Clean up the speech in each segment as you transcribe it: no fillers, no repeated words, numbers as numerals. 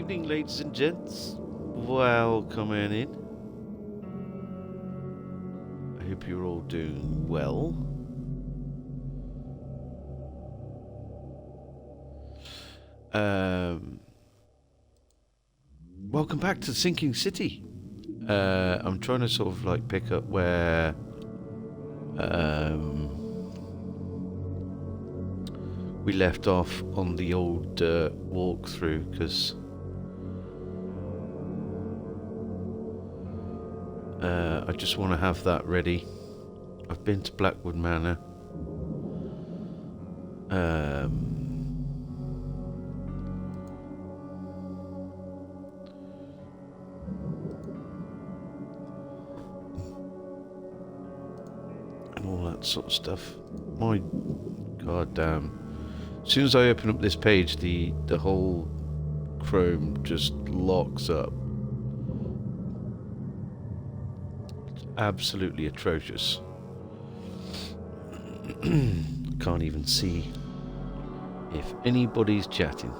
evening, ladies and gents. Welcome in. I hope you're all doing well. Welcome back to Sinking City. I'm trying to sort of like pick up where we left off on the old walkthrough, because I just want to have that ready. I've been to Blackwood Manor. And all that sort of stuff. My god damn. As soon as I open up this page, the whole Chrome just locks up. It's absolutely atrocious. Can't even see if anybody's chatting.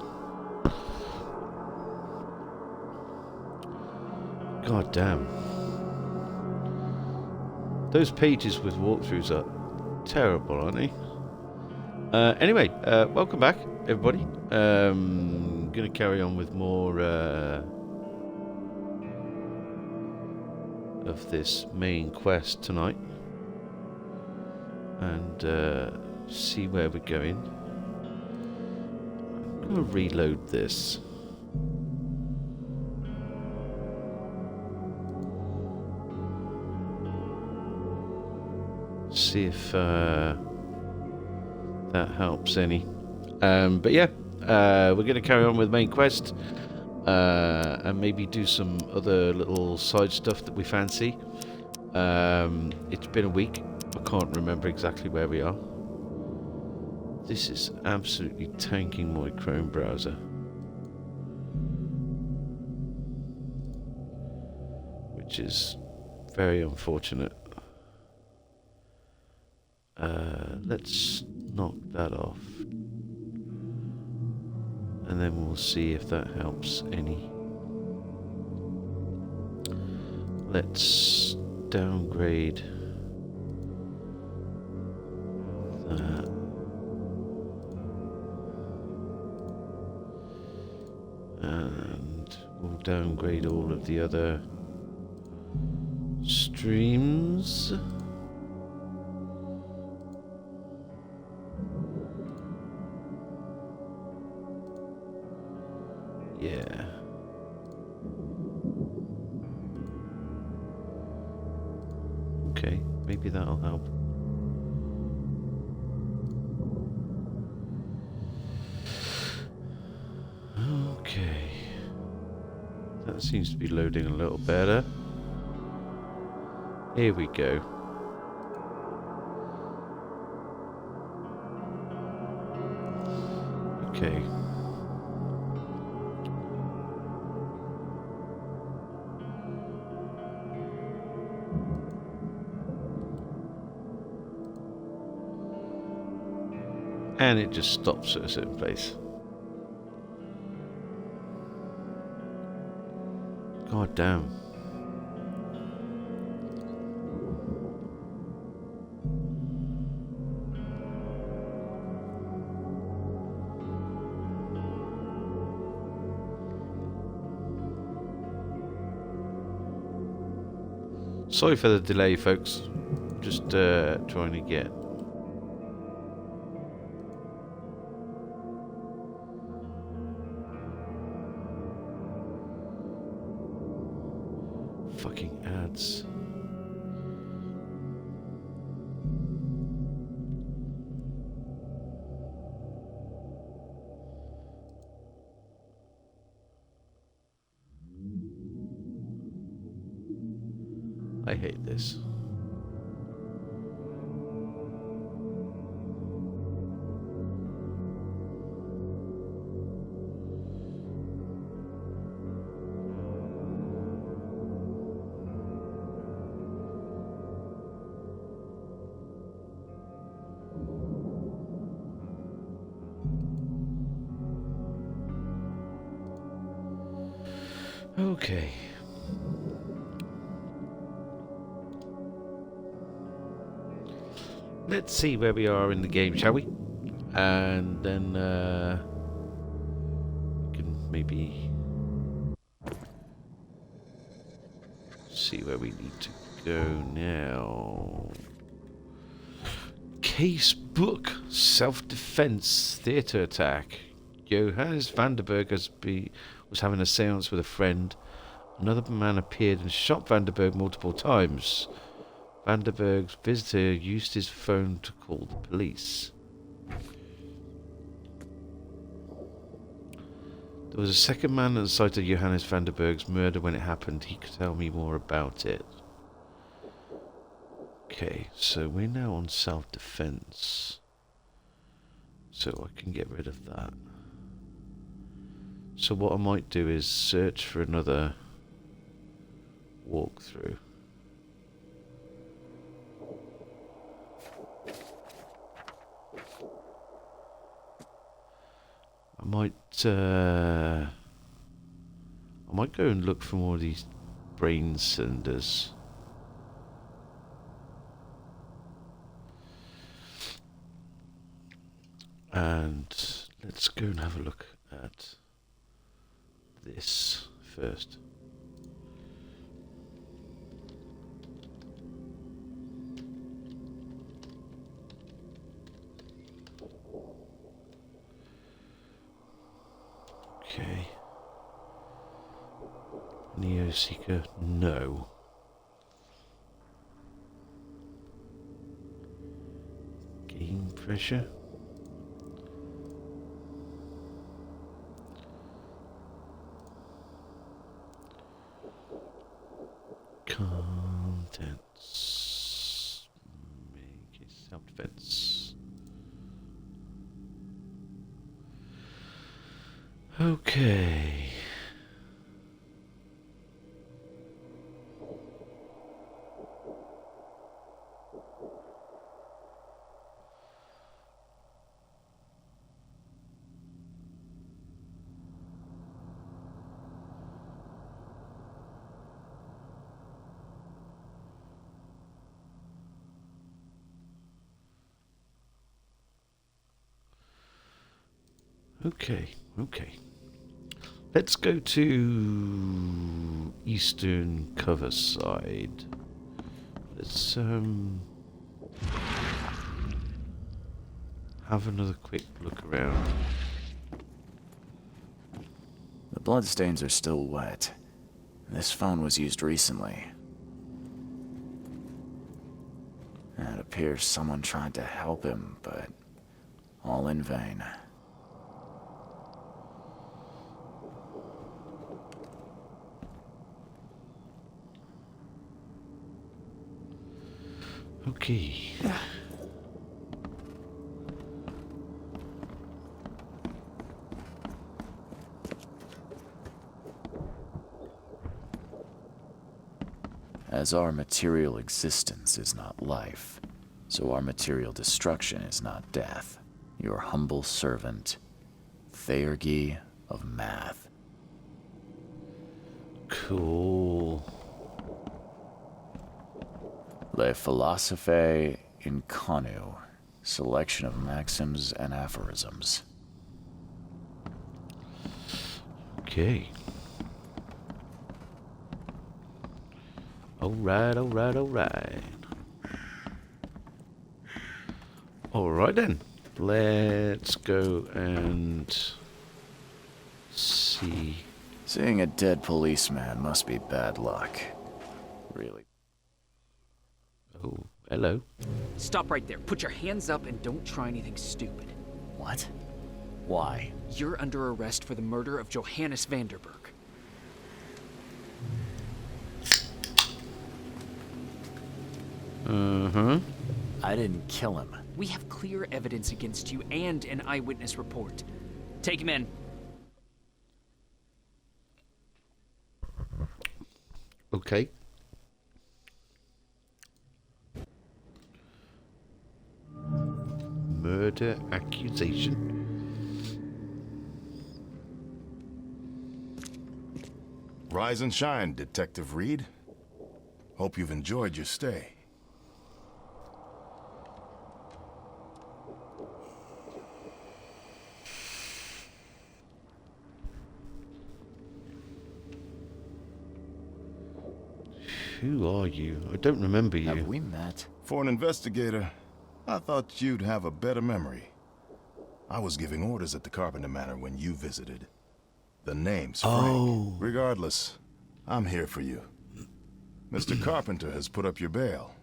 God damn. Those pages with walkthroughs are terrible, aren't they? Anyway, welcome back, everybody. Going to carry on with more of this main quest tonight, and see where we're going. I'm going to reload this. See if that helps any. But yeah, we're going to carry on with main quest, and maybe do some other little side stuff that we fancy. It's been a week. I can't remember exactly where we are. This is absolutely tanking my Chrome browser. Which is very unfortunate. Let's knock that off, and then we'll see if that helps any. Let's downgrade that. And we'll downgrade all of the other streams. Yeah. Okay, maybe that'll help. Okay. That seems to be loading a little better. Here we go. Okay. And it just stops at a certain place. God damn. Sorry for the delay, folks. Just trying to get fucking ads. I hate this. Okay. Let's see where we are in the game, shall we? And then we can maybe see where we need to go now. Case book, self-defense, theatre attack. Johannes Vanderberg was having a séance with a friend. Another man appeared and shot Vanderberg multiple times. Vanderberg's visitor used his phone to call the police. There was a second man at the site of Johannes Vanderberg's murder when it happened. He could tell me more about it. Okay, so we're now on self-defense. So I can get rid of that. So what I might do is search for another walkthrough. I might go and look for more of these brain cylinders. And let's go and have a look at this first. Okay. Neo Seeker, no. Gain pressure. Contents. Make it self-defense. Okay. Okay. Let's go to eastern cover side. Let's have another quick look around. The bloodstains are still wet. This phone was used recently. It appears someone tried to help him, but all in vain. Okay. As our material existence is not life, so our material destruction is not death. Your humble servant, Theurgy of Math. Cool. Le Philosophe Inconu, selection of maxims and aphorisms. Okay. Alright. Alright then. Let's go and see. Seeing a dead policeman must be bad luck. Really. Oh, hello. Stop right there. Put your hands up and don't try anything stupid. What? Why? You're under arrest for the murder of Johannes Vanderberg. I didn't kill him. We have clear evidence against you and an eyewitness report. Take him in. Okay. Murder accusation. Rise and shine, Detective Reed. Hope you've enjoyed your stay. Who are you? I don't remember you. Have we met? For an investigator, I thought you'd have a better memory. I was giving orders at the Carpenter Manor when you visited. The name's Frank. Oh. Regardless, I'm here for you. Mr. Carpenter has put up your bail.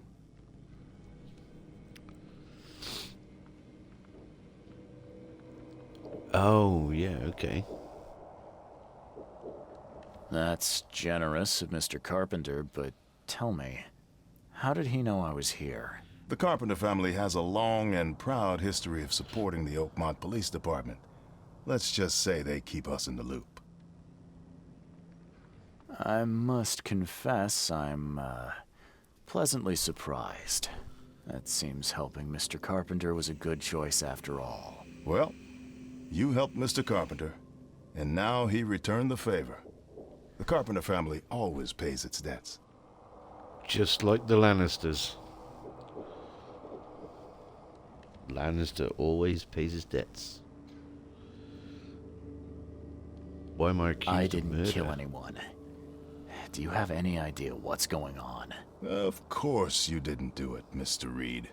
Oh, yeah, okay. That's generous of Mr. Carpenter, but tell me, how did he know I was here? The Carpenter family has a long and proud history of supporting the Oakmont Police Department. Let's just say they keep us in the loop. I must confess I'm, pleasantly surprised. That seems helping Mr. Carpenter was a good choice after all. Well, you helped Mr. Carpenter, and now he returned the favor. The Carpenter family always pays its debts. Just like the Lannisters. Lannister always pays his debts. Why am I accused I of didn't murder? kill anyone. Do you have any idea what's going on? Of course you didn't do it, Mr. Reed.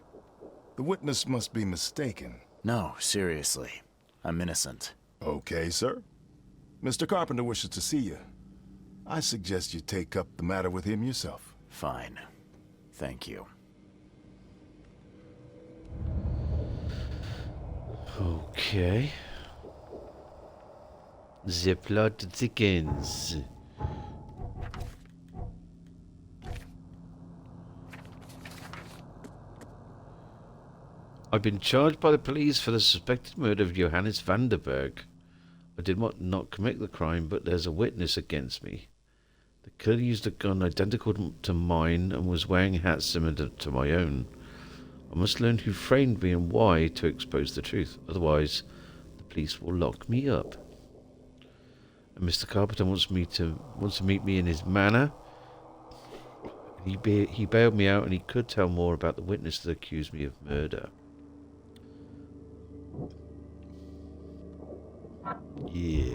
The witness must be mistaken. No, seriously. I'm innocent. Okay, sir. Mr. Carpenter wishes to see you. I suggest you take up the matter with him yourself. Fine. Thank you. Okay. The plot thickens. I've been charged by the police for the suspected murder of Johannes Vanderberg. I did not commit the crime, but there's a witness against me. The killer used a gun identical to mine and was wearing a hat similar to my own. I must learn who framed me and why to expose the truth. Otherwise, the police will lock me up. And Mr. Carpenter wants to meet me in his manor. He bailed me out, and he could tell more about the witness that accused me of murder. Yeah.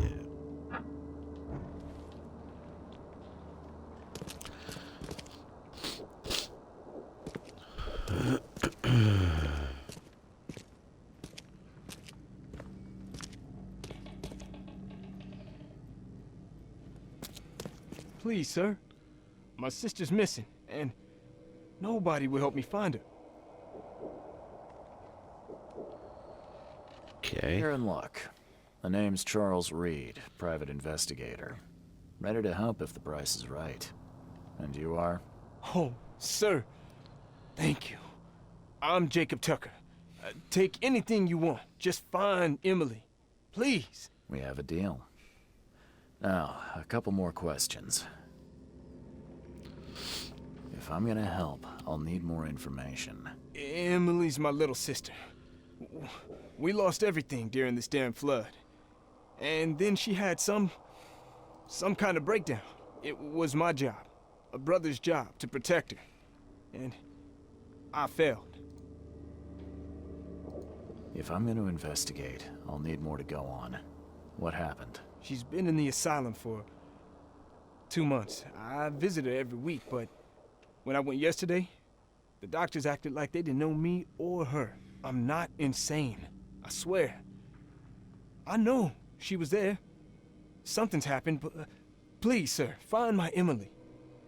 Please, sir. My sister's missing, and nobody will help me find her. Okay. You're in luck. The name's Charles Reed, private investigator. Ready to help if the price is right. And you are? Oh, sir. Thank you. I'm Jacob Tucker. Take anything you want. Just find Emily. Please. We have a deal. Now, a couple more questions. If I'm gonna help, I'll need more information. Emily's my little sister. We lost everything during this damn flood. And then she had some kind of breakdown. It was my job, a brother's job, to protect her. And I failed. If I'm gonna investigate, I'll need more to go on. What happened? She's been in the asylum for 2 months. I visit her every week, but when I went yesterday, the doctors acted like they didn't know me or her. I'm not insane, I swear. I know she was there. Something's happened, but please, sir, find my Emily.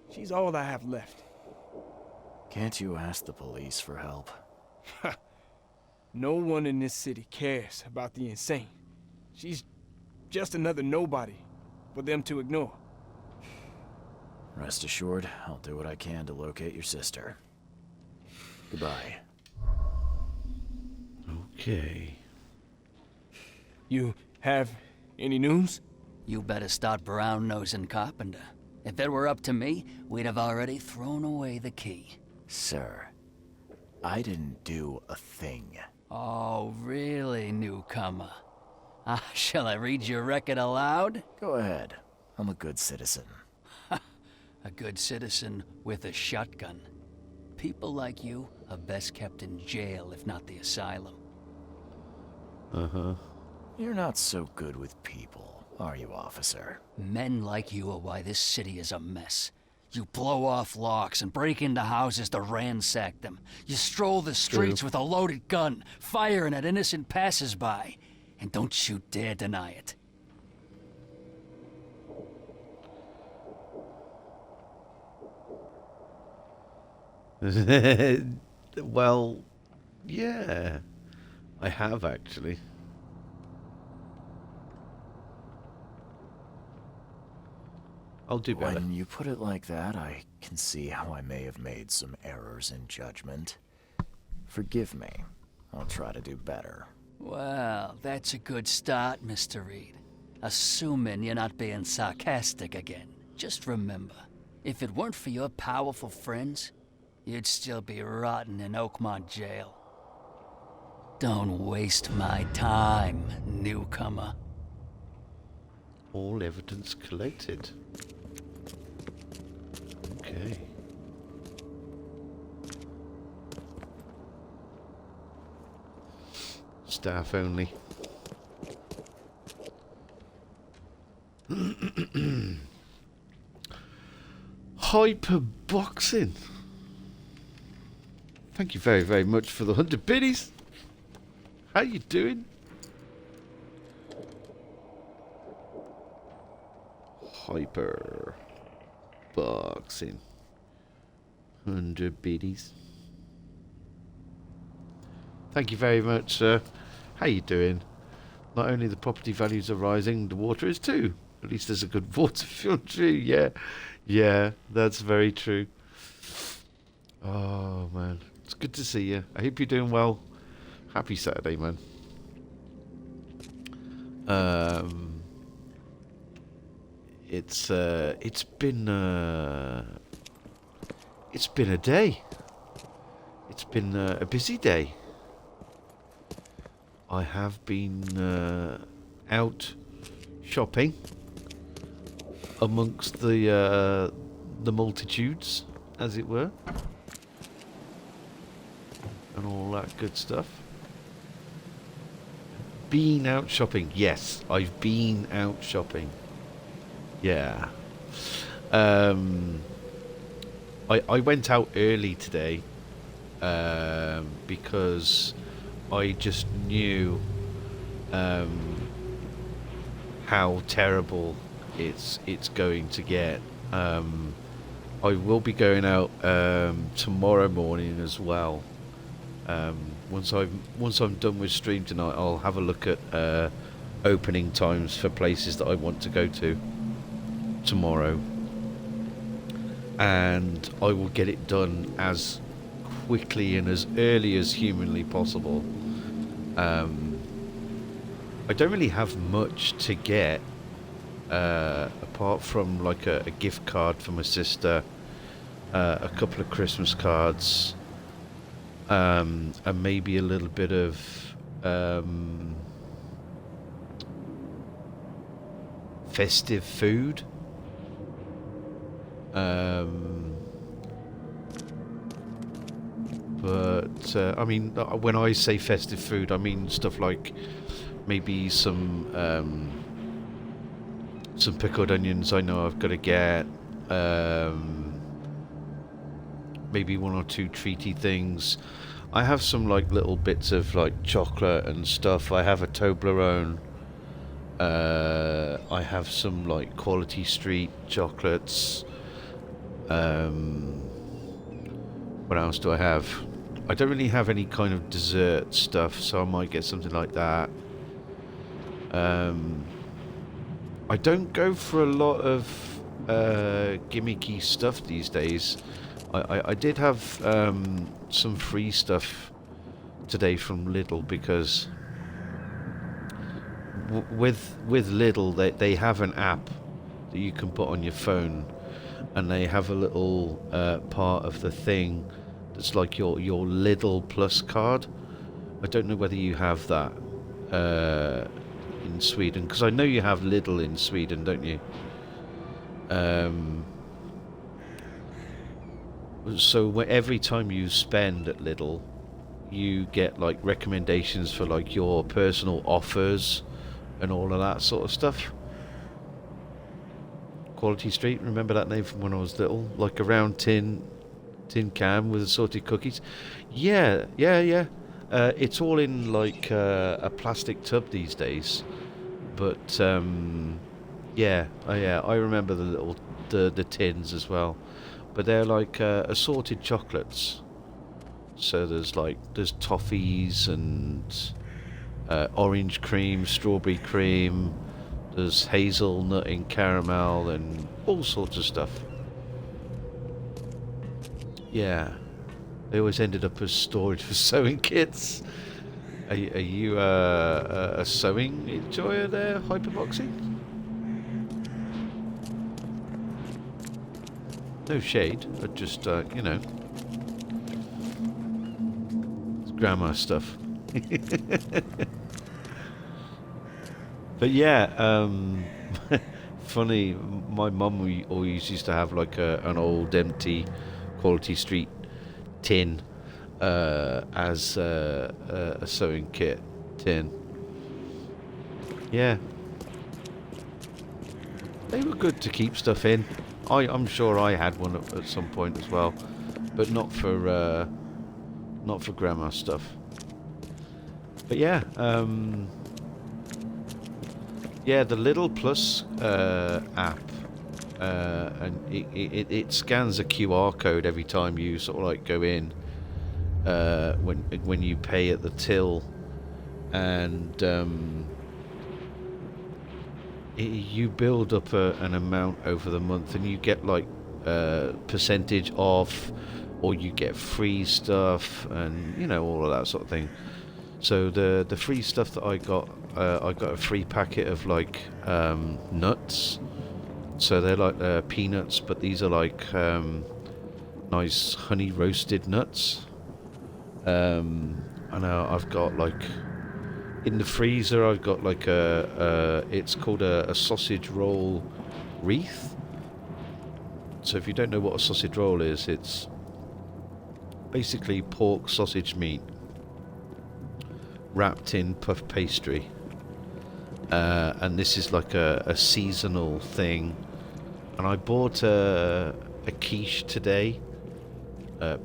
She's all I have left. Can't you ask the police for help? No one in this city cares about the insane. She's just another nobody for them to ignore. Rest assured, I'll do what I can to locate your sister. Goodbye. Okay. You have any news? You better start brown-nosing Carpenter. If it were up to me, we'd have already thrown away the key. Sir, I didn't do a thing. Oh, really, newcomer? Shall I read your record aloud? Go ahead. I'm a good citizen. A good citizen with a shotgun. People like you are best kept in jail, if not the asylum. Uh-huh. You're not so good with people, are you, officer? Men like you are why this city is a mess. You blow off locks and break into houses to ransack them. You stroll the streets with a loaded gun, firing at innocent passersby. And don't you dare deny it. Well, yeah, I have actually. I'll do better. When you put it like that, I can see how I may have made some errors in judgment. Forgive me. I'll try to do better. Well, that's a good start, Mr. Reed. Assuming you're not being sarcastic again. Just remember, if it weren't for your powerful friends, you'd still be rotting in Oakmont jail. Don't waste my time, newcomer. All evidence collected. Okay. Staff only. Hyperboxing. Thank you very, very much for the 100 biddies. How you doing? Hyper boxing. 100 biddies. Thank you very much, sir. How you doing? Not only the property values are rising, the water is too. At least there's a good water fuel true. Yeah. Yeah, that's very true. Oh, man. It's good to see you. I hope you're doing well. Happy Saturday, man. It's been a day. It's been a busy day. I have been out shopping amongst the multitudes, as it were, and all that good stuff. Been out shopping. Yes, I've been out shopping. Yeah. I went out early today because I just knew how terrible it's going to get. I will be going out tomorrow morning as well. Once I'm done with stream tonight, I'll have a look at opening times for places that I want to go to tomorrow, and I will get it done as quickly and as early as humanly possible. I don't really have much to get apart from like a gift card for my sister, a couple of Christmas cards, and maybe a little bit of festive food. But I mean, when I say festive food, I mean stuff like maybe some pickled onions. I know I've got to get maybe one or two treaty things. I have some like little bits of like chocolate and stuff. I have a Toblerone. I have some like Quality Street chocolates. What else do I have? I don't really have any kind of dessert stuff, so I might get something like that. I don't go for a lot of gimmicky stuff these days. I did have some free stuff today from Lidl because with Lidl they have an app that you can put on your phone, and they have a little part of the thing that's like your Lidl Plus card. I don't know whether you have that in Sweden, because I know you have Lidl in Sweden, don't you? So every time you spend at Lidl, you get like recommendations for like your personal offers and all of that sort of stuff. Quality Street, remember that name from when I was little? Like a round tin can with assorted cookies. Yeah. It's all in like a plastic tub these days. But yeah, I remember the tins as well. But they're like assorted chocolates. So there's toffees and orange cream, strawberry cream. There's hazelnut in caramel and all sorts of stuff. Yeah, they always ended up as storage for sewing kits. Are you a sewing enjoyer there, Hyperboxy? No shade, but just, you know, it's grandma stuff. But yeah, funny, my mum always used to have like an old empty Quality Street tin as a sewing kit tin. Yeah. They were good to keep stuff in. I'm sure I had one at some point as well, but not for grandma stuff. But yeah, yeah, the Lidl Plus app, and it scans a QR code every time you sort of like go in when you pay at the till, and you build up an amount over the month, and you get like percentage off, or you get free stuff, and you know, all of that sort of thing. So the free stuff that I got a free packet of like nuts. So they're like peanuts, but these are like nice honey roasted nuts. And I've got like in the freezer, I've got like it's called a sausage roll wreath. So if you don't know what a sausage roll is, it's basically pork sausage meat wrapped in puff pastry. And this is like a seasonal thing. And I bought a quiche today.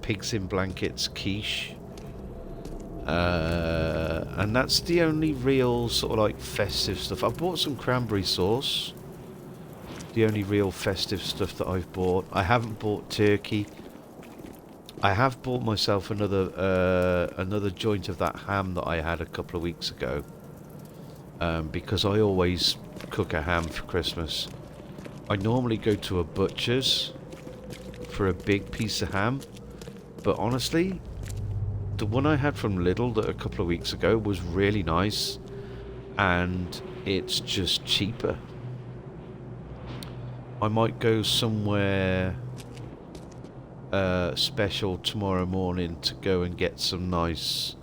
Pigs in Blankets quiche. And that's the only real sort of like festive stuff. I bought some cranberry sauce. The only real festive stuff that I've bought. I haven't bought turkey. I have bought myself another joint of that ham that I had a couple of weeks ago. Because I always cook a ham for Christmas. I normally go to a butcher's for a big piece of ham, but honestly, the one I had from Lidl a couple of weeks ago was really nice, and it's just cheaper. I might go somewhere special tomorrow morning to go and get some nice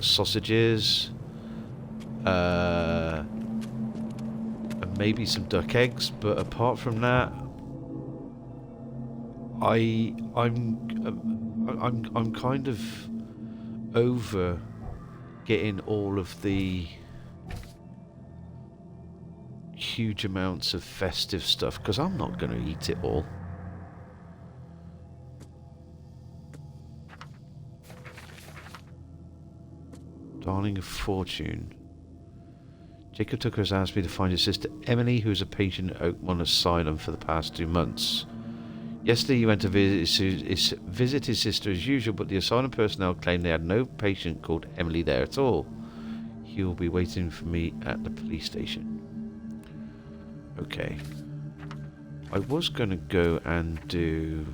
sausages. And maybe some duck eggs, but apart from that, I'm kind of over getting all of the huge amounts of festive stuff, because I'm not going to eat it all. Darling of Fortune. Jacob Tucker has asked me to find his sister Emily, who is a patient at Oakmont Asylum for the past 2 months. Yesterday he went to visit his sister as usual, but the asylum personnel claimed they had no patient called Emily there at all. He will be waiting for me at the police station. Okay. I was going to go and do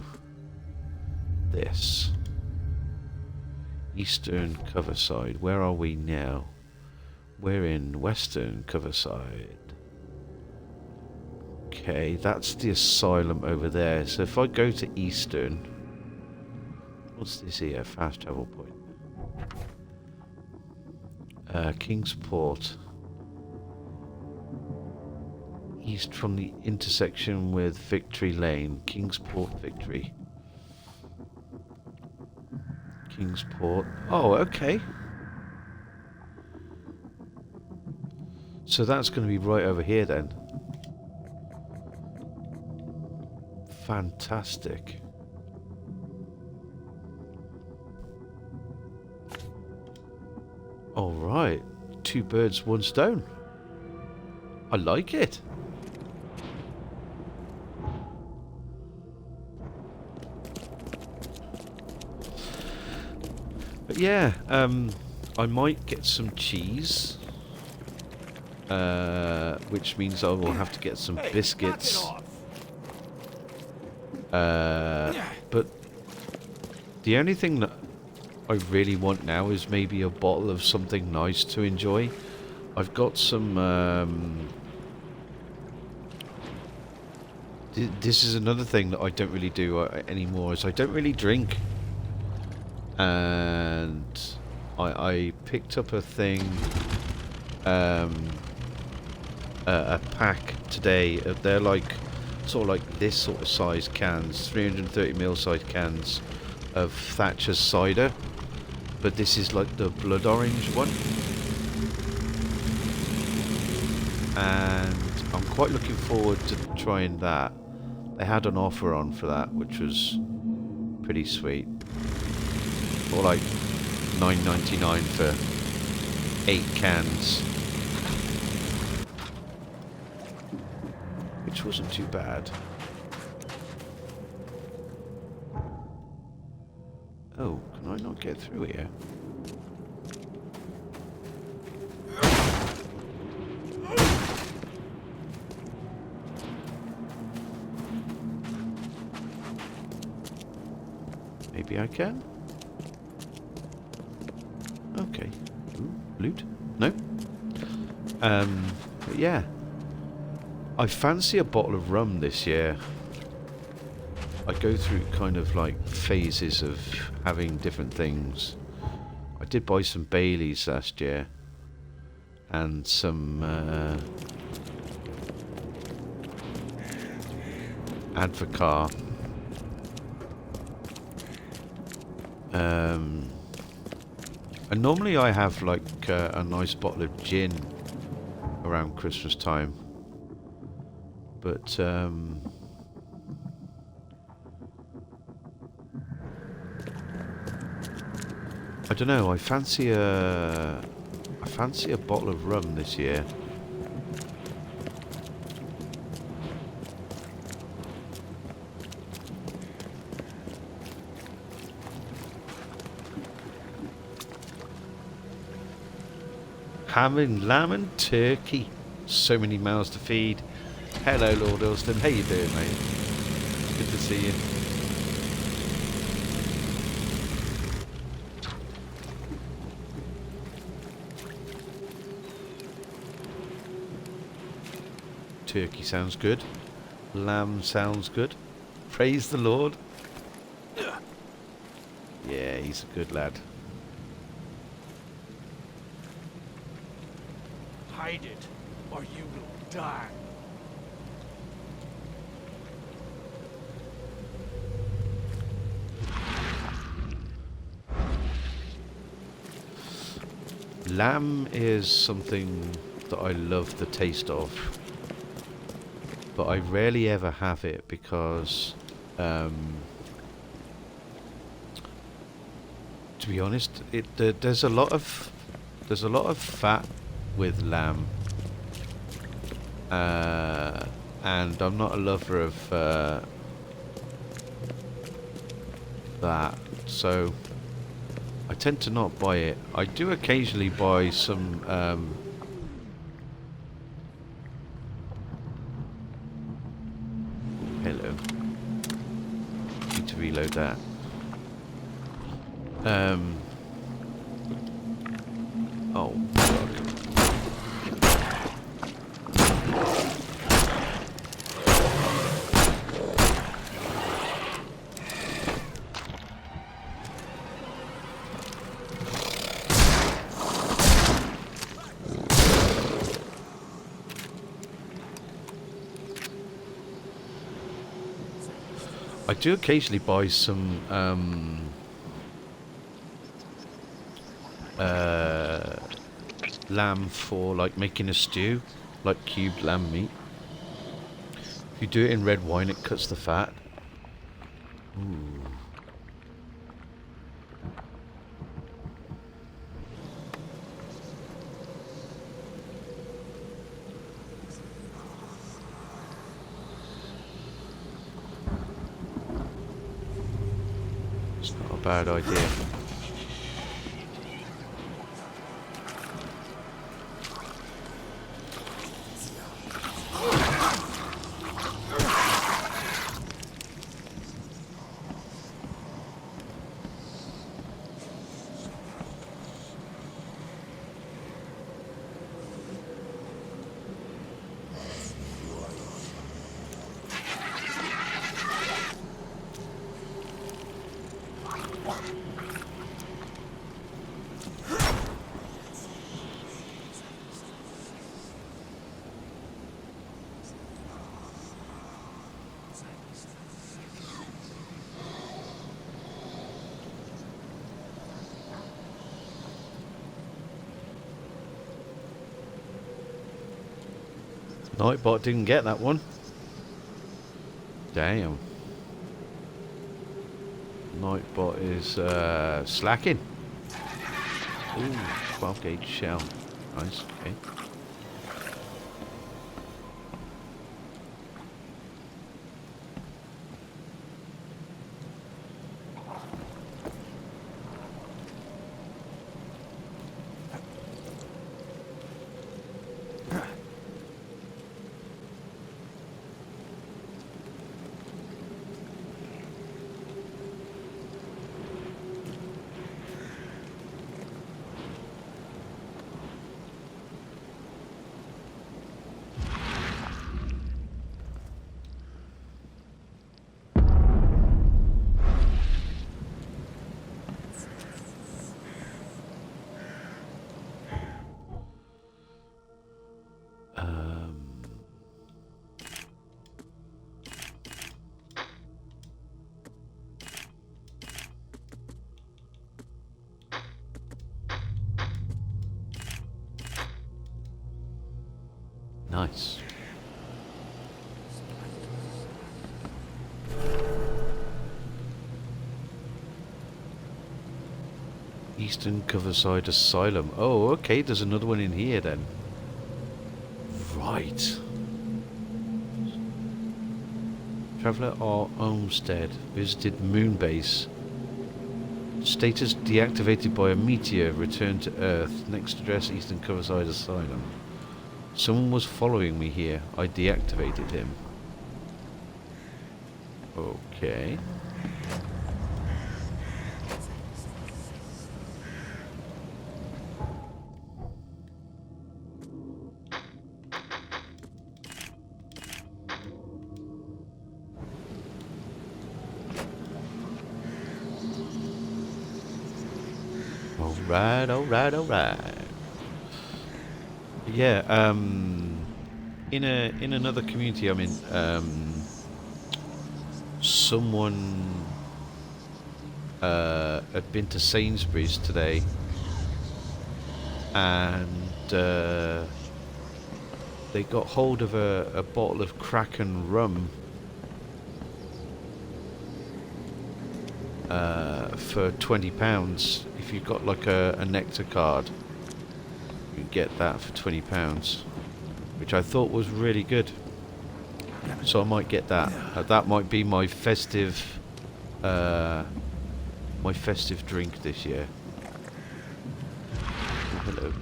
this. Eastern Coverside. Where are we now? We're in Western Coverside. Okay, that's the asylum over there. So if I go to Eastern... What's this here? Fast travel point. Kingsport. East from the intersection with Victory Lane. Kingsport Victory. Kingsport. Oh, okay. So that's going to be right over here then. Fantastic. All right. 2 birds, 1 stone. I like it. But yeah, I might get some cheese. Which means I will have to get some biscuits. But the only thing that I really want now is maybe a bottle of something nice to enjoy. I've got some... this is another thing that I don't really do anymore, is I don't really drink. And I picked up a thing... a pack today. They're like sort of like this sort of size cans, 330ml size cans of Thatcher's cider, but this is like the blood orange one, and I'm quite looking forward to trying that. They had an offer on for that, which was pretty sweet, or like $9.99 for 8 cans. Which wasn't too bad. Oh, can I not get through here? Maybe I can? Okay. Ooh, loot? No? But yeah. I fancy a bottle of rum this year. I go through kind of like phases of having different things. I did buy some Baileys last year. And some Advocaat. And normally I have like a nice bottle of gin around Christmas time. But I don't know. I fancy a bottle of rum this year. Ham and lamb and turkey. So many mouths to feed. Hello, Lord Ilston. How you doing, mate? Good to see you. Turkey sounds good. Lamb sounds good. Praise the Lord. Yeah, he's a good lad. Hide it, or you will die. Lamb is something that I love the taste of, but I rarely ever have it because, to be honest, there's a lot of fat with lamb, and I'm not a lover of that, so I tend to not buy it. I do occasionally buy some hello. Need to reload that. Oh fuck. I do occasionally buy some lamb for like making a stew, like cubed lamb meat. If you do it in red wine, it cuts the fat. Ooh. It's not a bad idea. Nightbot didn't get that one. Damn. Nightbot is slacking. Ooh, 12 gauge shell. Nice, okay. Nice. Eastern Coverside Asylum. Oh, okay, there's another one in here then. Right. Traveller R. Olmsted visited Moonbase. Status deactivated by a meteor. Returned to Earth. Next address, Eastern Coverside Asylum. Someone was following me here. I deactivated him. Okay. Alright, alright, alright. Yeah, in another community I'm in, someone had been to Sainsbury's today, and they got hold of a bottle of Kraken rum for £20. If you've got like a Nectar card, you get that for £20, which I thought was really good. So I might get that. That might be my festive drink this year. Oh, hello.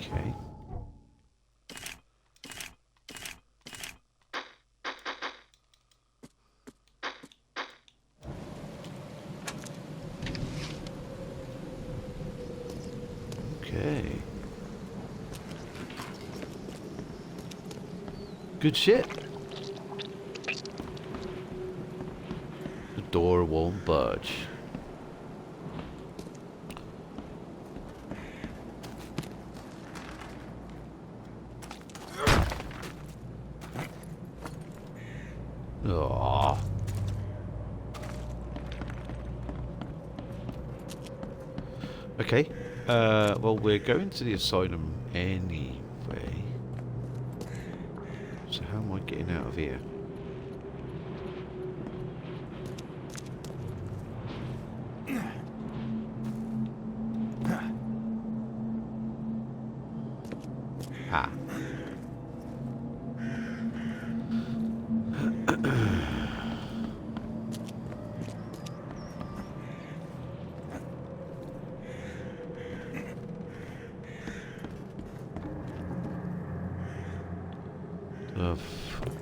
Okay. Okay. Good shit. door won't budge. Oh. Okay. Well, we're going to the asylum anyway. So how am I getting out of here? Ah. Oh, fuck.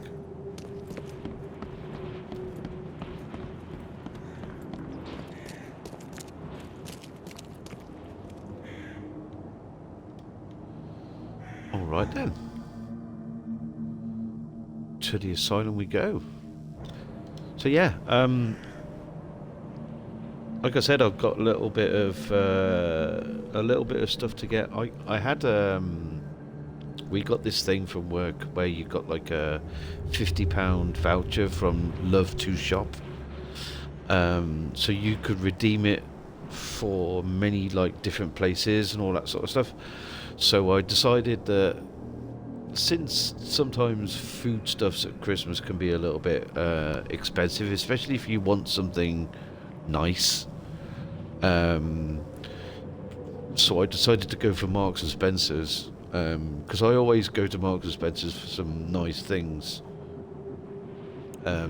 All right then. To the asylum we go. So yeah, like I said, I've got a little bit of stuff to get. I had we got this thing from work where you got like a £50 voucher from Love to Shop. So you could redeem it for many like different places and all that sort of stuff. So I decided that since sometimes foodstuffs at Christmas can be a little bit expensive, especially if you want something nice, so I decided to go for Marks and Spencer's, because I always go to Marks and Spencer's for some nice things.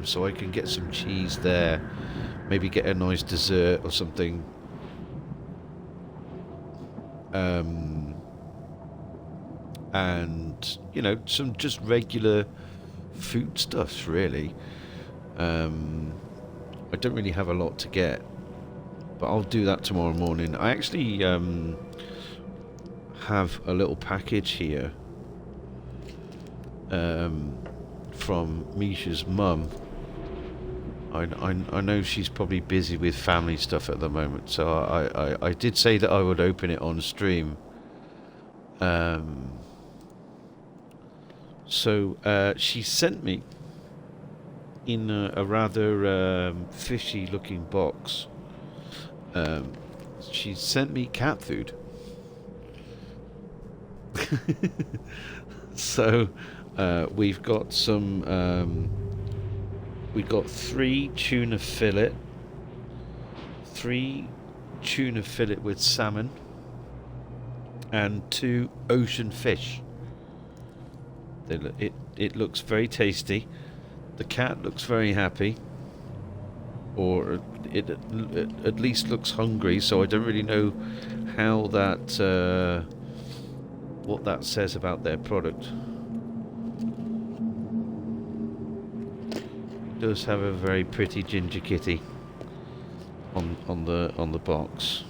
So I can get some cheese there, maybe get a nice dessert or something. And you know, some just regular foodstuffs really. I don't really have a lot to get, but I'll do that tomorrow morning. I actually have a little package here from Misha's mum. I know she's probably busy with family stuff at the moment, so I did say that I would open it on stream. So she sent me in a rather fishy looking box. She sent me cat food. So we've got some we got 3 tuna fillet with salmon and 2 ocean fish. It looks very tasty. The cat looks very happy, or it at least looks hungry. So I don't really know how that what that says about their product. It does have a very pretty ginger kitty on the box.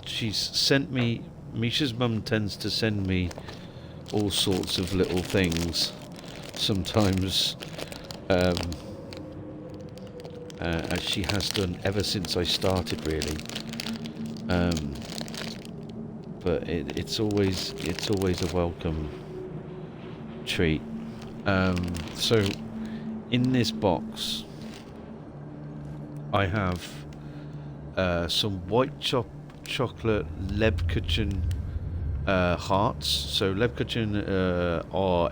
She's sent me. Misha's mum tends to send me all sorts of little things. Sometimes, as she has done ever since I started, really. But it's always a welcome treat. So, in this box, I have some white chocolate Lebkuchen hearts. So Lebkuchen are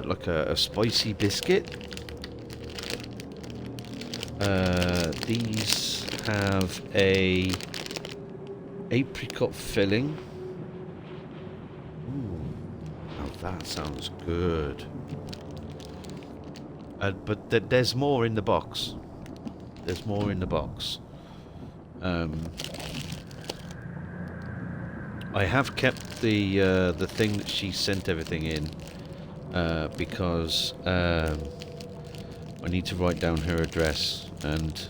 like a spicy biscuit. These have a apricot filling. Ooh, now that sounds good. But there's more in the box. There's more in the box. I have kept the thing that she sent everything in because I need to write down her address, and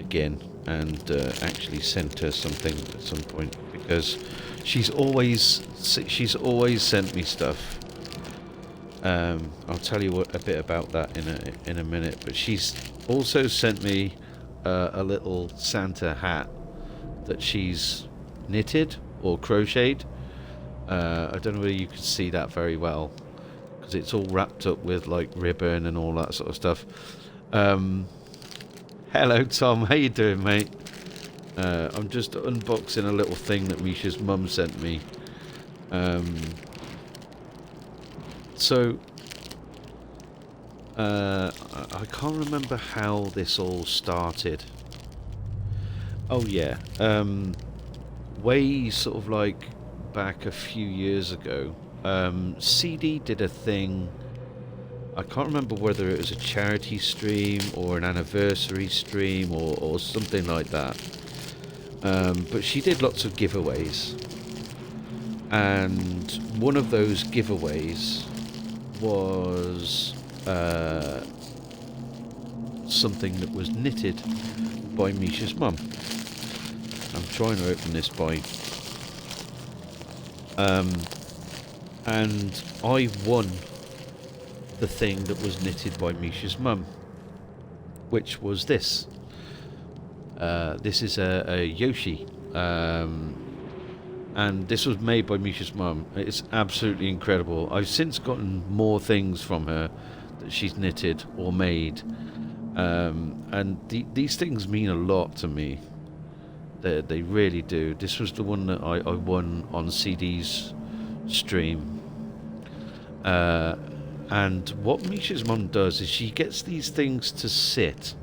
again, and actually sent her something at some point, because she's always sent me stuff. I'll tell you a bit about that in a minute. But she's also sent me a little Santa hat that she's knitted or crocheted. I don't know whether you can see that very well, because it's all wrapped up with like ribbon and all that sort of stuff. Hello Tom, how you doing, mate? I'm just unboxing a little thing that Misha's mum sent me. So I can't remember how this all started. Oh yeah, way sort of like back a few years ago, CD did a thing. I can't remember whether it was a charity stream or an anniversary stream or something like that. But she did lots of giveaways. And one of those giveaways was something that was knitted by Misha's mum. I'm trying to open this by... and I won the thing that was knitted by Misha's mum, which was this. This is a Yoshi, and this was made by Misha's mum. It's absolutely incredible. I've since gotten more things from her that she's knitted or made, and these things mean a lot to me. They really do. This was the one that I won on CD's stream. And what Misha's mum does is she gets these things to sit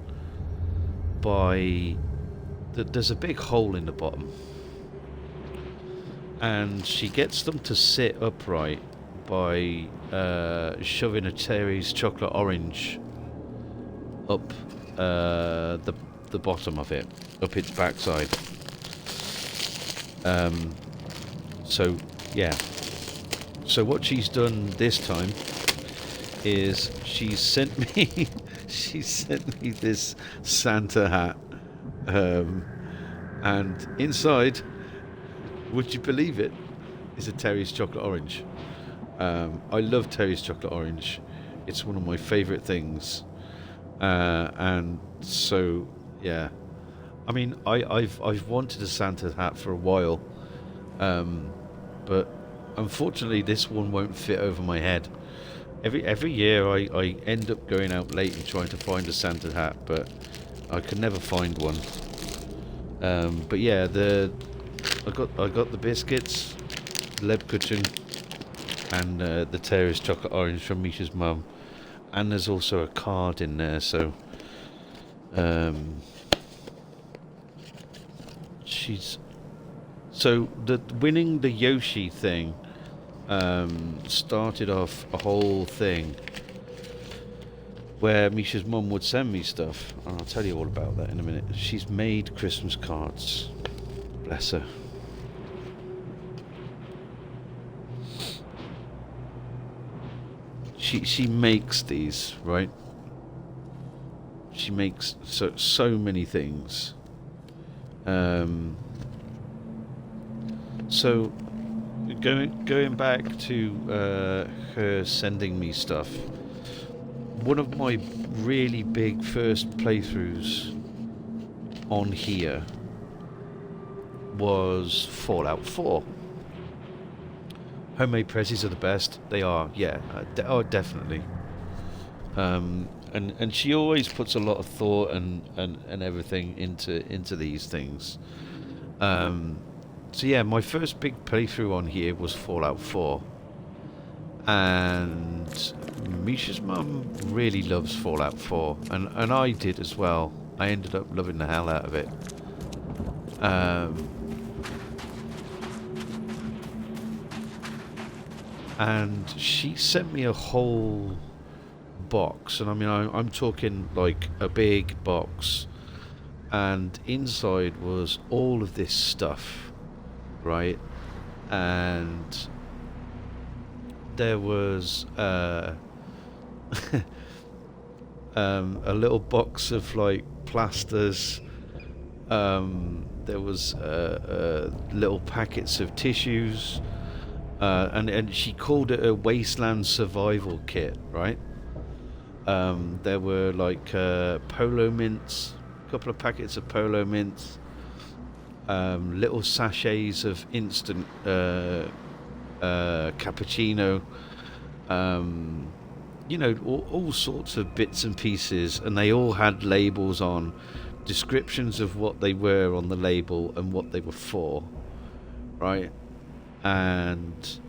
by... There's a big hole in the bottom. And she gets them to sit upright by shoving a Terry's chocolate orange up the bottom of it, up its backside. So, yeah. So what she's done this time is she's sent me this Santa hat, and inside, would you believe it, is a Terry's chocolate orange. I love Terry's chocolate orange. It's one of my favourite things, and so yeah. I mean, I've wanted a Santa hat for a while, but unfortunately this one won't fit over my head. Every year I end up going out late and trying to find a Santa hat, but I can never find one. But yeah, I got the biscuits, Lebkuchen, and the Terry's chocolate orange from Misha's mum, and there's also a card in there. So winning the Yoshi thing started off a whole thing where Misha's mum would send me stuff, and I'll tell you all about that in a minute. She's made Christmas cards, bless her. She makes these, right? She makes so many things. So going back to her sending me stuff, one of my really big first playthroughs on here was Fallout 4. Homemade prezzies are the best. They are, yeah. Definitely. And she always puts a lot of thought and everything into these things. So yeah, my first big playthrough on here was Fallout 4. And Misha's mum really loves Fallout 4, and I did as well. I ended up loving the hell out of it. And she sent me a whole box, and I mean I'm talking like a big box, and inside was all of this stuff, right? And there was a little box of like plasters, There was little packets of tissues, and she called it a wasteland survival kit, right? There were like polo mints, a couple of packets of polo mints, little sachets of instant cappuccino, you know, all sorts of bits and pieces, and they all had labels on, descriptions of what they were on the label and what they were for, right? And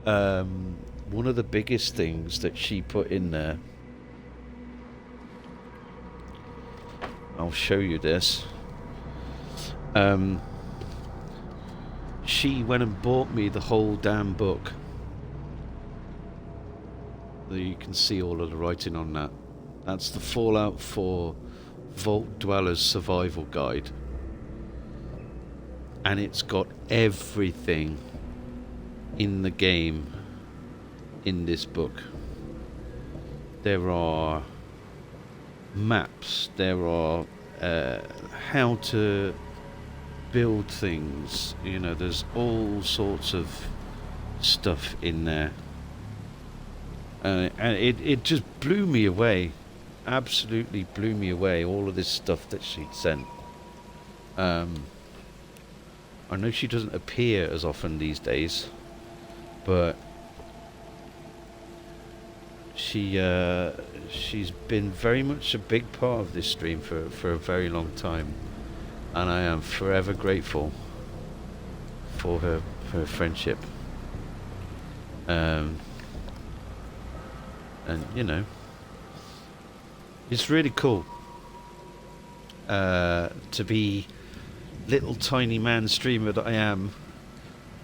one of the biggest things that she put in there, I'll show you this. She went and bought me the whole damn book. You can see all of the writing on that. That's the Fallout 4 Vault Dwellers Survival Guide. And it's got everything in the game in this book. There are maps, there are how to build things, you know, there's all sorts of stuff in there. And it just blew me away, absolutely blew me away, all of this stuff that she'd sent. I know she doesn't appear as often these days, but she's been very much a big part of this stream for a very long time, and I am forever grateful for her friendship. And you know, it's really cool to be little tiny man streamer that I am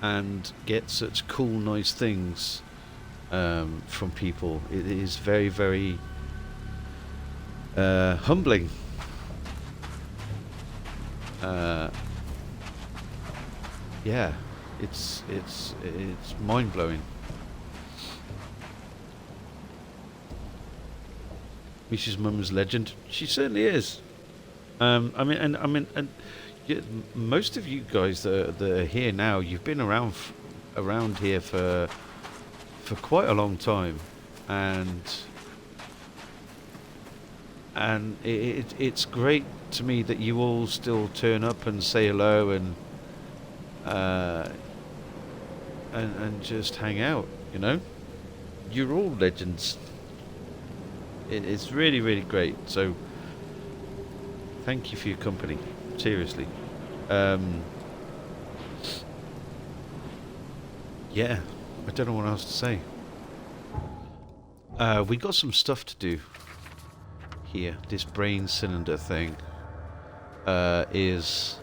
and get such cool, nice things from people. It is very, very humbling. Yeah, it's mind blowing. Misha's mum's legend. She certainly is. I mean, yeah, most of you guys that are here now, you've been around here for quite a long time, and it's great to me that you all still turn up and say hello and just hang out. You know, you're all legends. It's really, really great. So thank you for your company. Seriously. Yeah, I don't know what else to say. We got some stuff to do here. This brain cylinder thing is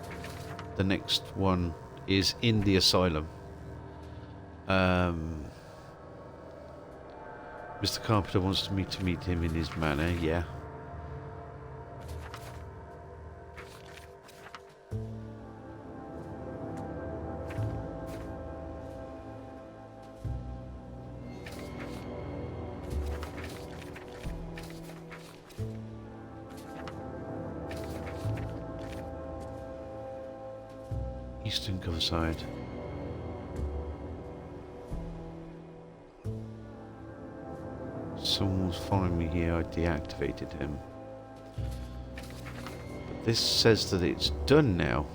the next one is in the asylum. Mr. Carpenter wants me to meet him in his manor, yeah. Eastern cover side. Someone was following me here, I deactivated him. But this says that it's done now.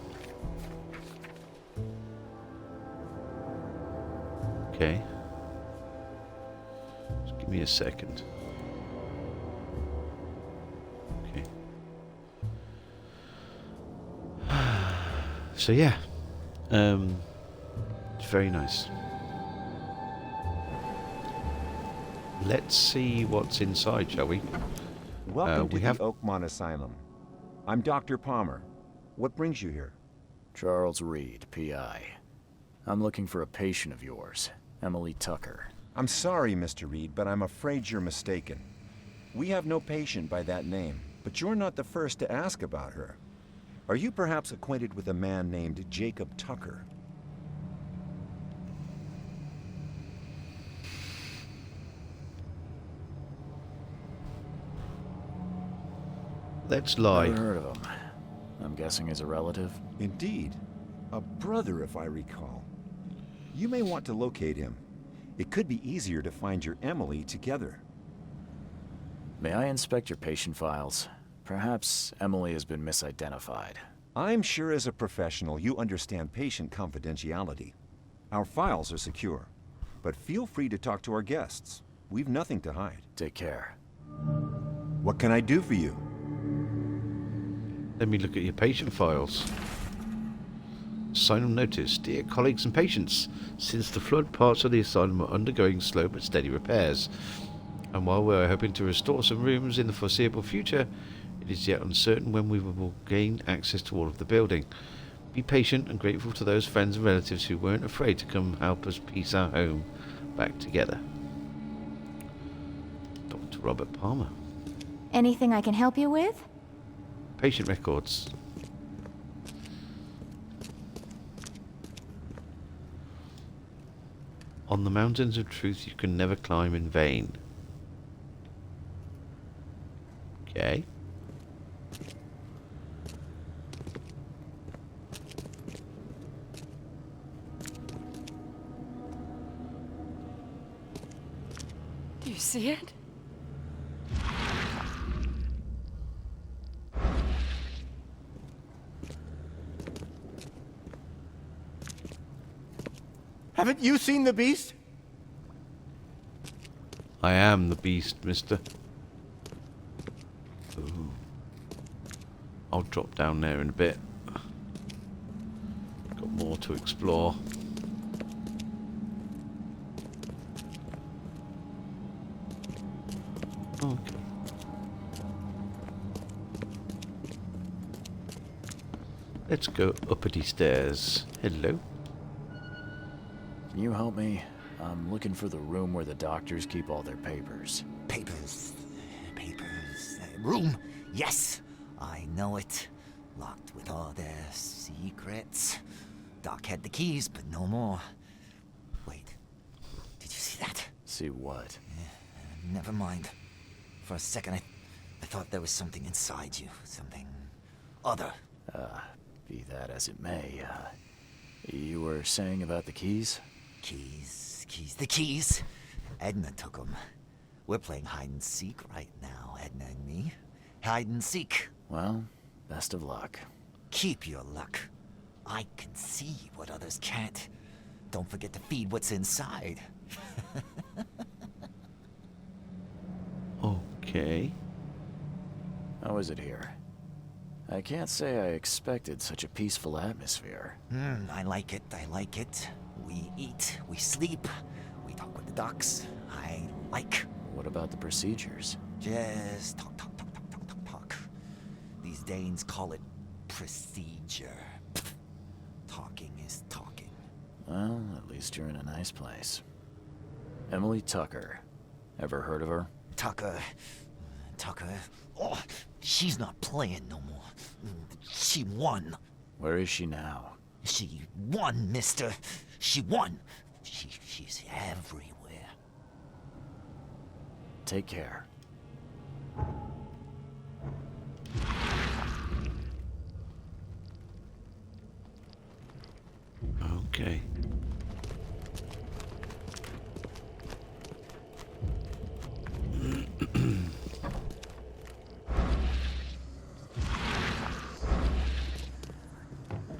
Okay. Just give me a second. Okay. So yeah. It's very nice. Let's see what's inside, shall we? Welcome we to have the Oakmont Asylum. I'm Dr. Palmer. What brings you here? Charles Reed, PI. I'm looking for a patient of yours, Emily Tucker. I'm sorry, Mr. Reed, but I'm afraid you're mistaken. We have no patient by that name, but you're not the first to ask about her. Are you perhaps acquainted with a man named Jacob Tucker? Let's lie. Never heard of him. I'm guessing is a relative? Indeed. A brother, if I recall. You may want to locate him. It could be easier to find your Emily together. May I inspect your patient files? Perhaps Emily has been misidentified. I'm sure as a professional you understand patient confidentiality. Our files are secure, but feel free to talk to our guests. We've nothing to hide. Take care. What can I do for you? Let me look at your patient files. Asylum notice. Dear colleagues and patients, since the flood, parts of the asylum are undergoing slow but steady repairs. And while we are hoping to restore some rooms in the foreseeable future, it is yet uncertain when we will gain access to all of the building. Be patient and grateful to those friends and relatives who weren't afraid to come help us piece our home back together. Dr. Robert Palmer. Anything I can help you with? Patient records. On the mountains of truth you can never climb in vain. Okay. Do you see it? Haven't you seen the beast? I am the beast, mister. Ooh. I'll drop down there in a bit. Got more to explore. Okay. Let's go uppity stairs. Hello. Can you help me? I'm looking for the room where the doctors keep all their papers. Papers. Room. Yes, I know it. Locked with all their secrets. Doc had the keys, but no more. Wait. Did you see that? See what? Never mind. For a second, I thought there was something inside you. Something other. Be that as it may, you were saying about the keys? Keys. The keys. Edna took them. We're playing hide and seek right now, Edna and me. Hide and seek. Well, best of luck. Keep your luck. I can see what others can't. Don't forget to feed what's inside. Okay. How is it here? I can't say I expected such a peaceful atmosphere. I like it. We eat, we sleep, we talk with the docs. I like. What about the procedures? Just talk. These Danes call it procedure. Talking is talking. Well, at least you're in a nice place. Emily Tucker. Ever heard of her? Tucker. Oh, she's not playing no more. She won. Where is she now? She won, mister. She won. She's everywhere. Take care. Okay.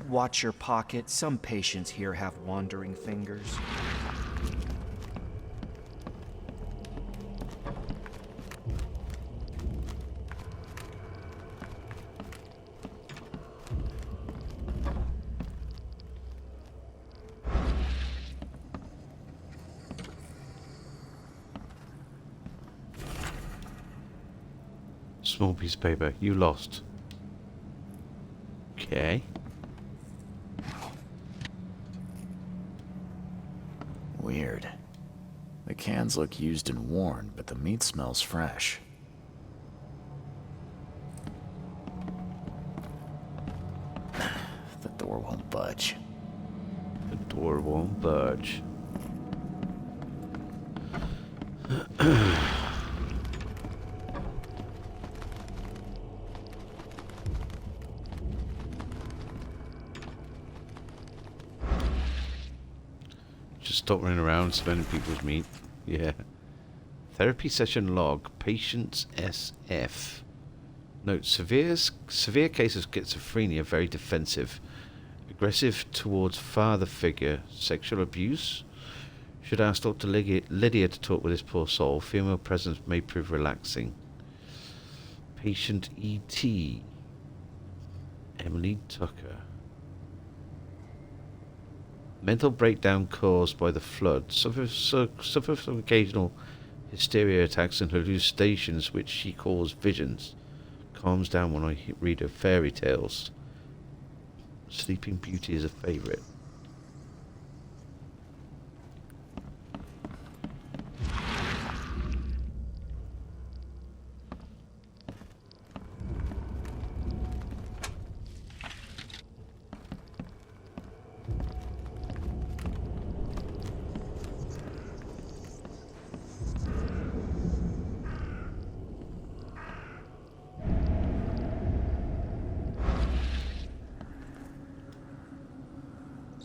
Watch your pocket. Some patients here have wandering fingers. Small piece of paper. You lost. Okay. Weird. The cans look used and worn, but the meat smells fresh. The door won't budge. The door won't budge. stop running around smelling people's meat. Yeah. Therapy session log. Patient SF. Note, severe case of schizophrenia, very defensive. Aggressive towards father figure. Sexual abuse. Should ask Dr. Lydia to talk with this poor soul. Female presence may prove relaxing. Patient ET. Emily Tucker. Mental breakdown caused by the flood. Suffers from occasional hysteria attacks and hallucinations, which she calls visions. Calms down when I read her fairy tales. Sleeping Beauty is a favourite.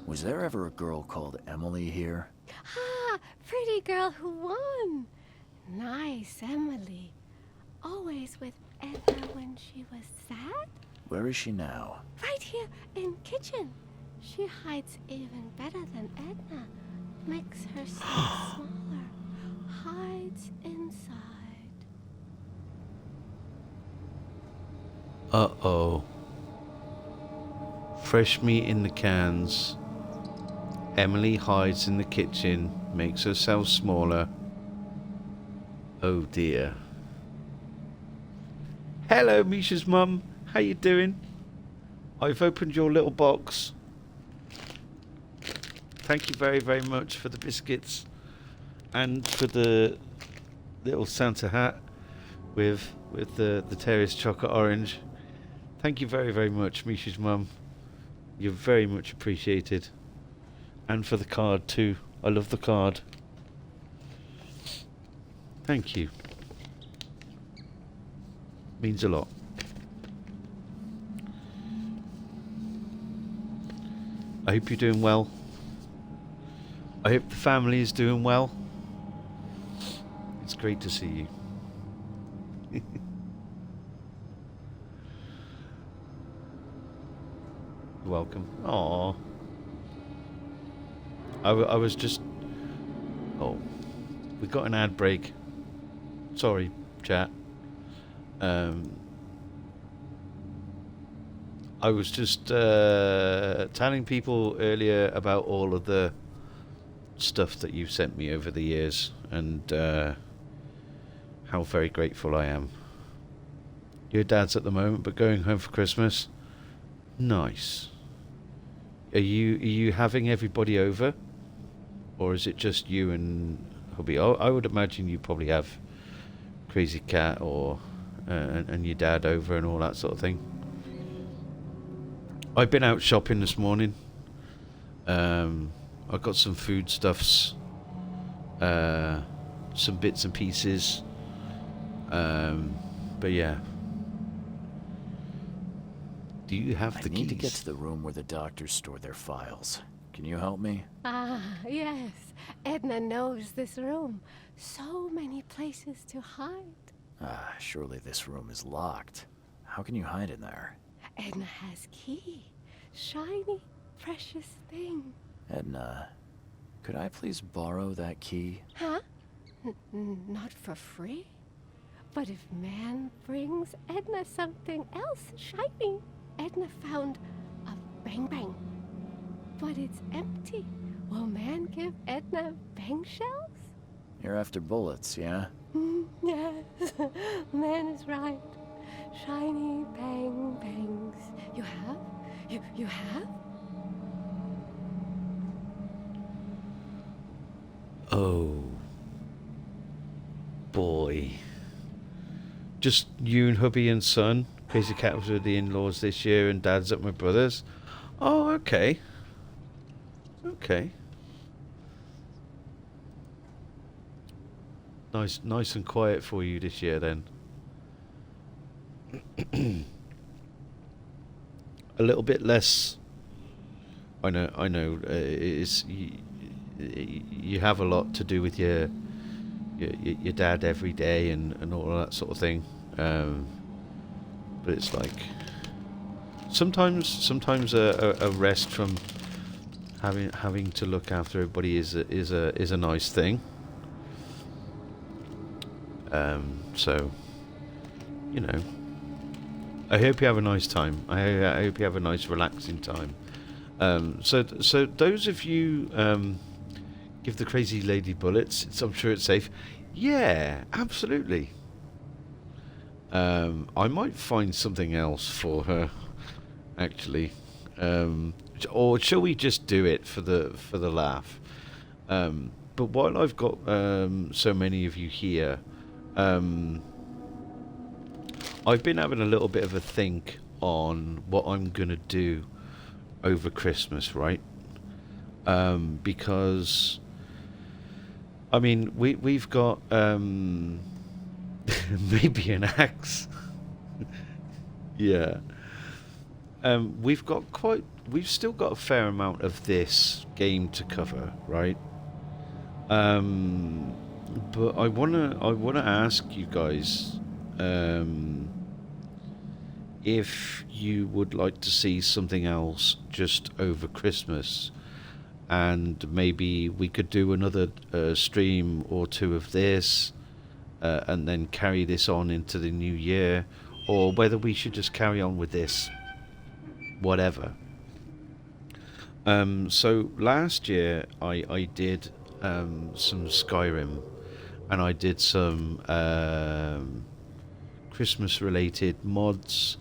Was there ever a girl called Emily here? Ah, pretty girl who won. Nice, Emily. Always with Edna when she was sad? Where is she now? Right here in kitchen. She hides even better than Edna. Makes herself smaller. Hides inside. Uh-oh. Fresh meat in the cans. Emily hides in the kitchen, makes herself smaller. Oh dear. Hello, Misha's mum. How you doing? I've opened your little box. Thank you very, very much for the biscuits and for the little Santa hat with the Terrace chocolate orange. Thank you very, very much, Misha's mum. You're very much appreciated. And for the card too. I love the card. Thank you. Means a lot. I hope you're doing well. I hope the family is doing well. It's great to see you. You're welcome. Aww. I was just... Oh. We got an ad break. Sorry, chat. I was just telling people earlier about all of the stuff that you've sent me over the years and how very grateful I am. Your dad's at the moment, but going home for Christmas. Nice. Are you having everybody over? Or is it just you and hubby? I would imagine you probably have Crazy Cat or and your dad over and all that sort of thing. I've been out shopping this morning. I got some foodstuffs, some bits and pieces. But yeah. Do you have the keys? I need to get to the room where the doctors store their files. Can you help me? Ah, yes. Edna knows this room. So many places to hide. Ah, surely this room is locked. How can you hide in there? Edna has key. Shiny, precious thing. Edna, could I please borrow that key? Huh? Not for free? But if man brings Edna something else shiny, Edna found a bang bang. But it's empty. Will man give Edna bang shells? You're after bullets, yeah? Yes, man is right. Shiny bang bangs. You have? You have? Oh. Boy. Just you and hubby and son? Crazy Cat was with the in-laws this year and dad's at my brother's? Oh, okay. Okay. Nice and quiet for you this year then. A little bit less. I know. you have a lot to do with your dad every day and all that sort of thing. But it's like sometimes a rest from having to look after everybody is a nice thing. So, you know, I hope you have a nice time. I hope you have a nice relaxing time. So those of you give the crazy lady bullets, I'm sure it's safe. Yeah, absolutely. I might find something else for her, actually. Or shall we just do it for the laugh? But while I've got so many of you here, I've been having a little bit of a think on what I'm gonna do over Christmas, right? Because I mean, we've got maybe an axe. Yeah. We've still got a fair amount of this game to cover, right? But I wanna ask you guys if you would like to see something else just over Christmas, and maybe we could do another stream or two of this, and then carry this on into the new year, or whether we should just carry on with this, whatever. So last year I did some Skyrim, and I did some Christmas related mods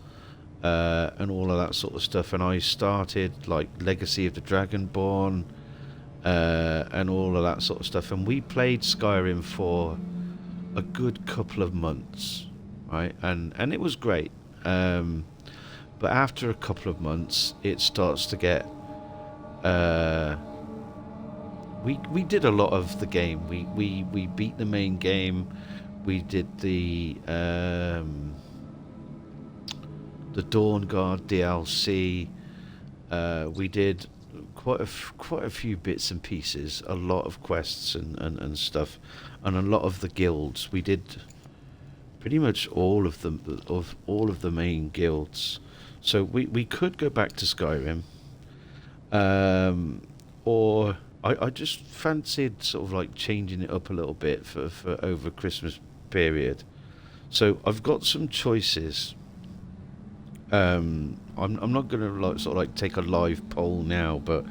and all of that sort of stuff, and I started like Legacy of the Dragonborn and all of that sort of stuff, and we played Skyrim for a good couple of months, right? And it was great, but after a couple of months it starts to get we did a lot of the game. We beat the main game. We did the Dawn Guard DLC. We did quite a few bits and pieces, a lot of quests and stuff, and a lot of the guilds. We did pretty much all of the main guilds. So we could go back to Skyrim, or I just fancied sort of like changing it up a little bit for over Christmas period. So I've got some choices. I'm not going to like sort of like take a live poll now, but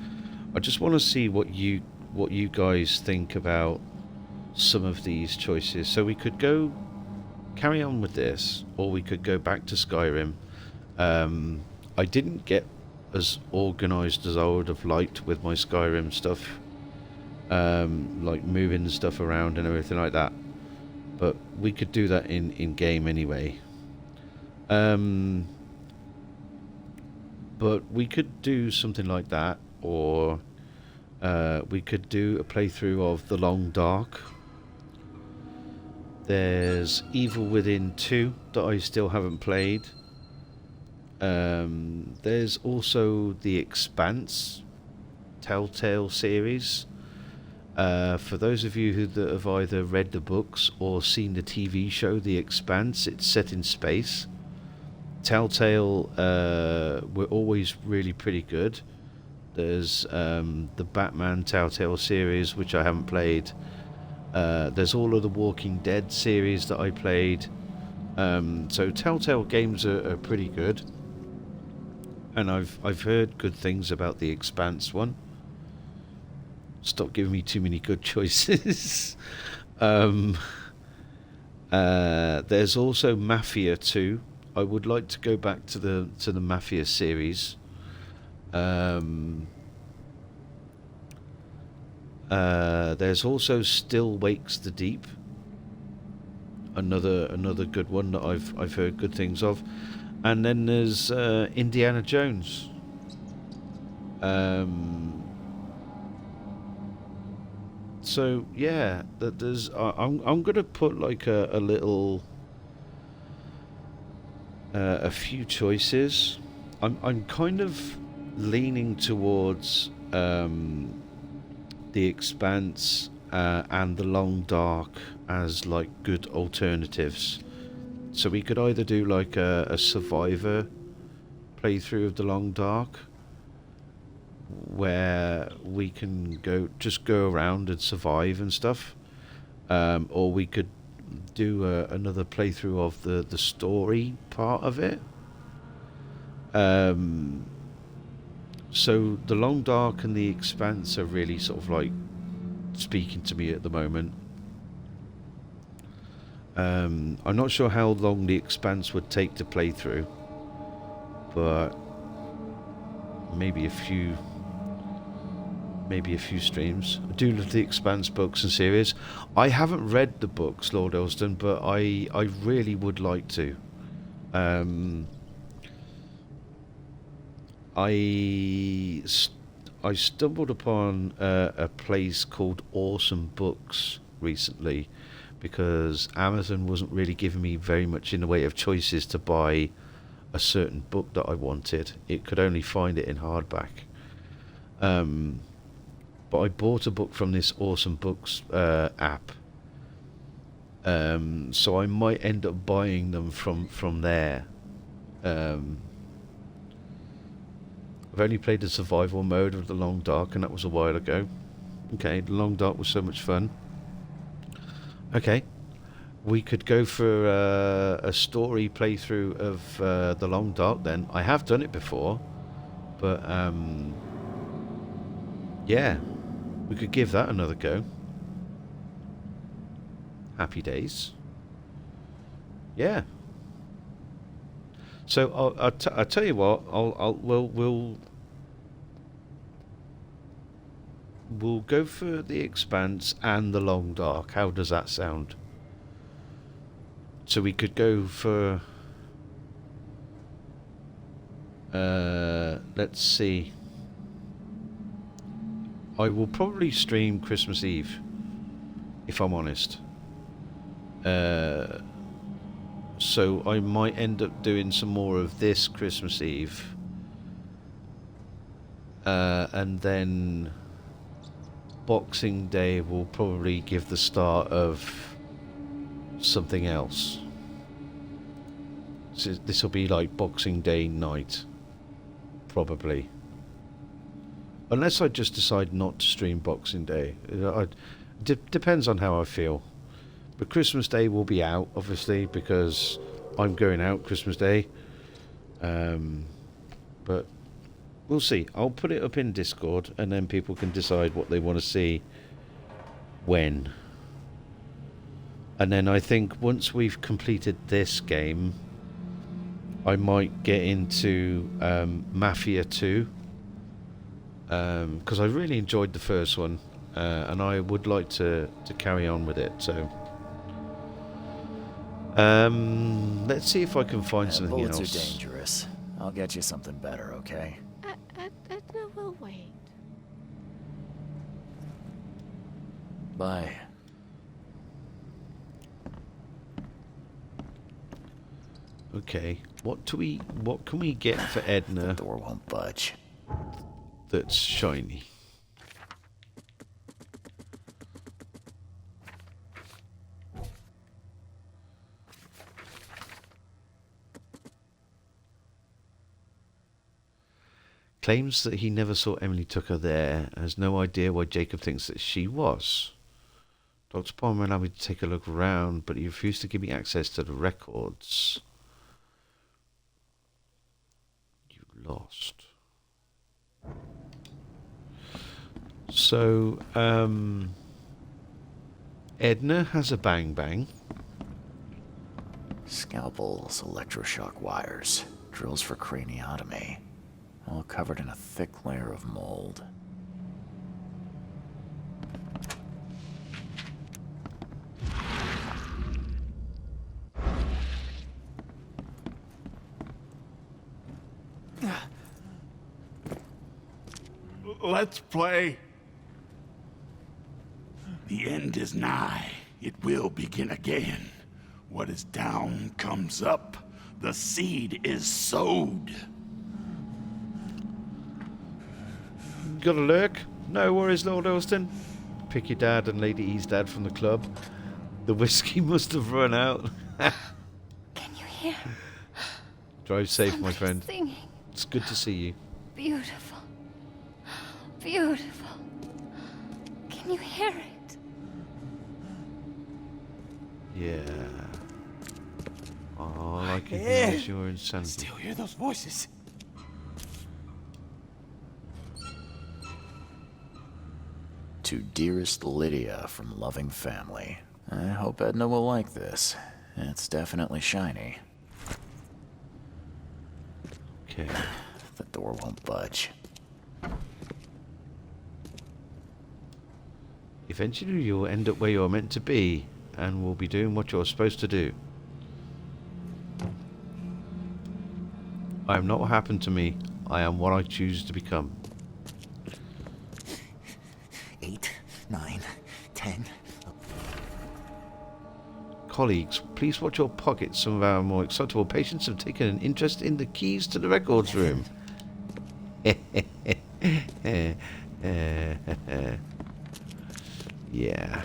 I just want to see what you guys think about some of these choices. So we could go carry on with this, or we could go back to Skyrim. I didn't get as organized as I would have liked with my Skyrim stuff, like moving stuff around and everything like that, but we could do that in game anyway. But we could do something like that, or we could do a playthrough of The Long Dark. There's Evil Within 2 that I still haven't played. There's also The Expanse Telltale series. For those of you that have either read the books or seen the TV show The Expanse, it's set in space. Telltale were always really pretty good. There's the Batman Telltale series, which I haven't played. There's all of the Walking Dead series that I played. So Telltale games are pretty good, and I've heard good things about the Expanse one. Stop giving me too many good choices. There's also Mafia 2. I would like to go back to the Mafia series. There's also Still Wakes the Deep. Another good one that I've heard good things of. And then there's Indiana Jones. So yeah, there's I'm gonna put like a little a few choices. I'm kind of leaning towards The Expanse and The Long Dark as like good alternatives. So we could either do like a survivor playthrough of The Long Dark, where we can just go around and survive and stuff, or we could do another playthrough of the story part of it. So The Long Dark and The Expanse are really sort of like speaking to me at the moment. I'm not sure how long The Expanse would take to play through, but maybe a few streams. I do love The Expanse books and series. I haven't read the books, Lord Elston, but I really would like to. I stumbled upon a place called Awesome Books recently, because Amazon wasn't really giving me very much in the way of choices to buy a certain book that I wanted. It could only find it in hardback. But I bought a book from this Awesome Books app. So I might end up buying them from there. I've only played the survival mode of The Long Dark, and that was a while ago. Okay, The Long Dark was so much fun. Okay, we could go for a story playthrough of The Long Dark then. I have done it before, but yeah, we could give that another go. Happy days. Yeah. So I'll tell you what. We'll go for The Expanse and The Long Dark. How does that sound? So we could go for. Let's see. I will probably stream Christmas Eve, if I'm honest. So I might end up doing some more of this Christmas Eve. And then Boxing Day will probably give the start of something else. So this will be like Boxing Day night, probably. Unless I just decide not to stream Boxing Day. Depends on how I feel. But Christmas Day will be out, obviously, because I'm going out Christmas Day. But we'll see. I'll put it up in Discord, and then people can decide what they want to see when. And then I think once we've completed this game, I might get into Mafia 2. Because I really enjoyed the first one. And I would like to carry on with it, so... let's see if I can find something else. Bullets are dangerous. I'll get you something better, okay? Edna will wait. Bye. Okay, what can we get for Edna? The door won't budge. That's shiny. Claims that he never saw Emily Tucker there, has no idea why Jacob thinks that she was. Dr. Palmer allowed me to take a look around, but he refused to give me access to the records. You lost. So, Edna has a bang bang. Scalpels, electroshock wires, drills for craniotomy. All covered in a thick layer of mold. Let's play. The end is nigh. It will begin again. What is down comes up. The seed is sowed. Got a lurk? No worries, Lord Elston. Pick your dad and Lady E's dad from the club. The whiskey must have run out. Can you hear? Drive safe, my Somebody friend. singing. It's good to see you. Beautiful. Beautiful. Can you hear it? Yeah. All I can hear is your insanity. Still hear those voices. To dearest Lydia from Loving Family. I hope Edna will like this. It's definitely shiny. Okay. The door won't budge. Eventually you'll end up where you're meant to be, and will be doing what you're supposed to do. I am not what happened to me. I am what I choose to become. 8, 9, 10. Colleagues, please watch your pockets. Some of our more excitable patients have taken an interest in the keys to the records room. Yeah.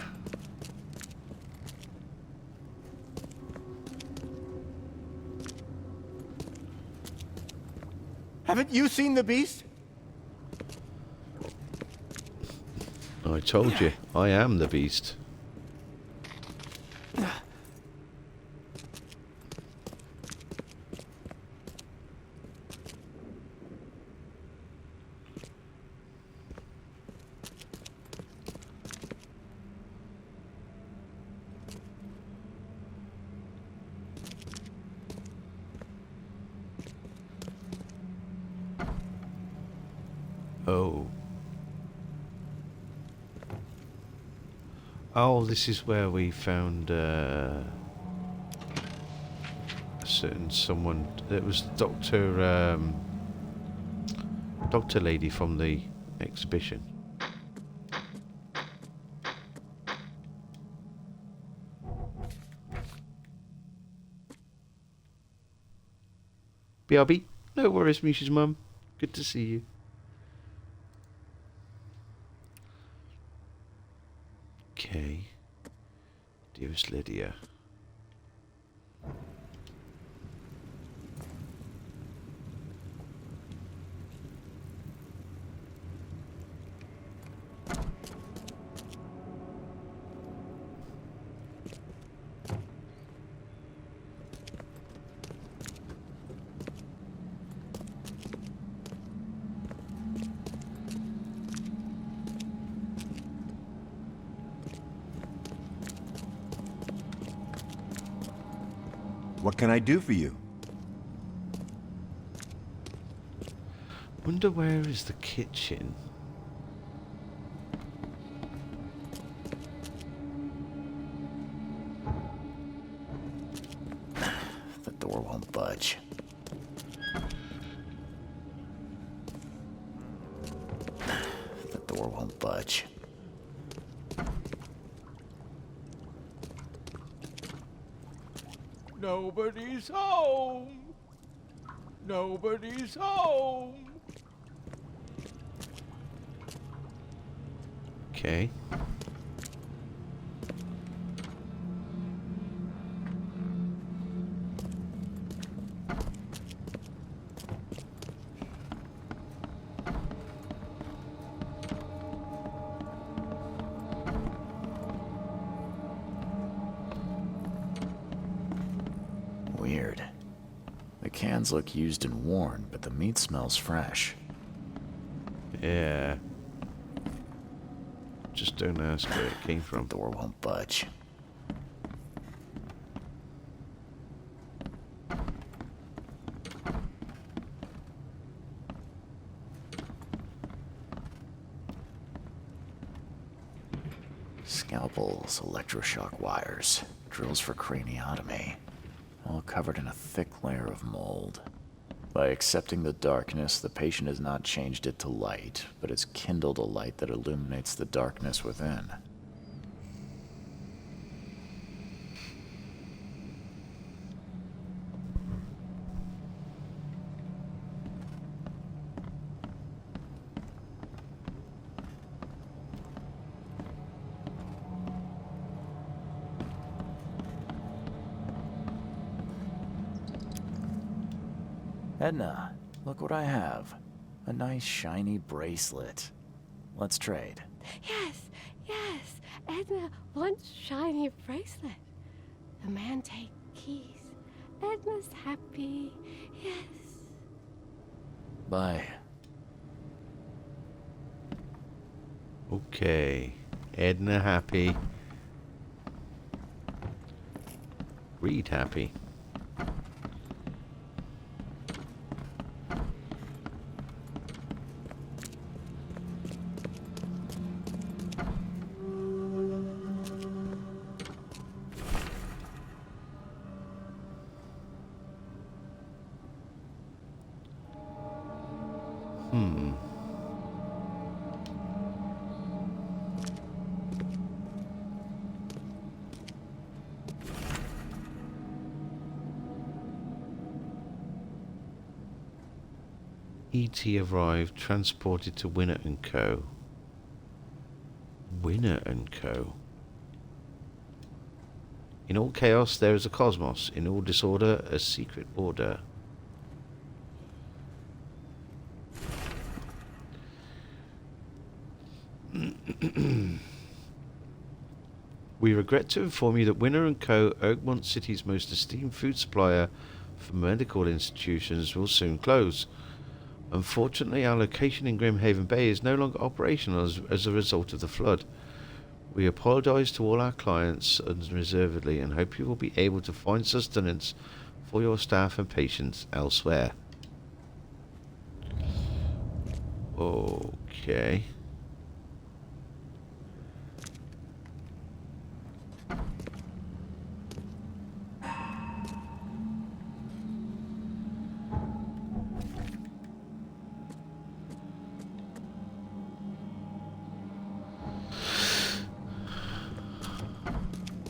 Haven't you seen the beast? I told you, I am the beast. Oh. Oh, this is where we found a certain someone. It was Doctor Lady from the exhibition. BRB, no worries, Misha's mum. Good to see you. Okay, dearest Lydia. What can I do for you? Wonder where is the kitchen? The door won't budge. The door won't budge. Nobody's home. Nobody's home. Okay. Weird. The cans look used and worn, but the meat smells fresh. Yeah. Just don't ask where it came The from. door won't budge. Scalpels, electroshock wires, drills for craniotomy, all covered in a thick layer of mold. By accepting the darkness, the patient has not changed it to light, but has kindled a light that illuminates the darkness within. Edna, look what I have. A nice shiny bracelet. Let's trade. Yes, yes. Edna wants shiny bracelet. The man take keys. Edna's happy. Yes. Bye. Okay. Edna happy. Reed happy. E.T. arrived, transported to Winner & Co. Winner & Co. In all chaos there is a cosmos. In all disorder, a secret order. We regret to inform you that Winner & Co., Oakmont City's most esteemed food supplier for medical institutions, will soon close. Unfortunately, our location in Grimhaven Bay is no longer operational as a result of the flood. We apologize to all our clients unreservedly and hope you will be able to find sustenance for your staff and patients elsewhere. Okay.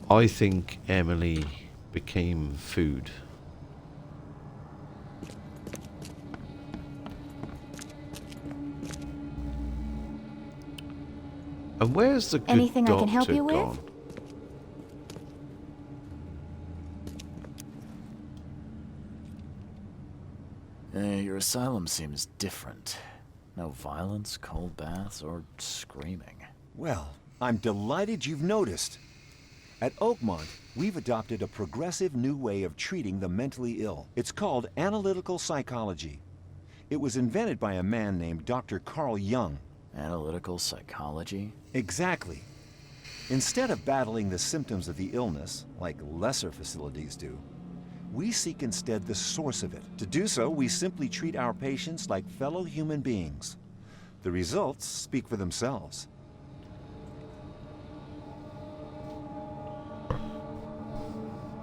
I think Emily became food. And where's the good Anything I can help doctor you with? gone? Your asylum seems different. No violence, cold baths, or screaming. Well, I'm delighted you've noticed. At Oakmont, we've adopted a progressive new way of treating the mentally ill. It's called analytical psychology. It was invented by a man named Dr. Carl Jung. Analytical psychology? Exactly. Instead of battling the symptoms of the illness, like lesser facilities do, we seek instead the source of it. To do so, we simply treat our patients like fellow human beings. The results speak for themselves.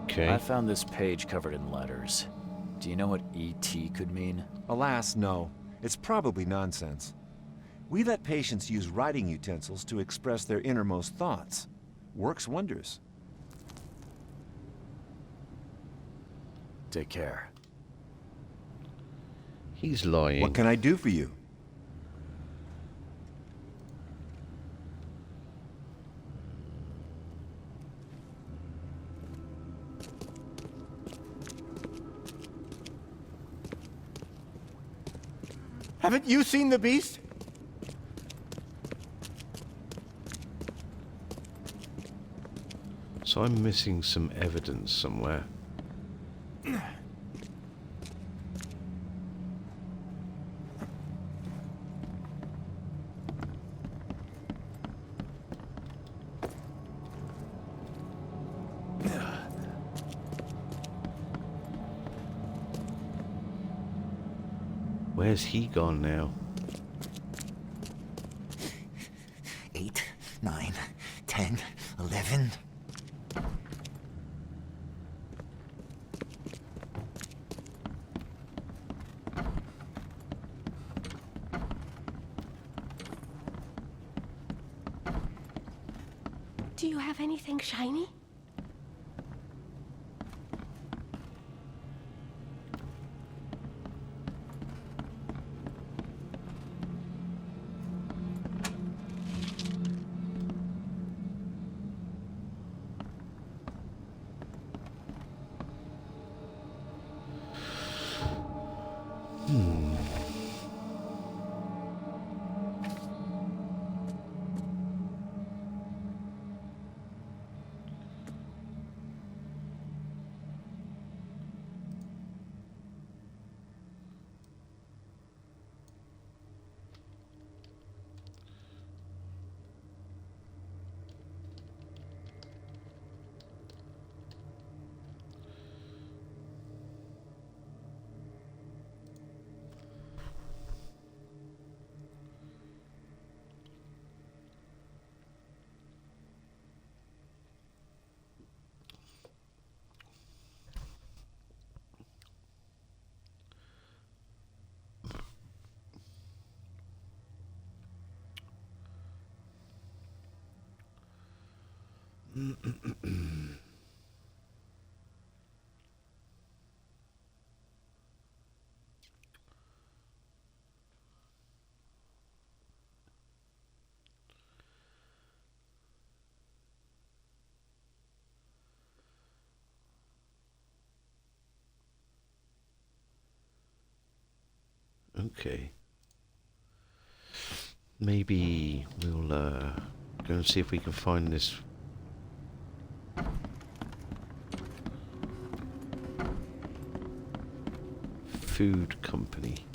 Okay. I found this page covered in letters. Do you know what ET could mean? Alas, no. It's probably nonsense. We let patients use writing utensils to express their innermost thoughts. Works wonders. Take care. He's lying. What can I do for you? Haven't you seen the beast? So I'm missing some evidence somewhere. Where's he gone now? 8, 9, 10, 11. Do you have anything shiny? Okay. Maybe we'll go and see if we can find this food company.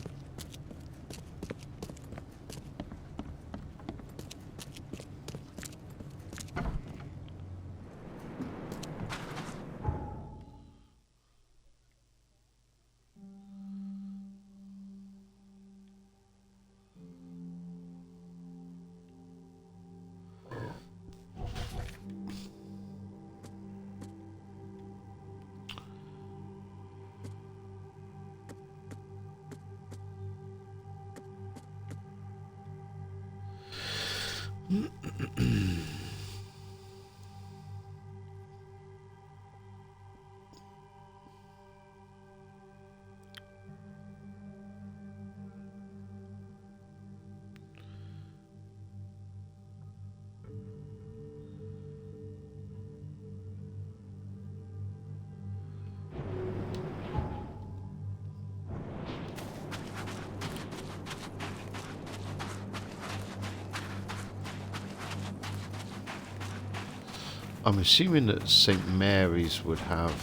I'm assuming that St. Mary's would have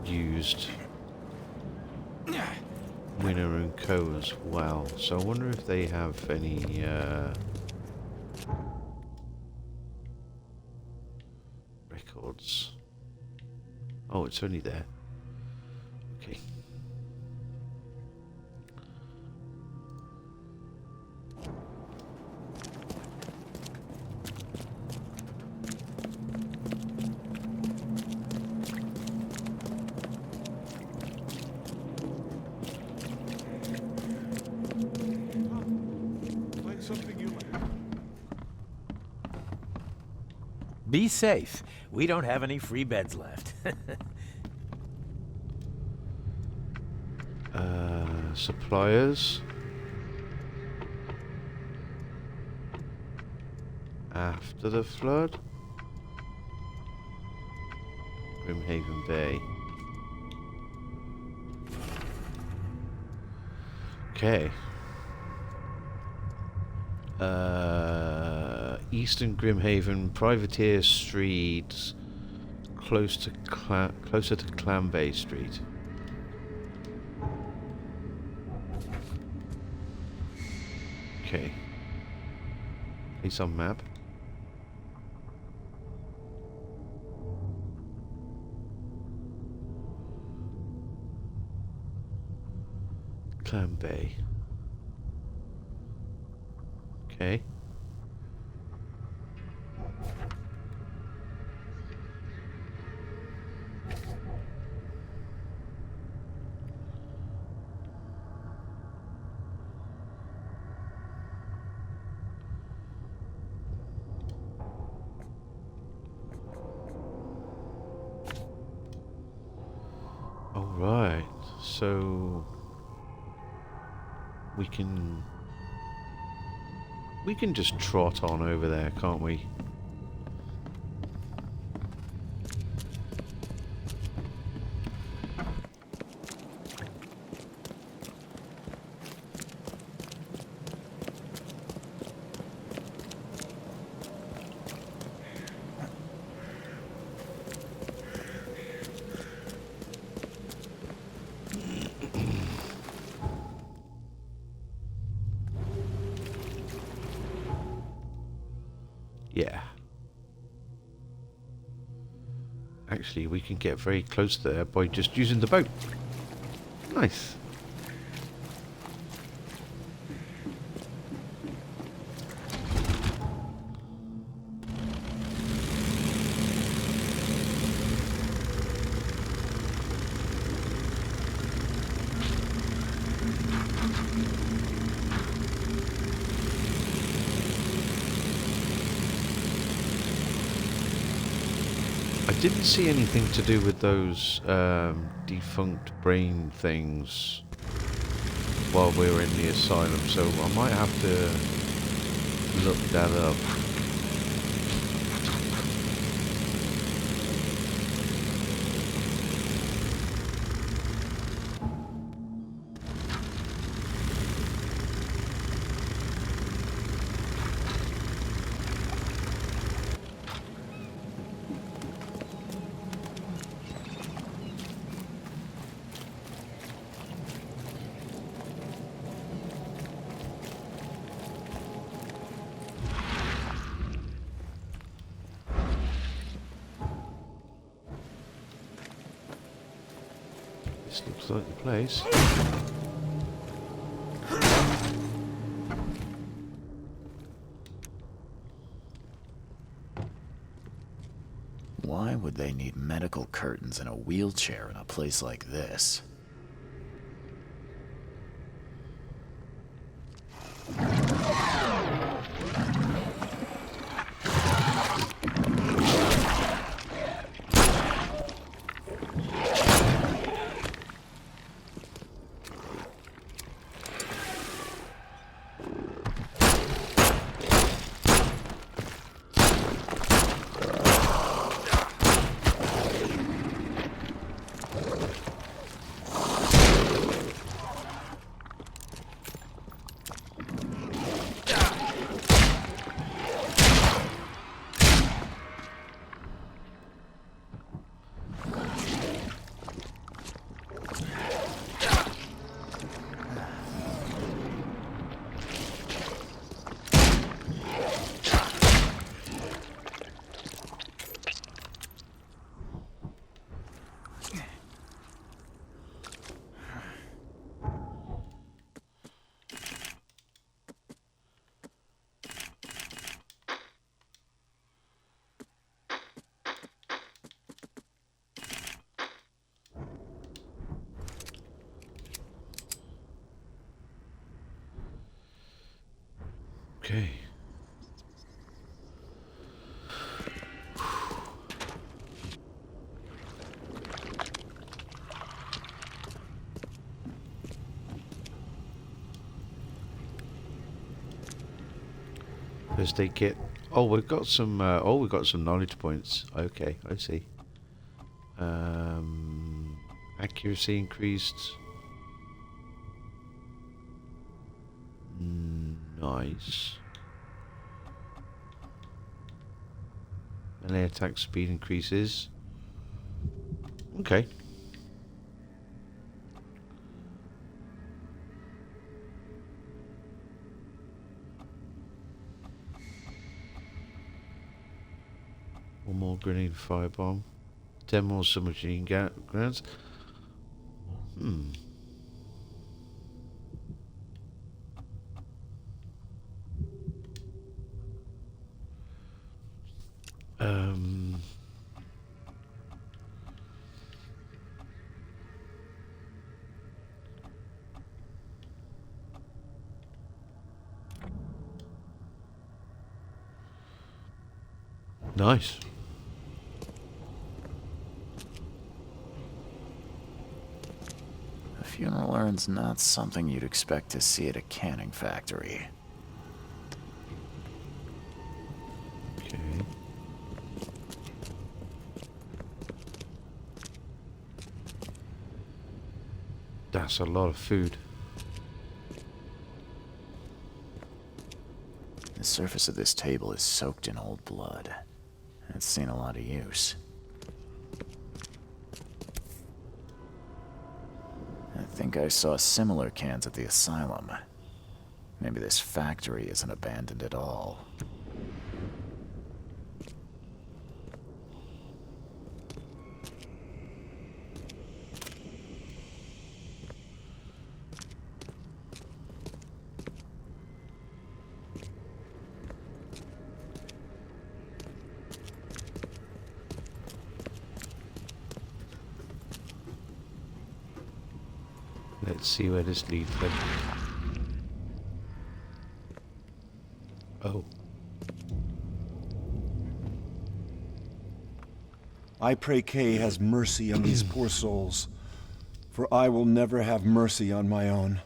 used Winner and Co. as well. So I wonder if they have any records. Oh, it's only there. Okay. Be safe. We don't have any free beds left. Suppliers. After the flood. Grimhaven Bay. Okay. Eastern Grimhaven, Privateer Street, closer to Clam Bay Street. Okay. Place on map. Clam Bay. Okay. Alright, so we can just trot on over there, can't we? Yeah. Actually, we can get very close there by just using the boat. Nice. didn't see anything to do with those defunct brain things while we were in the asylum, so I might have to look that up. This looks like the place. Why would they need medical curtains and a wheelchair in a place like this? Okay. First aid kit. Oh, we've got some. We've got some knowledge points. Okay, I see. Accuracy increased. Nice. Melee attack speed increases. Okay. One more grenade firebomb. 10 more submachine grenades. Nice. A funeral urn's not something you'd expect to see at a canning factory. Okay. That's a lot of food. The surface of this table is soaked in old blood. It's seen a lot of use. I think I saw similar cans at the asylum. Maybe this factory isn't abandoned at all. Let's see where this leads then. Oh. I pray Kay has mercy on these poor souls, for I will never have mercy on my own.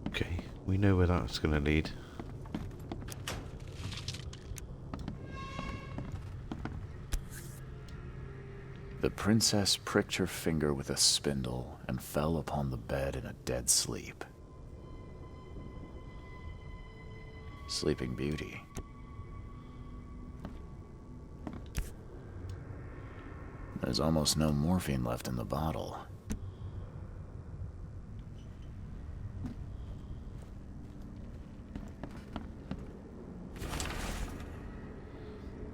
Okay, we know where that's going to lead. The princess pricked her finger with a spindle and fell upon the bed in a dead sleep. Sleeping Beauty. There's almost no morphine left in the bottle.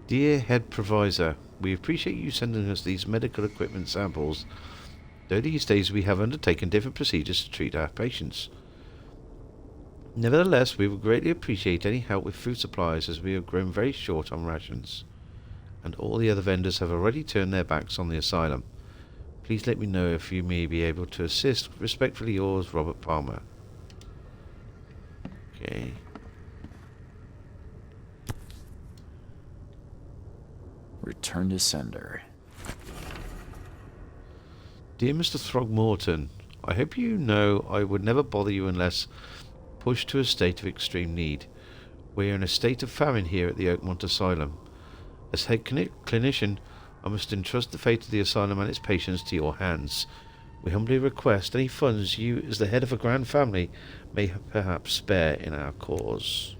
Dear Head Provisor, we appreciate you sending us these medical equipment samples, though these days we have undertaken different procedures to treat our patients. Nevertheless, we would greatly appreciate any help with food supplies, as we have grown very short on rations, and all the other vendors have already turned their backs on the asylum. Please let me know if you may be able to assist. Respectfully yours, Robert Palmer. Okay. Return to sender. Dear Mr. Throgmorton, I hope you know I would never bother you unless pushed to a state of extreme need. We are in a state of famine here at the Oakmont Asylum. As head clinician, I must entrust the fate of the asylum and its patients to your hands. We humbly request any funds you, as the head of a grand family, may perhaps spare in our cause.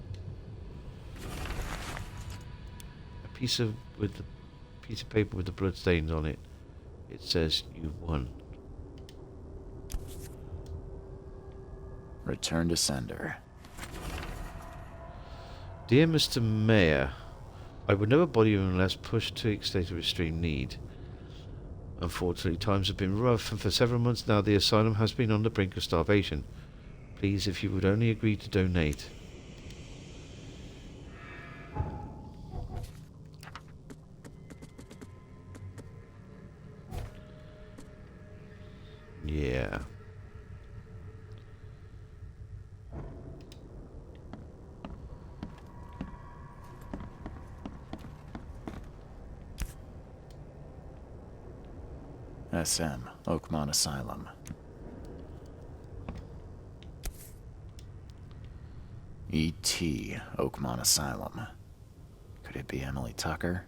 A piece of paper with the blood stains on it. It says you won. Return to sender. Dear Mr. Mayor, I would never bother you unless pushed to a state of extreme need. Unfortunately, times have been rough, and for several months now the asylum has been on the brink of starvation. Please, if you would only agree to donate. Yeah. SM, Oakmont Asylum. E.T., Oakmont Asylum. Could it be Emily Tucker?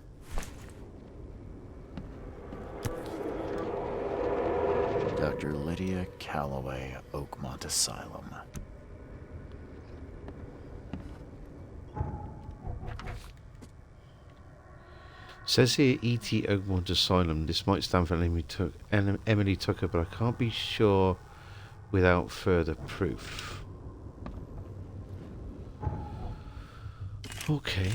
Dr. Lydia Calloway, Oakmont Asylum. Says here E.T. Oakmont Asylum. This might stand for Emily Tucker, but I can't be sure without further proof. Okay.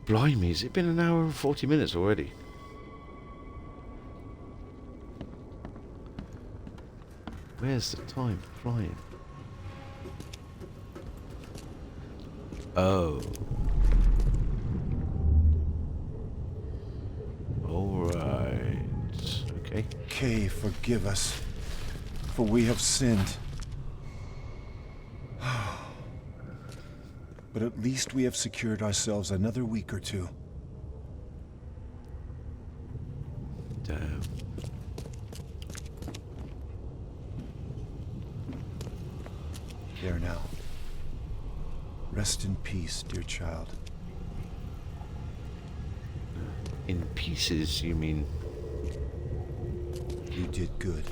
Blimey, has it been an hour and 40 minutes already? Where's the time flying? Oh. Alright. Okay. Kay, forgive us, for we have sinned. But at least we have secured ourselves another week or two. Damn. There now. Rest in peace, dear child. In pieces, you mean? You did good.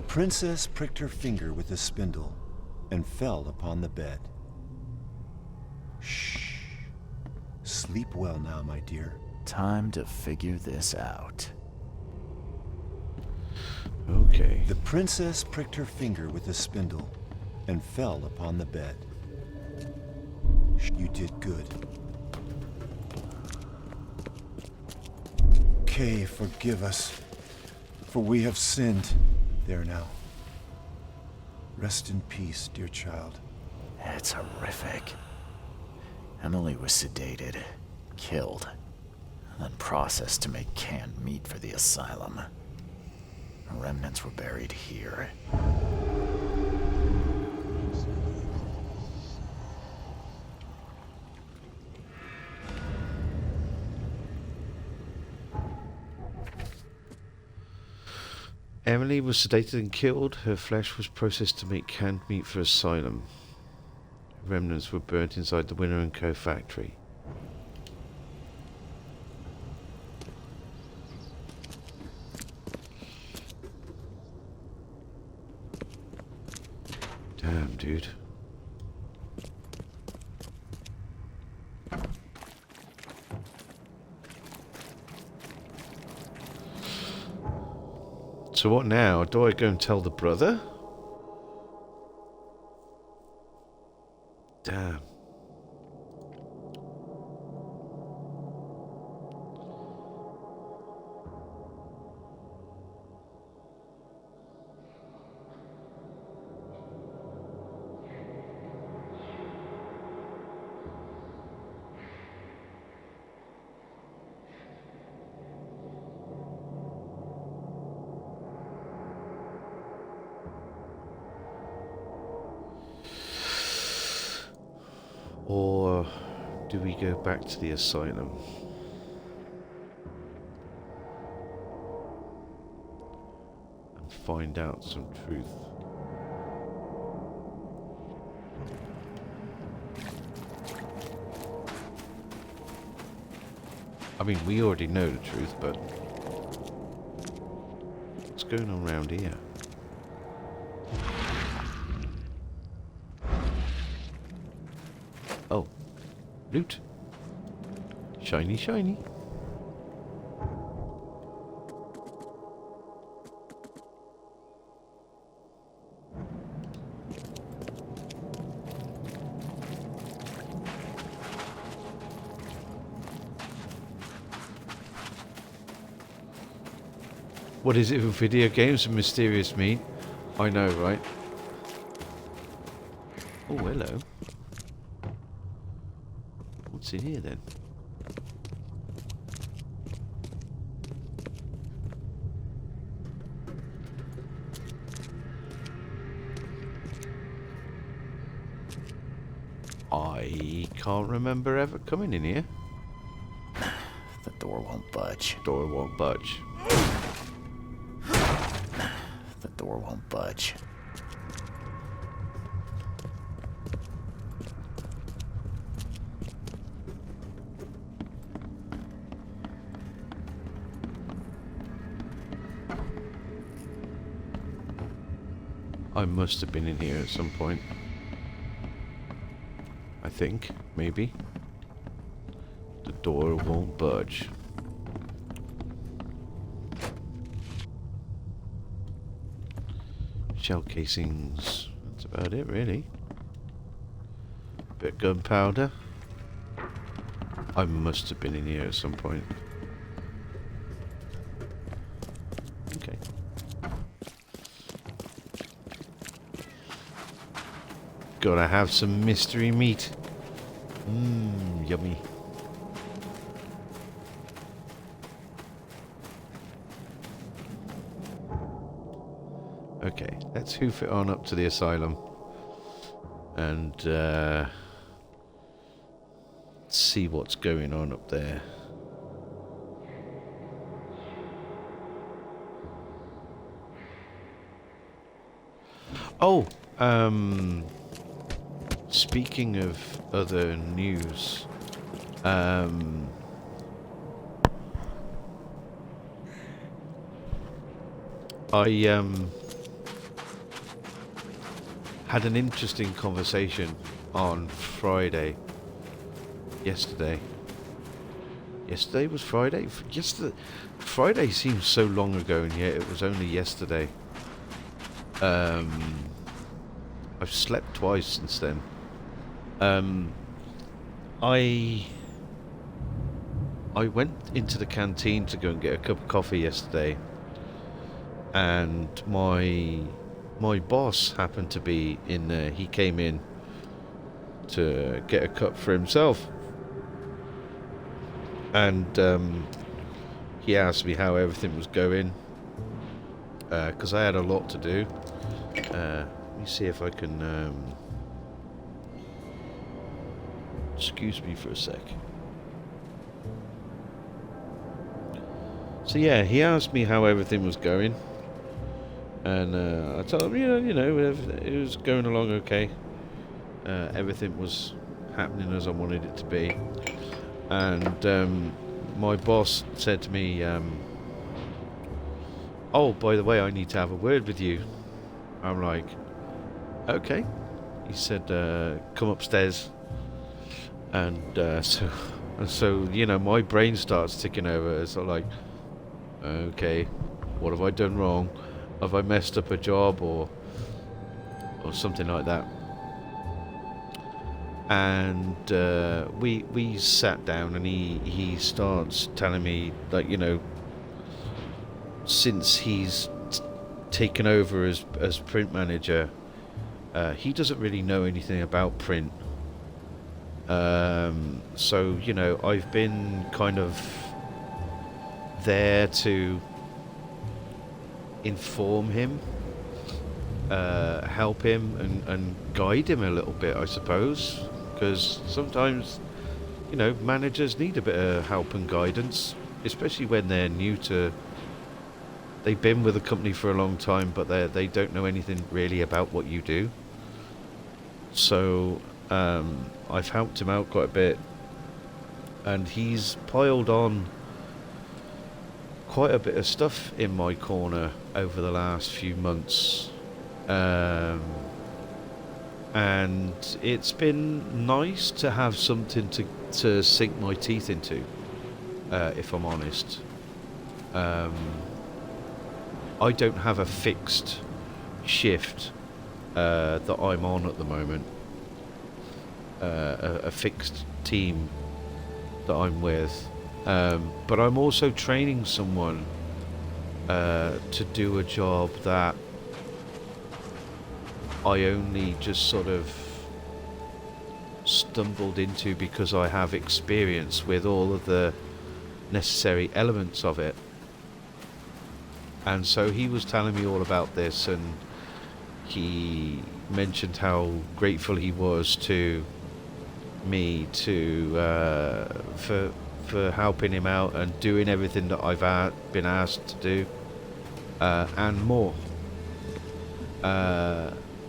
princess pricked her finger with a spindle and fell upon the bed. Shh. Sleep well now, my dear. Time to figure this out. Okay. The princess pricked her finger with a spindle and fell upon the bed. You did good. Kay, forgive us, for we have sinned. There now. Rest in peace, dear child. It's horrific. Emily was sedated, killed, then processed to make canned meat for the asylum. Remnants were buried here. Emily was sedated and killed. Her flesh was processed to make canned meat for asylum. Remnants were burnt inside the Winner & Co. factory. Damn, dude. So what now? Do I go and tell the brother? Damn. Or do we go back to the asylum? And find out some truth. I mean, we already know the truth, but what's going on around here? Oh, loot. Shiny, shiny. What is it with video games and mysterious meat? I know, right? Oh, hello. What's in here then? I can't remember ever coming in here. The door won't budge. Door won't budge. The door won't budge. I must have been in here at some point. I think, maybe. The door won't budge. Shell casings. That's about it, really. Bit of gunpowder. I must have been in here at some point. Okay. Gotta have some mystery meat. Mmm, yummy. Okay, let's hoof it on up to the asylum. And see what's going on up there. Oh, speaking of other news, had an interesting conversation on Friday. Yesterday was Friday? Yesterday. Friday seems so long ago, and yet it was only yesterday. I've slept twice since then. I went into the canteen to go and get a cup of coffee yesterday, and my boss happened to be in there. He came in to get a cup for himself, and he asked me how everything was going, because I had a lot to do. Let me see if I can excuse me for a sec. So yeah, he asked me how everything was going, and I told him, it was going along okay. Everything was happening as I wanted it to be, and my boss said to me, "Oh, by the way, I need to have a word with you." I'm like, "Okay." He said, "Come upstairs," and so my brain starts ticking over. It's like, okay, what have I done wrong? Have I messed up a job or something like that? And we sat down, and he starts telling me, like, since he's taken over as print manager, he doesn't really know anything about print. So I've been kind of there to inform him, help him, and guide him a little bit, I suppose, because sometimes managers need a bit of help and guidance, especially when they're new to. They've been with the company for a long time, but they don't know anything really about what you do. So I've helped him out quite a bit, and he's piled on quite a bit of stuff in my corner over the last few months, and it's been nice to have something to sink my teeth into, if I'm honest. I don't have a fixed shift that I'm on at the moment, a fixed team that I'm with, but I'm also training someone to do a job that I only just sort of stumbled into because I have experience with all of the necessary elements of it. And so he was telling me all about this, and he mentioned how grateful he was to me for helping him out and doing everything that I've been asked to do, and more,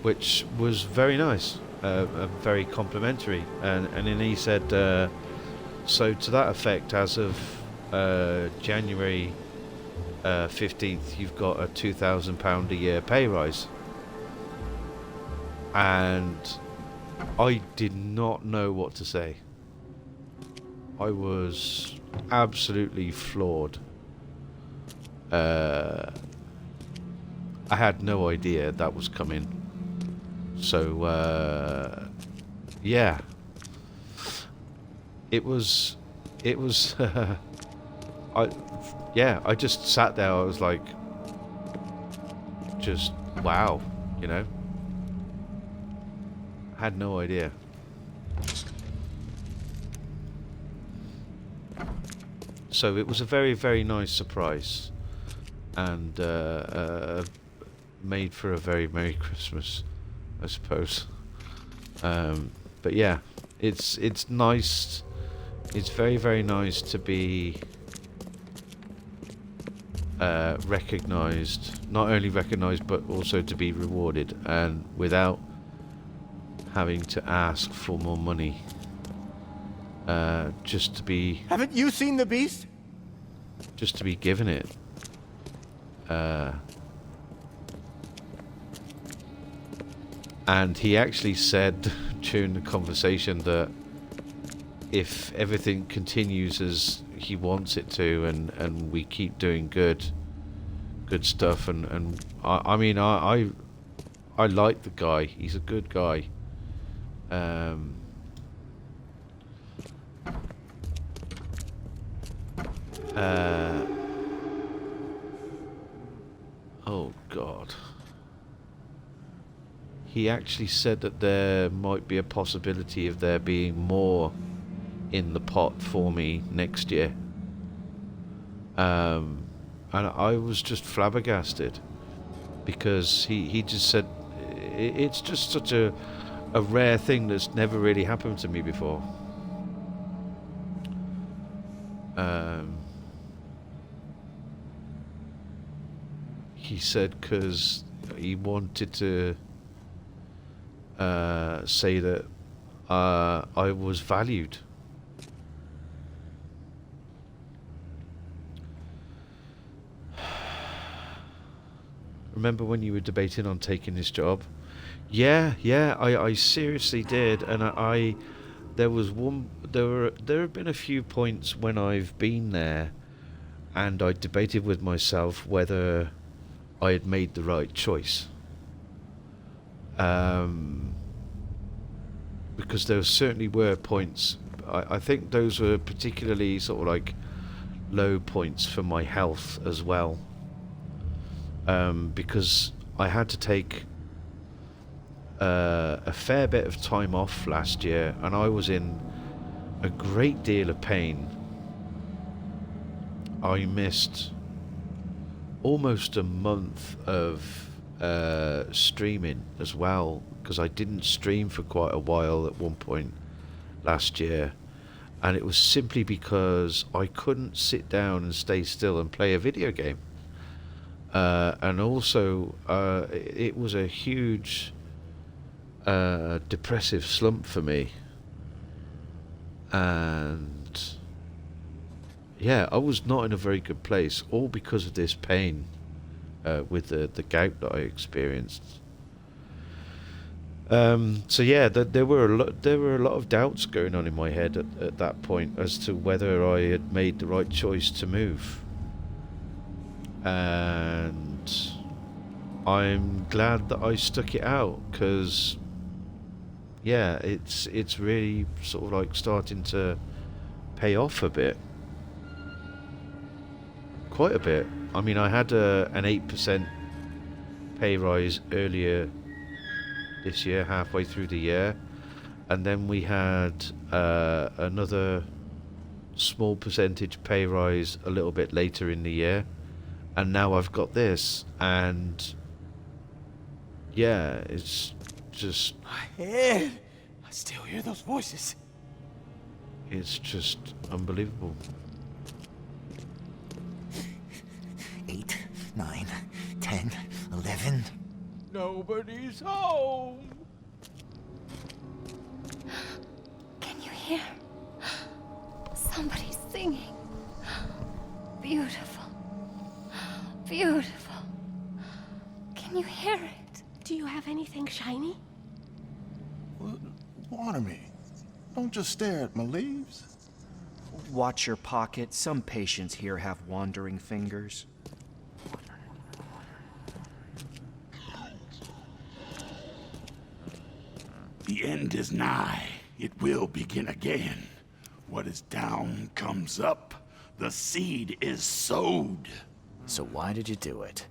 which was very nice, very complimentary. And then he said, so to that effect, as of January 15th, you've got a £2,000 a year pay rise. And I did not know what to say. I was absolutely floored. I had no idea that was coming. So yeah, it was I just sat there. I was like, just wow, had no idea. So it was a very, very nice surprise, and made for a very Merry Christmas, I suppose. But yeah, it's nice. It's very, very nice to be recognized, not only recognized, but also to be rewarded, and without having to ask for more money. Just to be... Haven't you seen the beast? Just to be given it. And he actually said during the conversation that if everything continues as he wants it to, and we keep doing good stuff, and I mean I like the guy. He's a good guy. Oh God. He actually said that there might be a possibility of there being more in the pot for me next year. And I was just flabbergasted, because he just said it's just such a rare thing that's never really happened to me before. He said because he wanted to say that I was valued. Remember when you were debating on taking this job? Yeah, I seriously did, and there have been a few points when I've been there, and I debated with myself whether I had made the right choice. Because there certainly were points. I think those were particularly sort of like low points for my health as well. Because I had to take a fair bit of time off last year, and I was in a great deal of pain. I missed almost a month of streaming as well, because I didn't stream for quite a while at one point last year, and it was simply because I couldn't sit down and stay still and play a video game. And also it was a huge depressive slump for me, and yeah, I was not in a very good place, all because of this pain with the gout that I experienced. So yeah, there were a lot of doubts going on in my head at that point as to whether I had made the right choice to move. And I'm glad that I stuck it out, because yeah, it's really sort of like starting to pay off a bit, quite a bit. I mean, I had an 8% pay rise earlier this year, halfway through the year, and then we had another small percentage pay rise a little bit later in the year, and now I've got this, and yeah, it's just... My head! I still hear those voices. It's just unbelievable. 8, 9, 10, 11. Nobody's home. Can you hear? Somebody's singing. Beautiful. Beautiful. Can you hear it? Do you have anything shiny? Water me. Don't just stare at my leaves. Watch your pocket. Some patients here have wandering fingers. The end is nigh. It will begin again. What is down comes up. The seed is sowed. So why did you do it?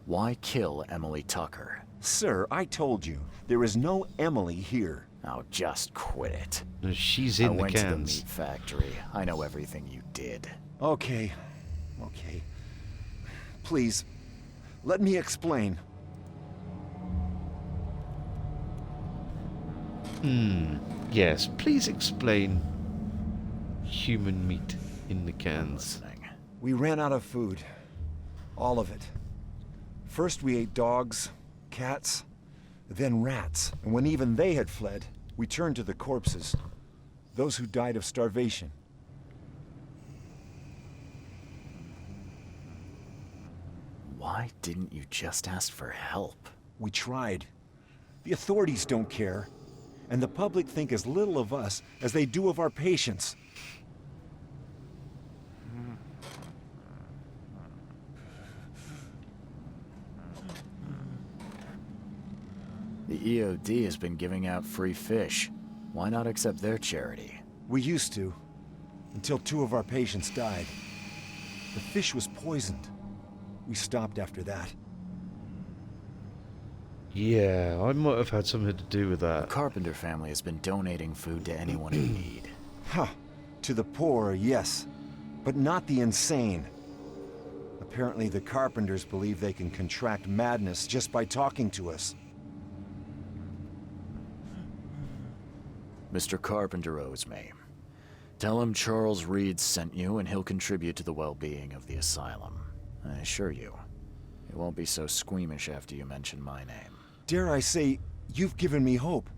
Why kill Emily Tucker? Sir, I told you, there is no Emily here. Oh, just quit it. No, she's in I the went to the cans. meat factory. I know everything you did. Okay. Please, let me explain. Yes, please explain human meat in the cans. We ran out of food. All of it. First we ate dogs, cats, then rats. And when even they had fled, we turned to the corpses. Those who died of starvation. Why didn't you just ask for help? We tried. The authorities don't care, and the public think as little of us as they do of our patients. The EOD has been giving out free fish. Why not accept their charity? We used to, until 2 of our patients died. The fish was poisoned. We stopped after that. Yeah, I might have had something to do with The that. Carpenter family has been donating food to anyone in need. Huh. To the poor, yes. But not the insane. Apparently the Carpenters believe they can contract madness just by talking to us. Mr. Carpenter owes me. Tell him Charles Reed sent you and he'll contribute to the well-being of the asylum. I assure you, he won't be so squeamish after you mention my name. Dare I say, you've given me hope.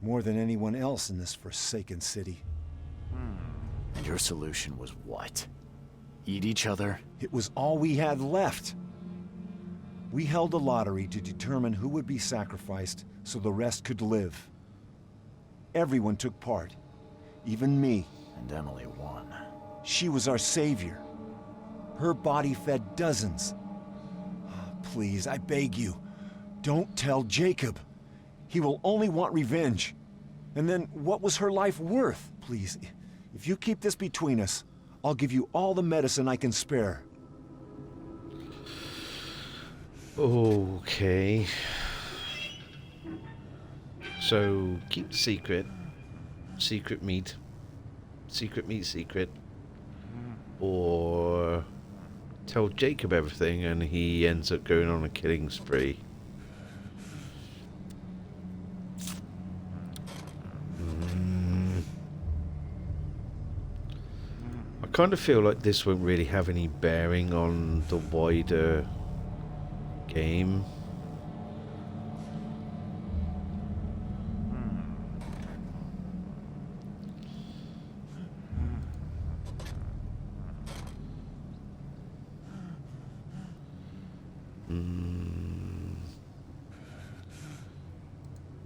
More than anyone else in this forsaken city. And your solution was what? Eat each other? It was all we had left. We held a lottery to determine who would be sacrificed so the rest could live. Everyone took part, even me. And Emily won. She was our savior. Her body fed dozens. Please, I beg you, don't tell Jacob. He will only want revenge. And then what was her life worth? Please, if you keep this between us, I'll give you all the medicine I can spare. Okay. So, keep the secret. Secret meat. Secret meat secret. Or tell Jacob everything and he ends up going on a killing spree. I kind of feel like this won't really have any bearing on the wider game.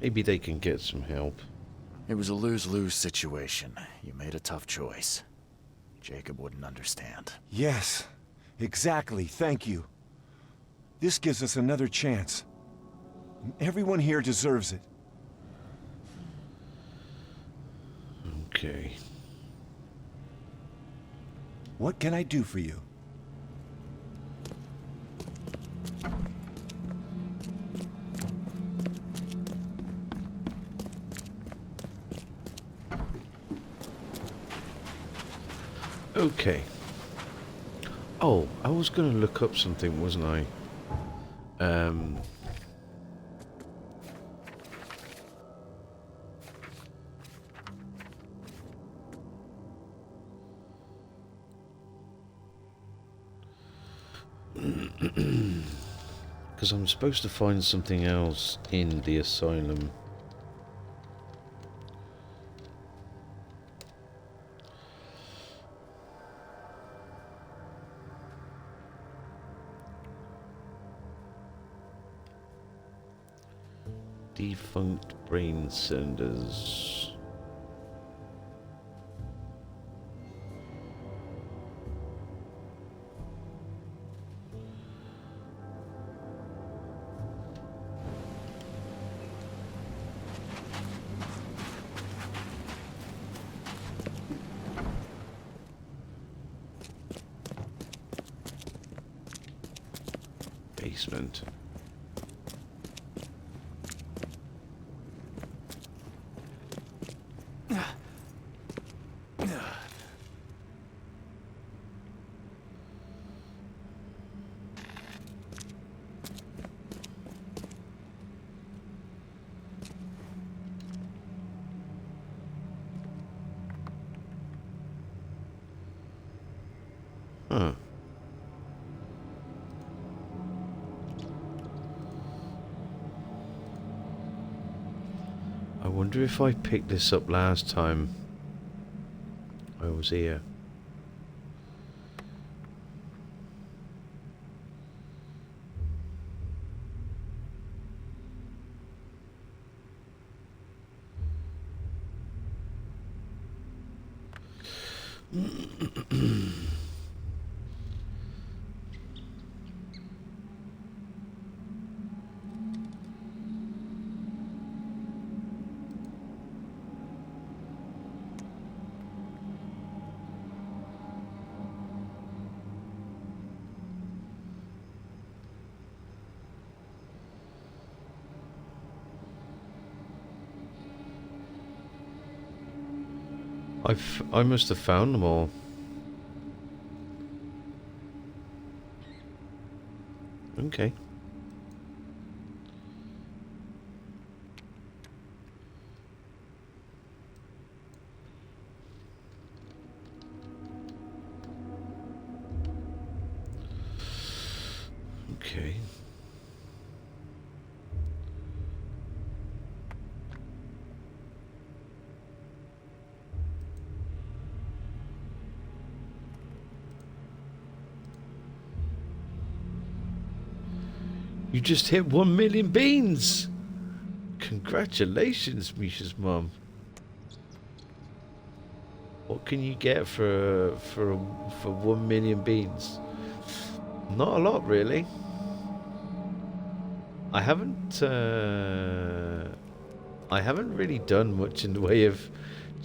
Maybe they can get some help. It was a lose-lose situation. You made a tough choice. Jacob wouldn't understand. Yes, exactly, thank you. This gives us another chance. Everyone here deserves it. Okay. What can I do for you? Okay. Oh, I was going to look up something, wasn't I? Because I'm supposed to find something else in the asylum. Defunct brain cylinders. Basement. Huh. I wonder if I picked this up last time I was here. I must have found them all. Okay. Okay. You just hit 1 million beans! Congratulations, Misha's mum. What can you get for 1 million beans? Not a lot, really. I haven't really done much in the way of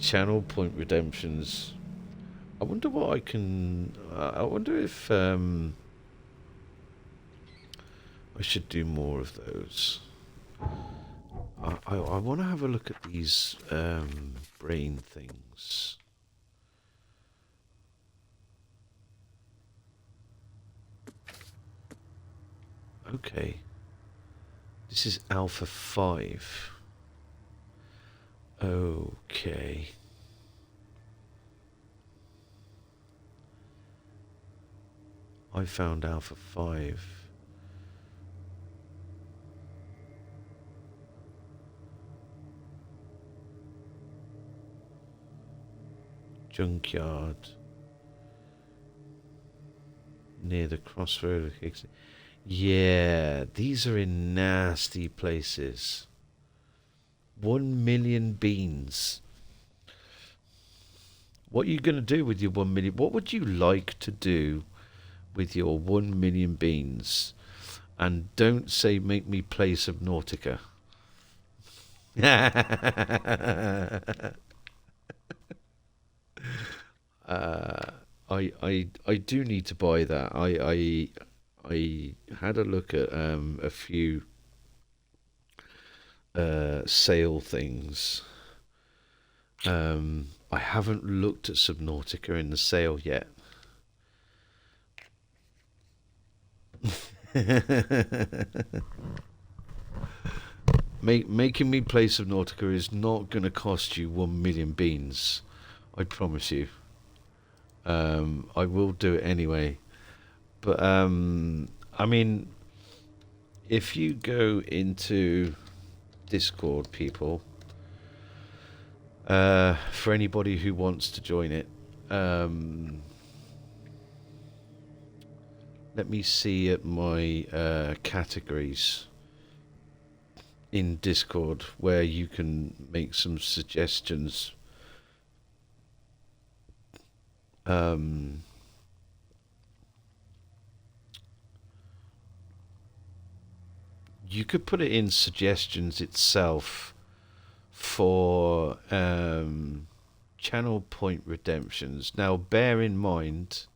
channel point redemptions. I wonder what I can. I wonder if I should do more of those. I want to have a look at these brain things. Okay. This is Alpha 5. Okay. I found Alpha 5. Junkyard. Near the crossroad. Yeah, these are in nasty places. 1 million beans. What are you going to do with your 1 million? What would you like to do with your 1 million beans? And don't say make me play Subnautica. I do need to buy that. I had a look at a few sale things. I haven't looked at Subnautica in the sale yet. Making me play Subnautica is not going to cost you 1 million beans. I promise you. I will do it anyway. But, I mean, if you go into Discord, people, for anybody who wants to join it, let me see at my categories in Discord where you can make some suggestions. You could put it in suggestions itself for channel point redemptions. Now, bear in mind,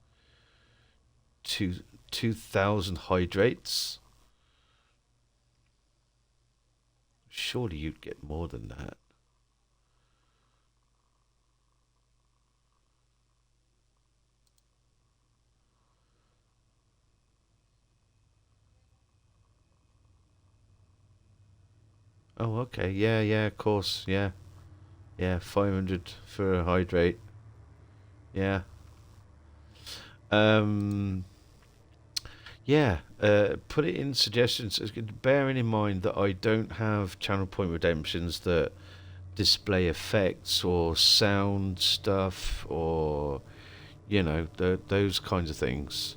2,000 hydrates. Surely you'd get more than that. Oh, okay. Yeah, of course. Yeah. 500 for a hydrate. Yeah. Yeah, put it in suggestions. Bearing in mind that I don't have channel point redemptions that display effects or sound stuff or, you know, those kinds of things.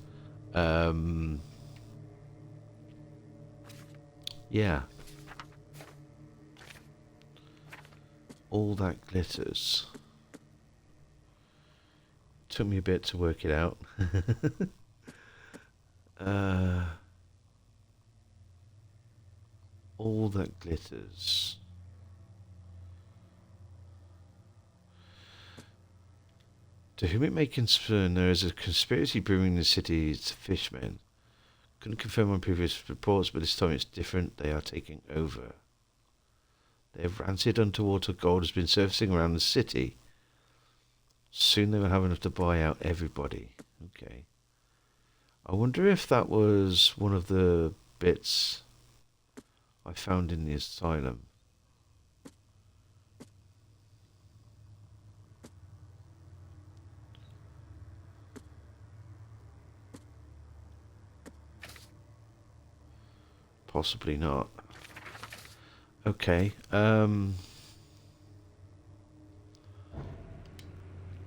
Yeah. All that glitters. Took me a bit to work it out. All that glitters. To whom it may concern, there is a conspiracy brewing in the city. It's fishmen. Couldn't confirm on previous reports, but this time it's different. They are taking over. Their rancid underwater gold has been surfacing around the city. Soon they will have enough to buy out everybody. Okay. I wonder if that was one of the bits I found in the asylum. Possibly not. Okay.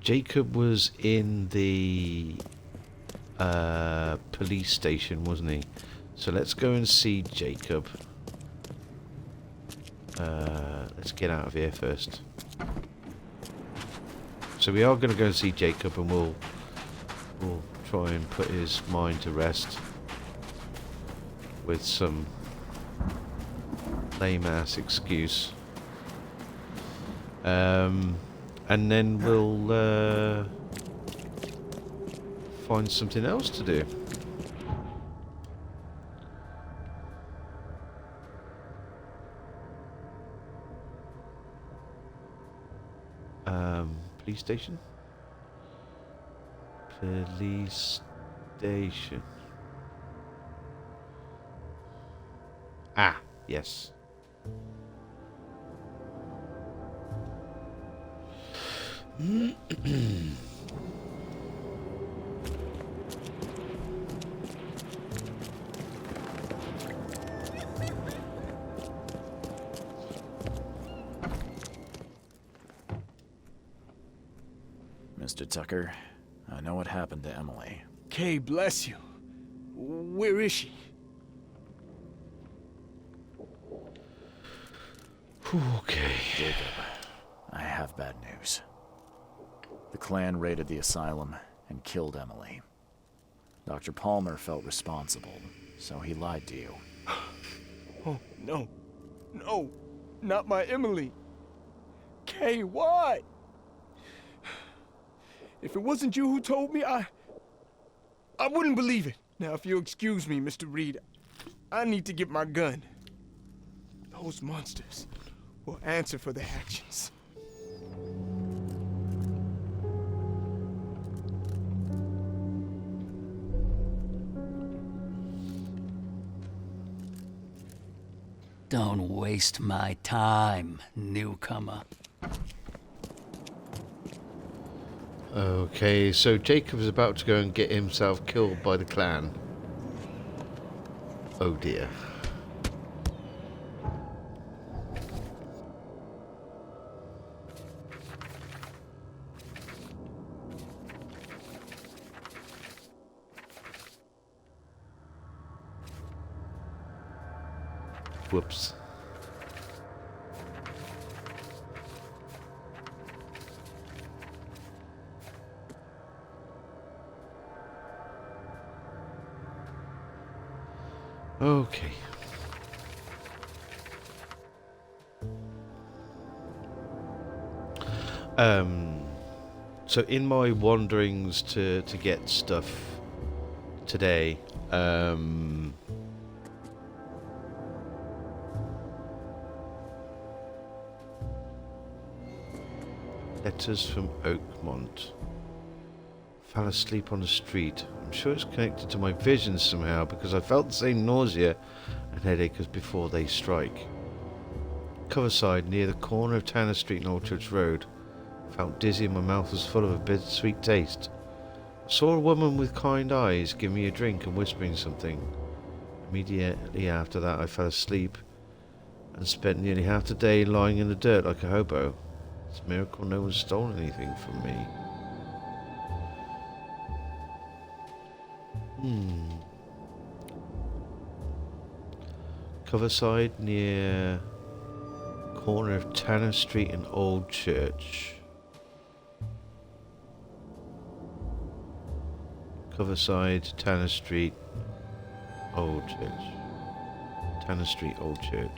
Jacob was in the police station, wasn't he? So let's go and see Jacob. Let's get out of here first. So we are going to go and see Jacob, and we'll try and put his mind to rest with some lame ass excuse. And then we'll find something else to do. Police station? Police station. Ah, yes. Mr. Tucker, I know what happened to Emily. Kay, bless you. Where is she? Okay. Jacob, I have bad news. The clan raided the asylum and killed Emily. Dr. Palmer felt responsible, so he lied to you. Oh, no. No. Not my Emily. Kay, why? If it wasn't you who told me, I wouldn't believe it. Now, if you'll excuse me, Mr. Reed, I need to get my gun. Those monsters will answer for their actions. Don't waste my time, newcomer. Okay, so Jacob is about to go and get himself killed by the clan. Oh dear. Whoops. Okay. So in my wanderings to get stuff today, letters from Oakmont. Fell asleep on the street. I'm sure it's connected to my visions somehow because I felt the same nausea and headache as before they strike. Coverside near the corner of Tanner Street and Old Church Road. Felt dizzy and my mouth was full of a bittersweet taste. I saw a woman with kind eyes give me a drink and whispering something. Immediately after that I fell asleep and spent nearly half the day lying in the dirt like a hobo. It's a miracle no one's stolen anything from me. Coverside near corner of Tanner Street and Old Church. Coverside, Tanner Street, Old Church. Tanner Street, Old Church.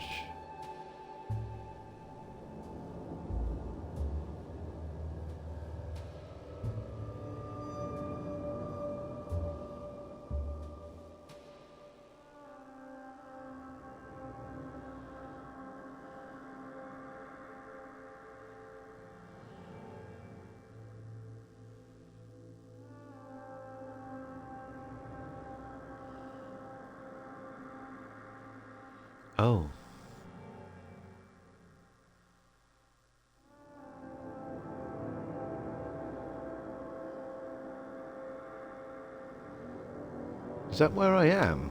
Oh. Is that where I am?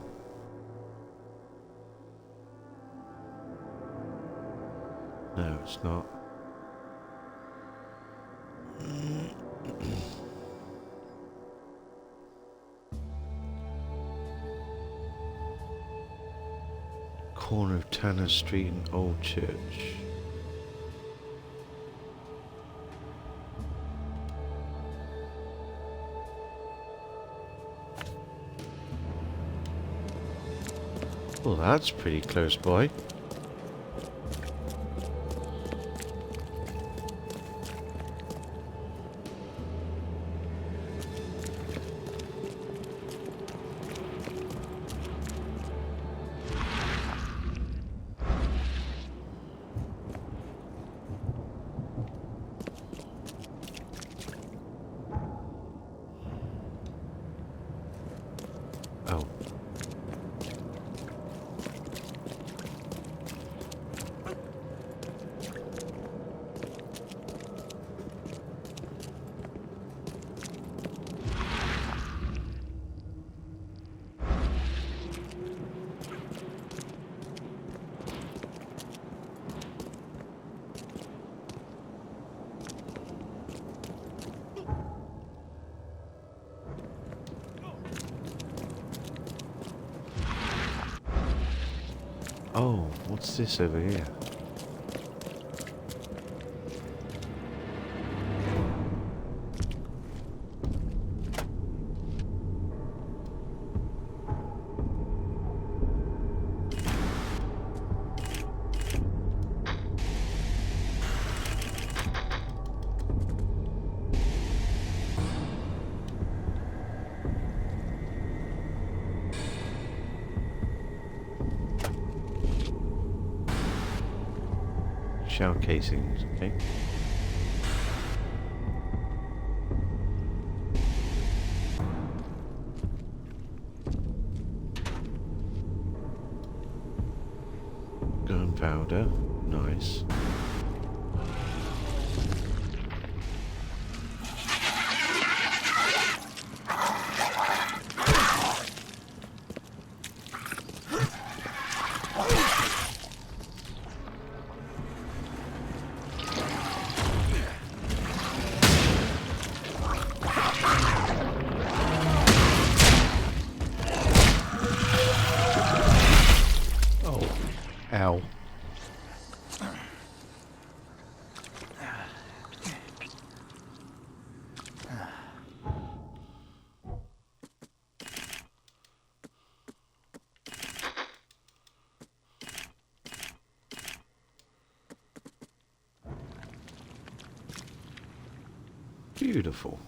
No, it's not. Corner of Tanner Street and Old Church. Well, that's pretty close by. Oh. Oh, what's this over here? Shell casings, okay. Gunpowder, nice. Ow. Beautiful.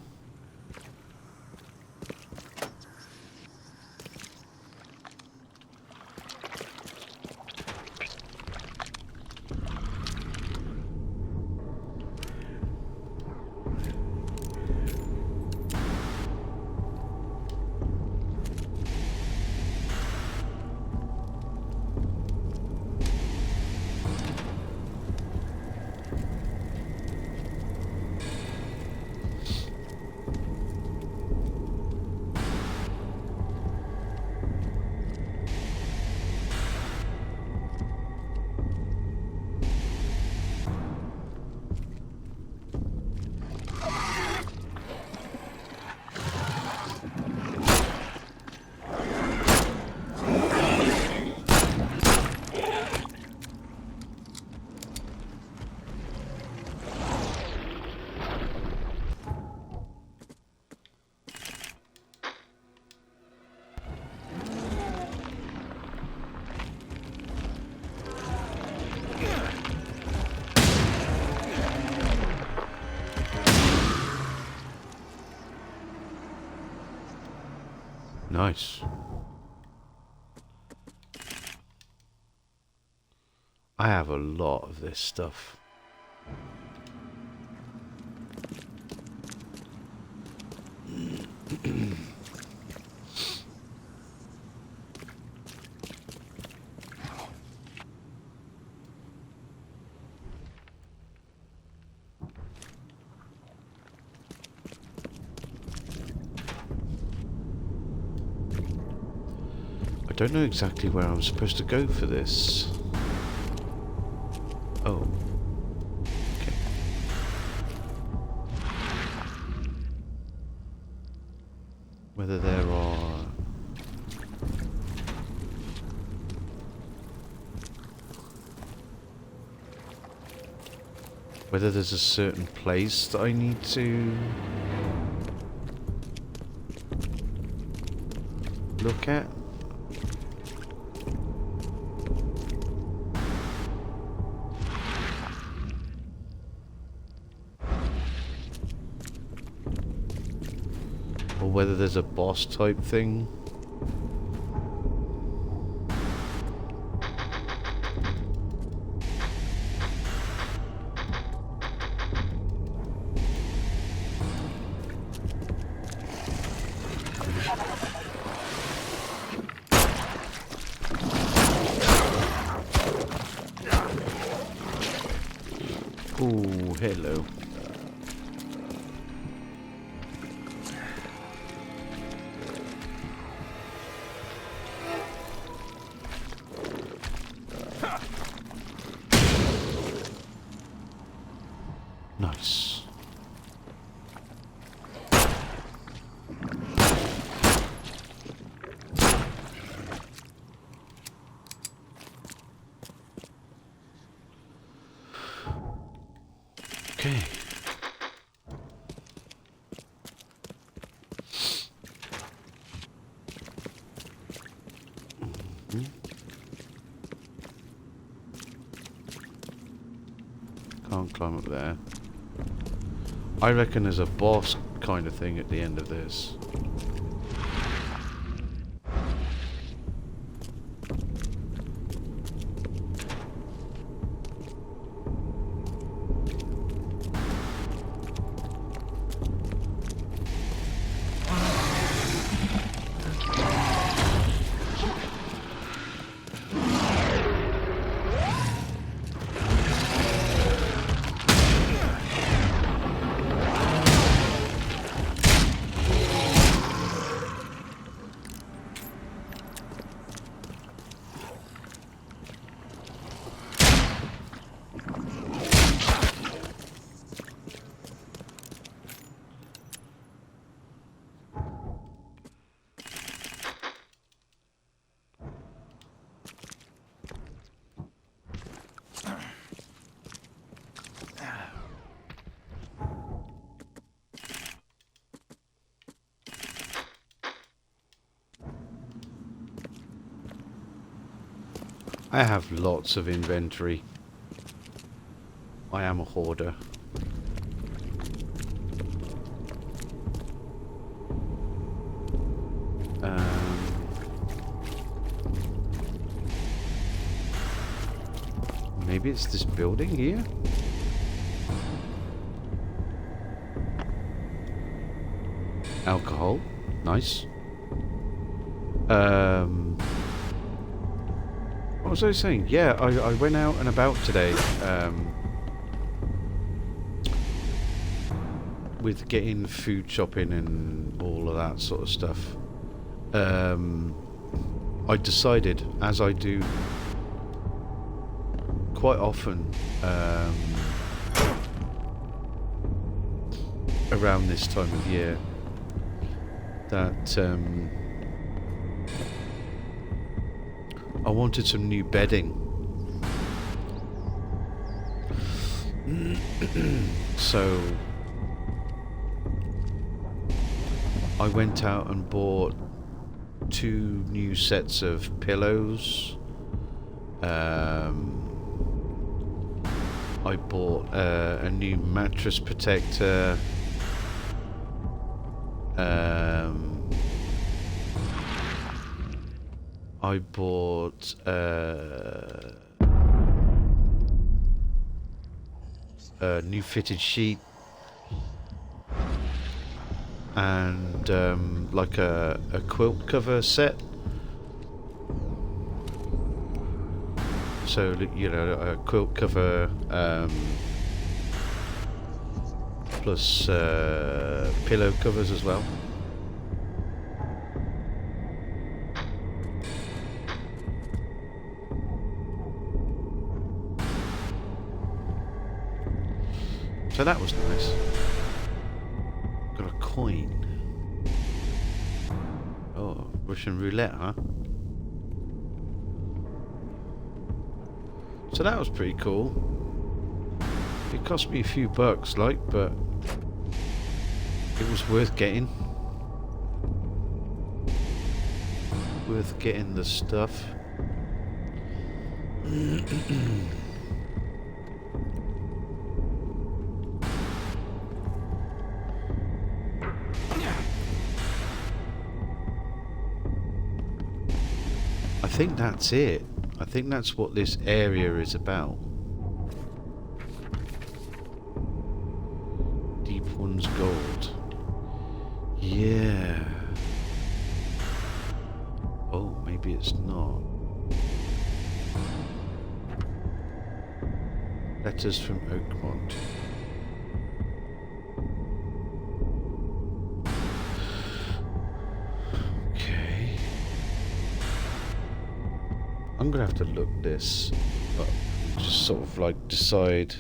Nice. I have a lot of this stuff. I don't know exactly where I'm supposed to go for this. Oh. Okay. Whether there are... Whether there's a certain place that I need to look at. Or whether there's a boss type thing. Oh, hello. Nice. Okay. Can't climb up there. I reckon there's a boss kind of thing at the end of this. I have lots of inventory. I am a hoarder. Maybe it's this building here? Alcohol. Nice. What was I saying? Yeah, I went out and about today with getting food shopping and all of that sort of stuff. I decided, as I do quite often around this time of year, that I wanted some new bedding. So I went out and bought 2 new sets of pillows. I bought a new mattress protector. I bought a new fitted sheet and like a quilt cover set. So, you know, a quilt cover plus pillow covers as well. So that was nice. Got a coin. Oh, Russian roulette, huh? So that was pretty cool. It cost me a few bucks, like, but it was worth getting. Worth getting the stuff. I think that's it. I think that's what this area is about. Deep One's Gold. Yeah. Oh, maybe it's not. Letters from Oakmont. Okay. I'm gonna have to look this up. Just sort of like decide.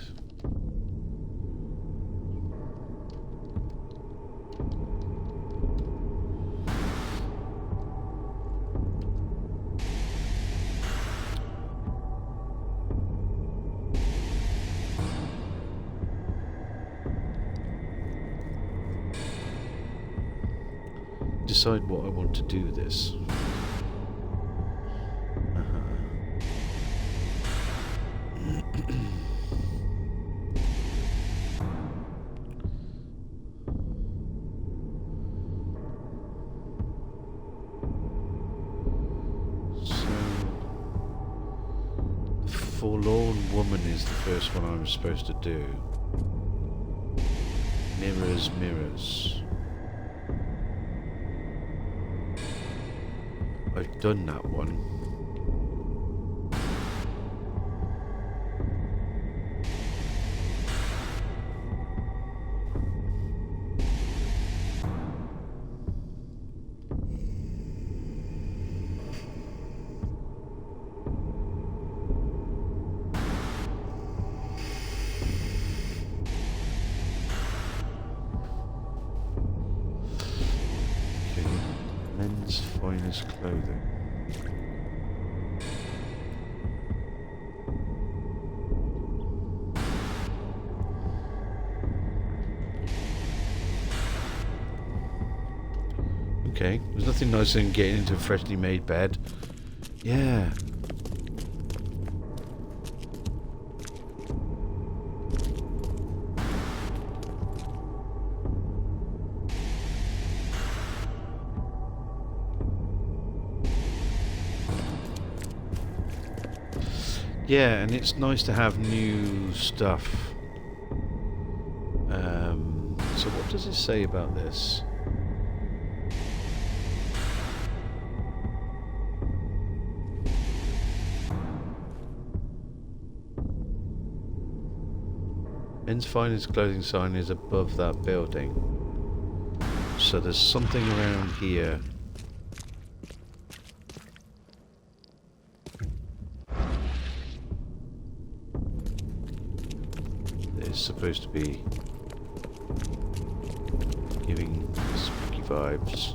Decide what I want to do with this. Forlorn Woman is the first one I'm supposed to do. Mirrors, mirrors. I've done that one. Men's finest clothing. Okay, there's nothing nicer than getting into a freshly made bed. Yeah. Yeah, and it's nice to have new stuff. So what does it say about this? Men's finest clothing sign is above that building. So there's something around here. It's supposed to be giving spooky vibes.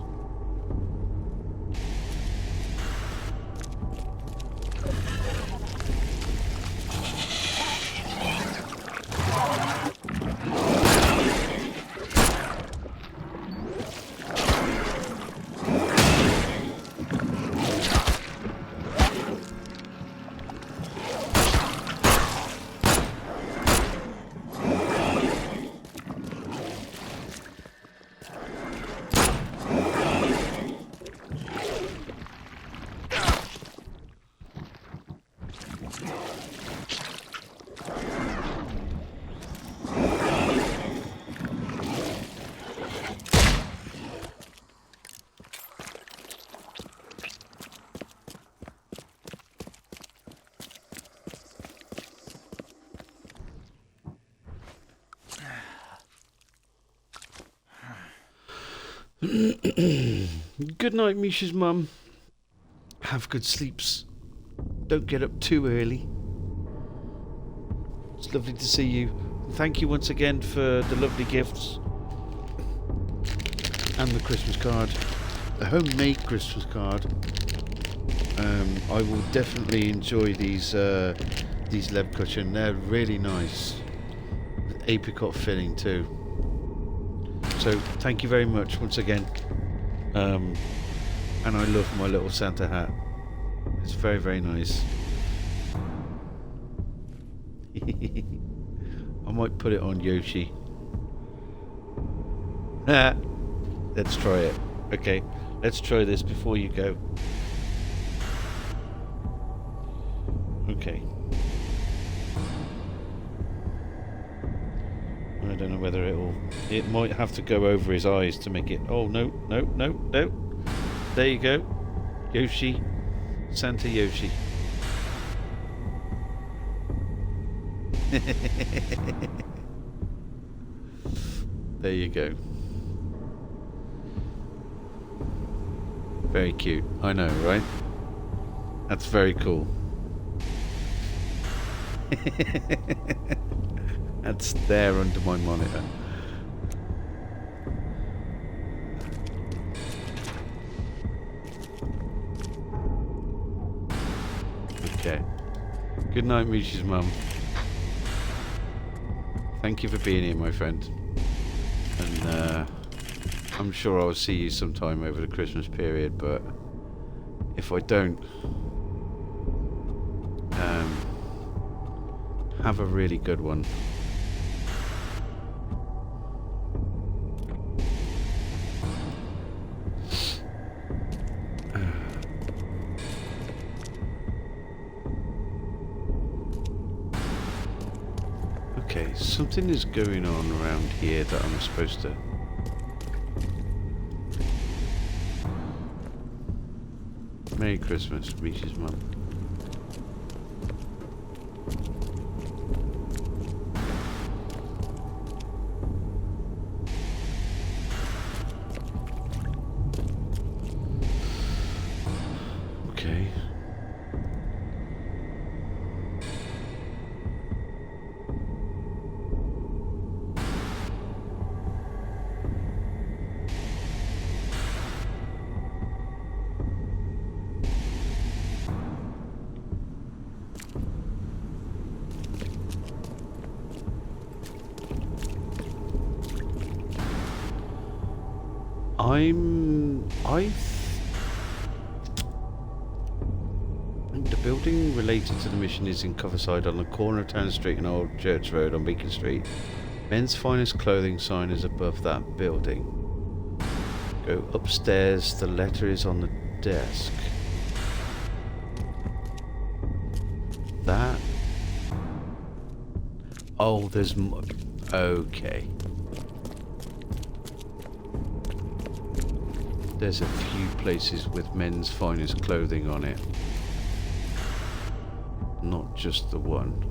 Good night, Misha's mum. Have good sleeps. Don't get up too early. It's lovely to see you. Thank you once again for the lovely gifts. And the Christmas card. The homemade Christmas card. I will definitely enjoy these lead cushion. They're really nice. With apricot filling too. So thank you very much once again. And I love my little Santa hat. It's very, very nice. I might put it on Yoshi. Let's try it. Okay, let's try this before you go. Okay. I don't know whether it might have to go over his eyes to make it. Oh, no. There you go. Yoshi. Santa Yoshi. There you go. Very cute. I know, right? That's very cool. That's there under my monitor. Okay. Good night, Misha's mum. Thank you for being here, my friend. And I'm sure I'll see you sometime over the Christmas period, but if I don't, have a really good one. Okay, something is going on around here that I'm supposed to... Merry Christmas, Misha's mum. Okay. I think the building related to the mission is in Coverside on the corner of Town Street and Old Church Road on Beacon Street. Men's Finest Clothing sign is above that building. Go upstairs, the letter is on the desk. That... Oh, there's... Okay. There's a few places with Men's Finest Clothing on it. Not just the one.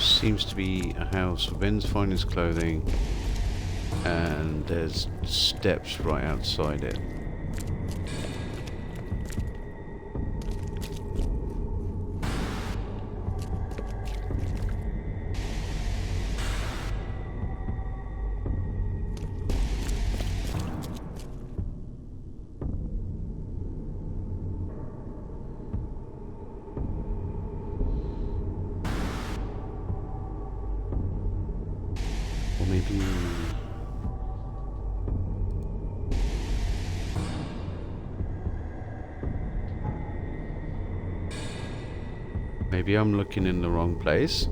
Seems to be a house for Men's Finest Clothing, and there's steps right outside it. Maybe I'm looking in the wrong place,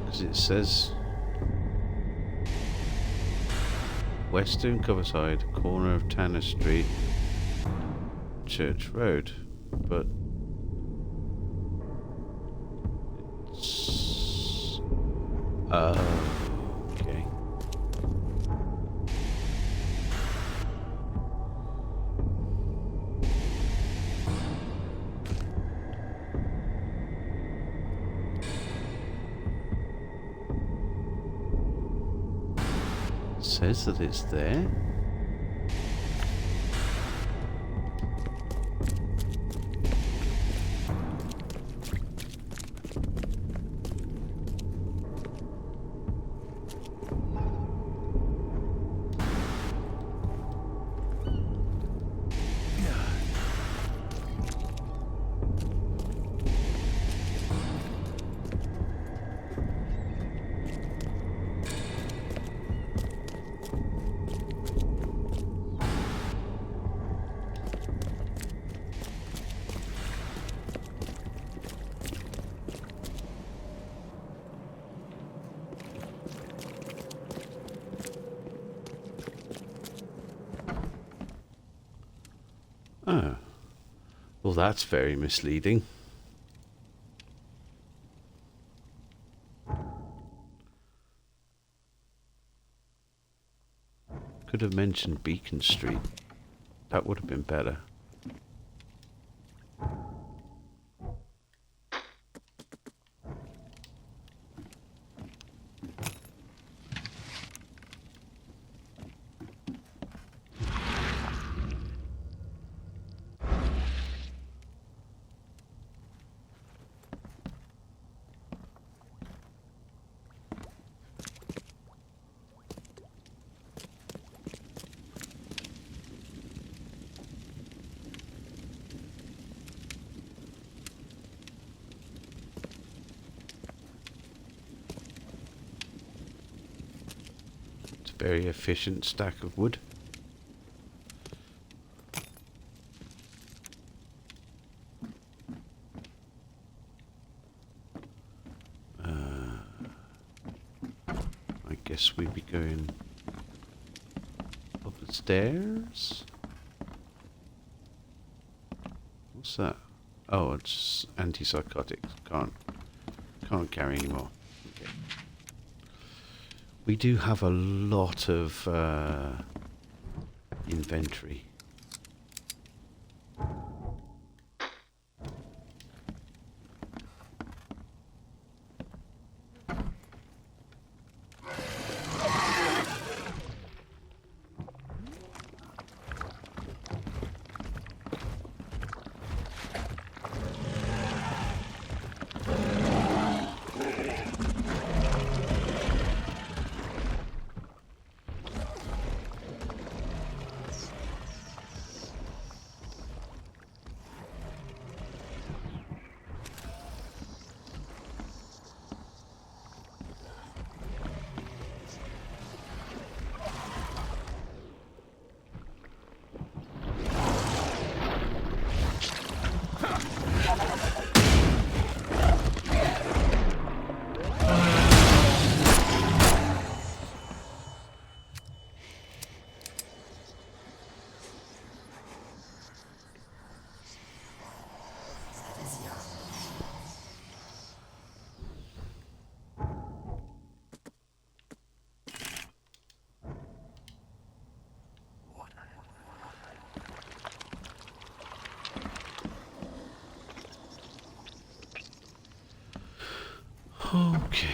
as it says. Western Coverside, corner of Tanner Street, Church Road. But it's... okay. Says that it's there. Oh. Well, that's very misleading. Could have mentioned Beacon Street. That would have been better. Very efficient stack of wood. I guess we'd be going up the stairs. What's that? Oh, it's antipsychotics. Can't carry anymore. Okay. We do have a lot of inventory. Okay.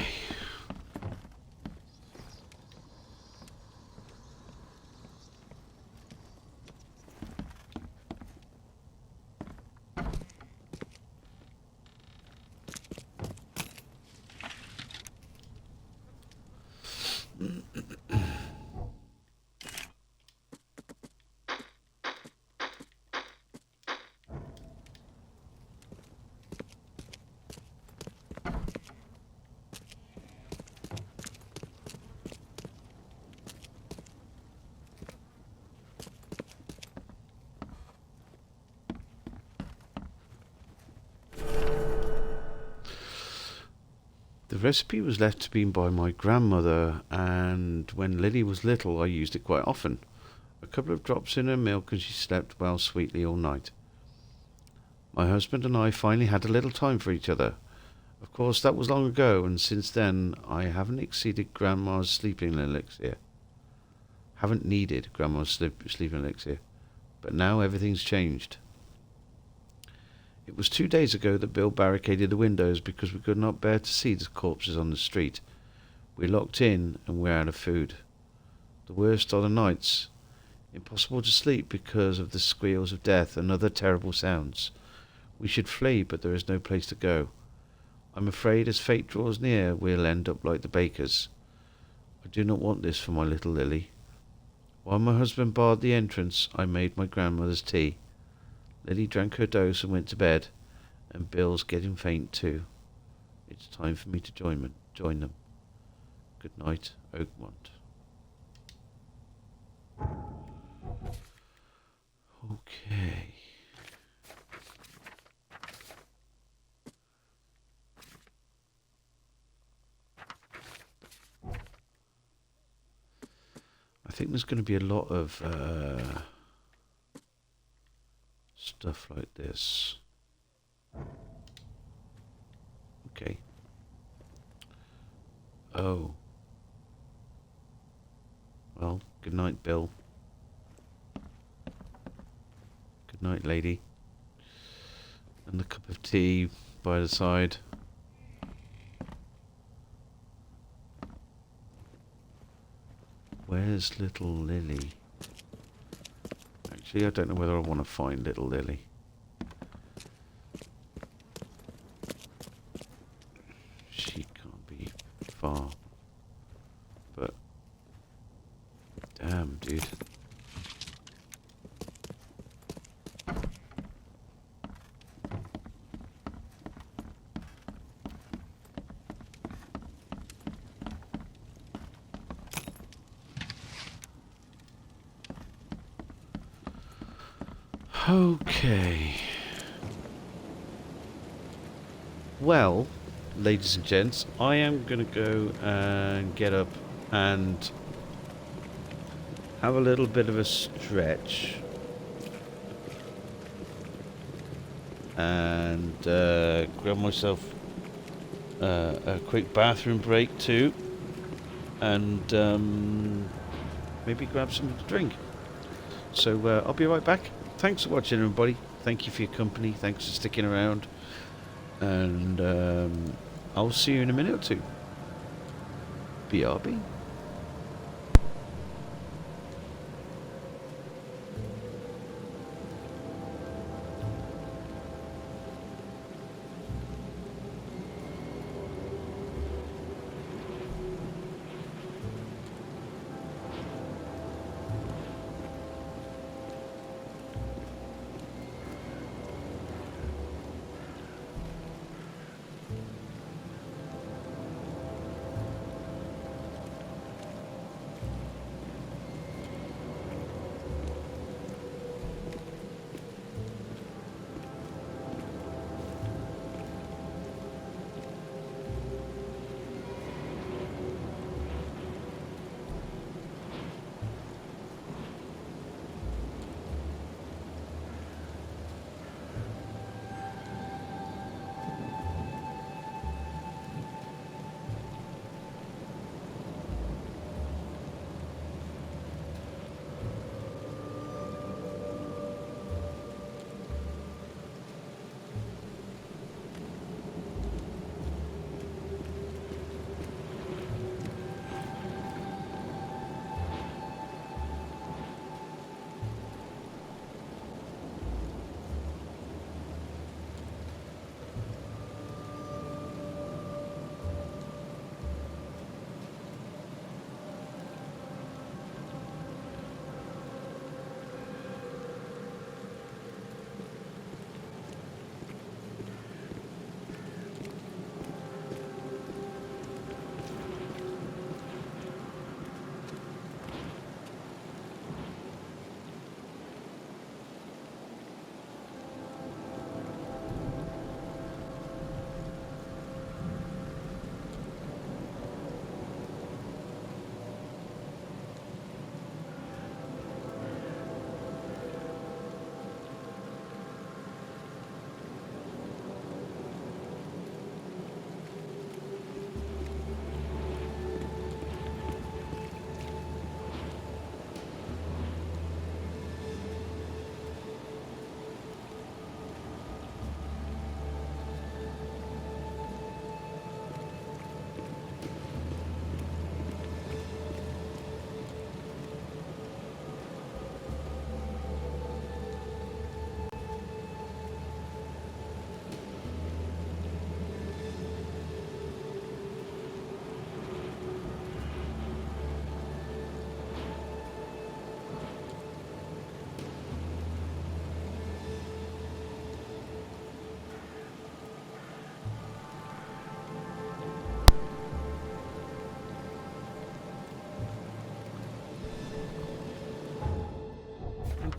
The recipe was left to me by my grandmother, and when Lily was little I used it quite often. A couple of drops in her milk and she slept well sweetly all night. My husband and I finally had a little time for each other. Of course, that was long ago, and since then I haven't exceeded Grandma's sleeping elixir. Haven't needed Grandma's sleeping elixir. But now everything's changed. It was 2 days ago that Bill barricaded the windows because we could not bear to see the corpses on the street. We're locked in and we're out of food. The worst are the nights. Impossible to sleep because of the squeals of death and other terrible sounds. We should flee, but there is no place to go. I'm afraid as fate draws near, we'll end up like the bakers. I do not want this for my little Lily. While my husband barred the entrance, I made my grandmother's tea. Lily drank her dose and went to bed, and Bill's getting faint too. It's time for me to join them. Good night, Oakmont. Okay. I think there's going to be a lot of stuff like this. Okay. Oh. Well, good night, Bill. Good night, lady. And the cup of tea by the side. Where's little Lily? Actually, I don't know whether I want to find little Lily. She can't be far. But damn, dude. Okay. Well, ladies and gents, I am going to go and get up and have a little bit of a stretch. And grab myself a quick bathroom break too. And maybe grab something to drink. So I'll be right back. Thanks for watching, everybody. Thank you for your company. Thanks for sticking around. And I'll see you in a minute or two. BRB.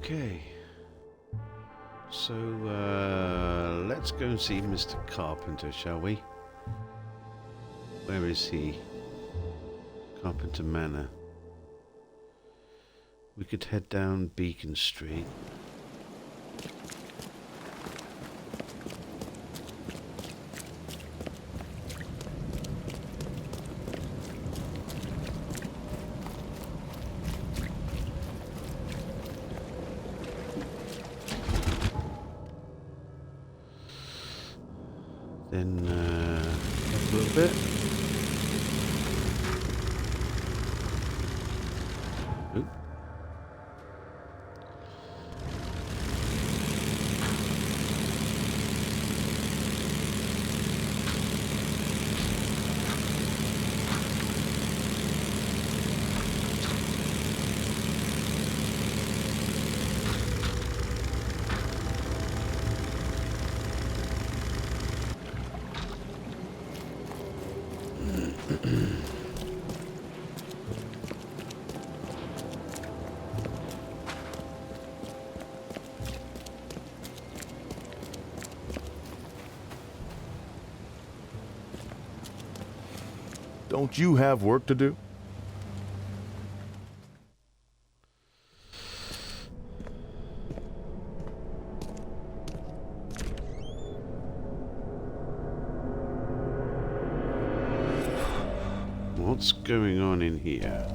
Okay. So, let's go and see Mr. Carpenter, shall we? Where is he? Carpenter Manor. We could head down Beacon Street. Then a little bit. Oop. Don't you have work to do? What's going on in here?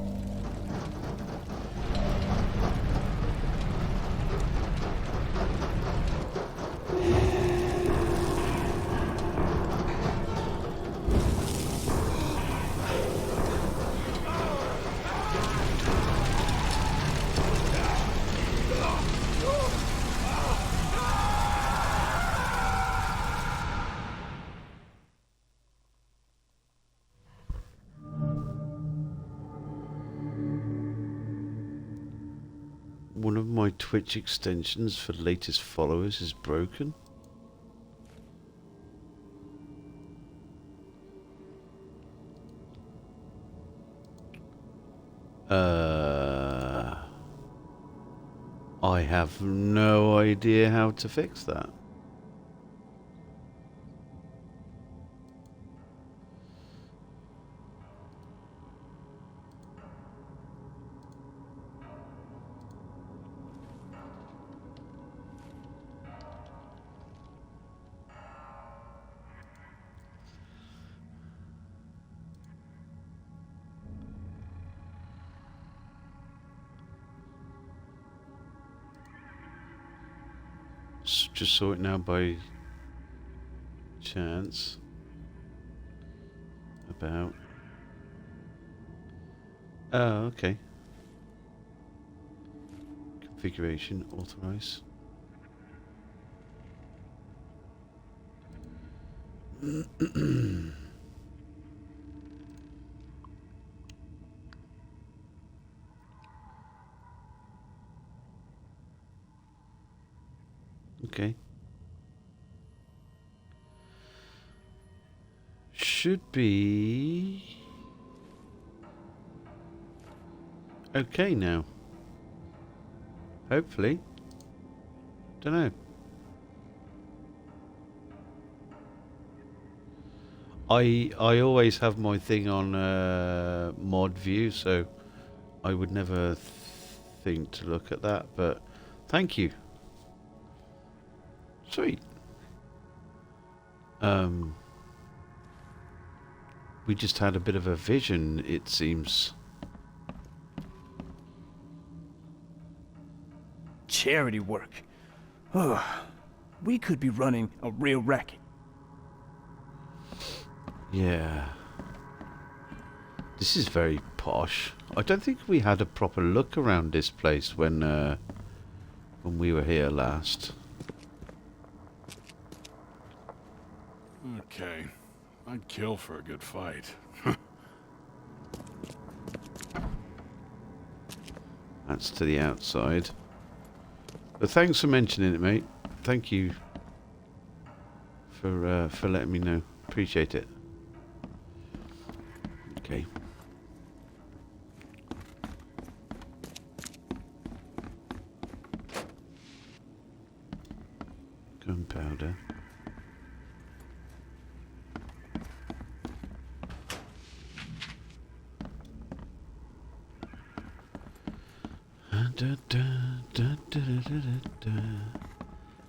One of my Twitch extensions for latest followers is broken. I have no idea how to fix that. Just saw it now by chance. About. Oh, okay. Configuration, authorize. Okay. Should be okay now. Hopefully. Don't know. I always have my thing on mod view, so I would never think to look at that, but thank you. Sweet. We just had a bit of a vision, it seems. Charity work. Ugh. We could be running a real racket. Yeah. This is very posh. I don't think we had a proper look around this place when we were here last. Okay. I'd kill for a good fight. That's to the outside. But thanks for mentioning it, mate. Thank you for letting me know. Appreciate it. Okay. gunpowder.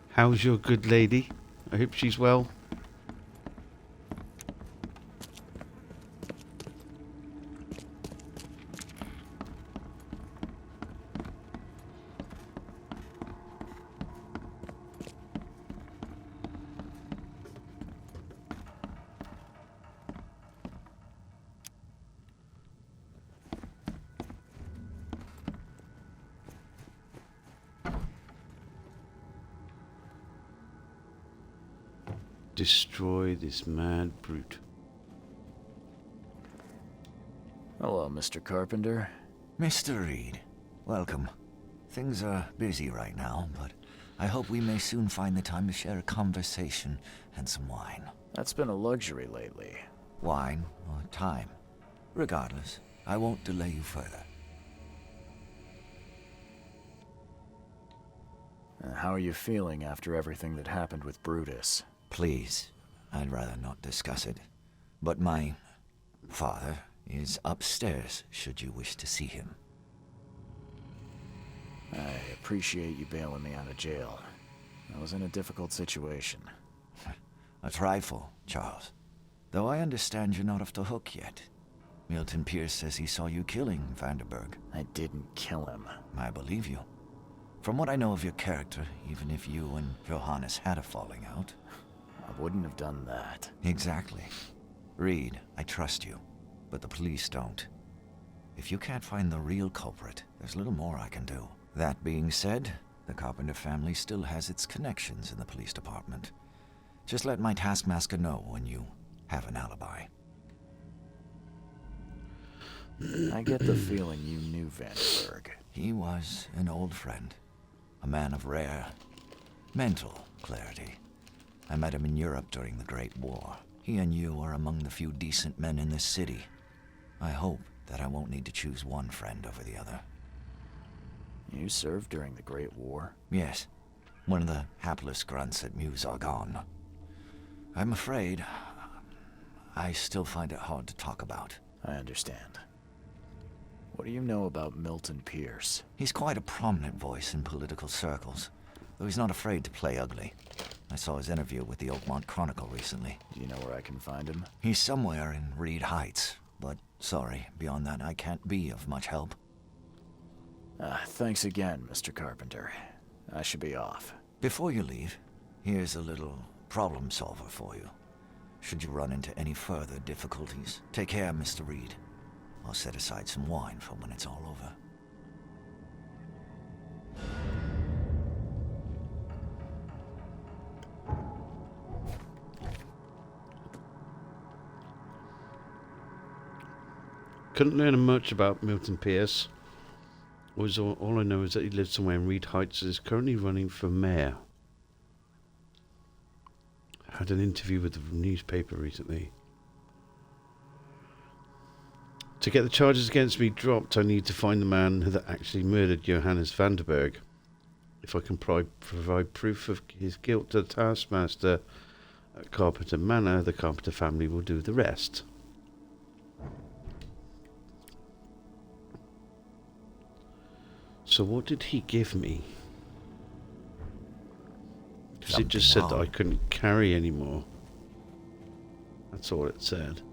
How's your good lady? I hope she's well. Destroy this mad brute. Hello, Mr. Carpenter. Mr. Reed, welcome. Things are busy right now, but I hope we may soon find the time to share a conversation and some wine. That's been a luxury lately. Wine or time. Regardless, I won't delay you further. How are you feeling after everything that happened with Brutus? Please, I'd rather not discuss it. But my father is upstairs, should you wish to see him. I appreciate you bailing me out of jail. I was in a difficult situation. A trifle, Charles. Though I understand you're not off the hook yet. Milton Pierce says he saw you killing Vanderberg. I didn't kill him. I believe you. From what I know of your character, even if you and Johannes had a falling out... I wouldn't have done that. Exactly. Reed, I trust you, but the police don't. If you can't find the real culprit, there's little more I can do. That being said, the Carpenter family still has its connections in the police department. Just let my taskmaster know when you have an alibi. I get the feeling you knew Vanderberg. He was an old friend. A man of rare mental clarity. I met him in Europe during the Great War. He and you are among the few decent men in this city. I hope that I won't need to choose one friend over the other. You served during the Great War? Yes. One of the hapless grunts at Meuse Argonne. I'm afraid I still find it hard to talk about. I understand. What do you know about Milton Pierce? He's quite a prominent voice in political circles, though he's not afraid to play ugly. I saw his interview with the Oakmont Chronicle recently. Do you know where I can find him? He's somewhere in Reed Heights, but sorry, beyond that I can't be of much help. Thanks again, Mr. Carpenter. I should be off. Before you leave, here's a little problem solver for you. Should you run into any further difficulties, take care, Mr. Reed. I'll set aside some wine for when it's all over. Couldn't learn much about Milton Pierce. All I know is that he lives somewhere in Reed Heights and is currently running for mayor. I had an interview with the newspaper recently. To get the charges against me dropped, I need to find the man that actually murdered Johannes Vanderberg. If I can provide proof of his guilt to the taskmaster at Carpenter Manor, the Carpenter family will do the rest. So what did he give me? Because it just said that I couldn't carry anymore. That's all it said.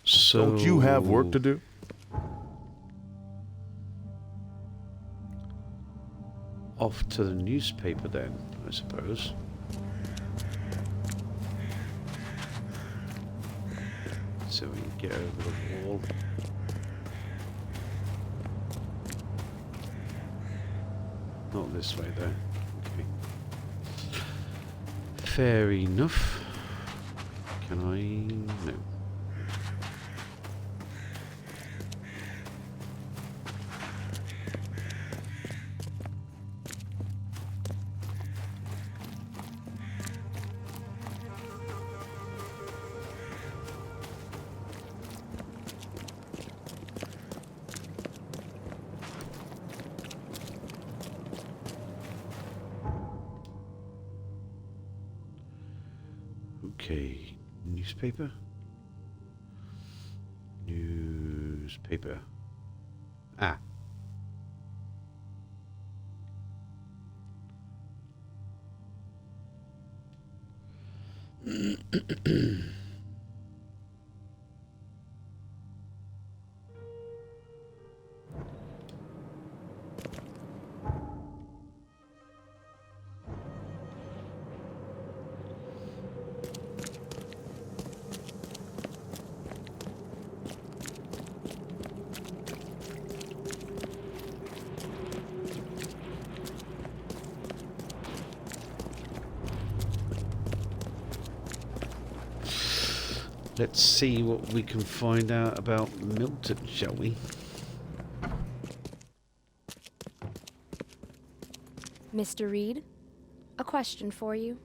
So, don't you have work to do? Off to the newspaper then, I suppose. So we can get over the wall. Not this way though. Okay. Fair enough. Can I? No. Okay, newspaper? Newspaper. Ah. Let's see what we can find out about Milton, shall we? Mr. Reed, a question for you.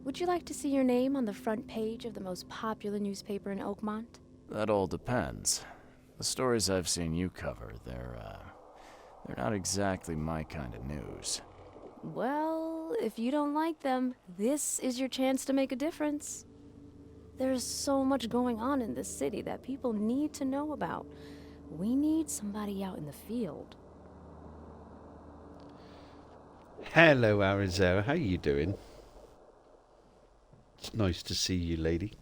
Would you like to see your name on the front page of the most popular newspaper in Oakmont? That all depends. The stories I've seen you cover, they're not exactly my kind of news. Well, if you don't like them, this is your chance to make a difference. There's so much going on in this city that people need to know about. We need somebody out in the field. Hello, Arizona. How you doing? It's nice to see you, lady.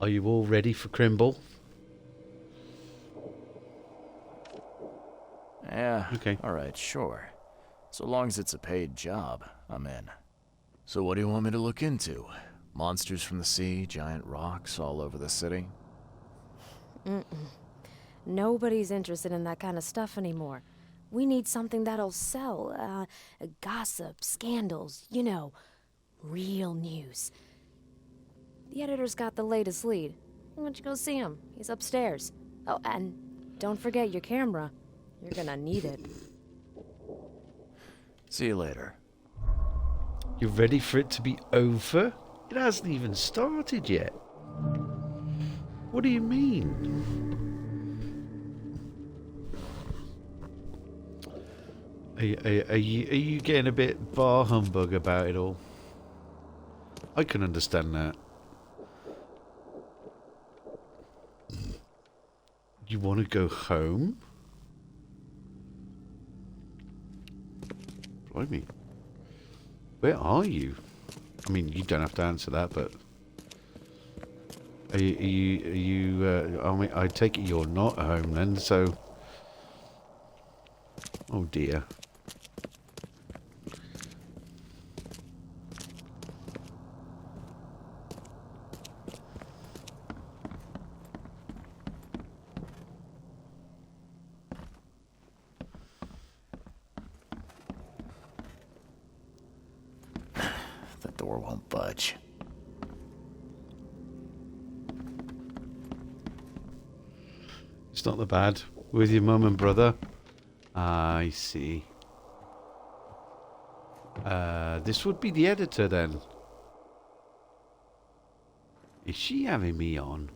Are you all ready for Crimble? Yeah, okay. Alright, sure. So long as it's a paid job, I'm in. So what do you want me to look into? Monsters from the sea, giant rocks all over the city? Nobody's interested in that kind of stuff anymore. We need something that'll sell. Gossip, scandals, you know, real news. The editor's got the latest lead. Why don't you go see him? He's upstairs. Oh, and don't forget your camera. You're gonna need it. See you later. You ready for it to be over? It hasn't even started yet. What do you mean? Are you getting a bit bar humbug about it all? I can understand that. You want to go home? Blimey. Where are you? I mean, you don't have to answer that, but... Are you I mean, I take it you're not at home then, so... Oh dear. The door won't budge. It's not that bad. With your mum and brother? I see. This would be the editor then. Is she having me on?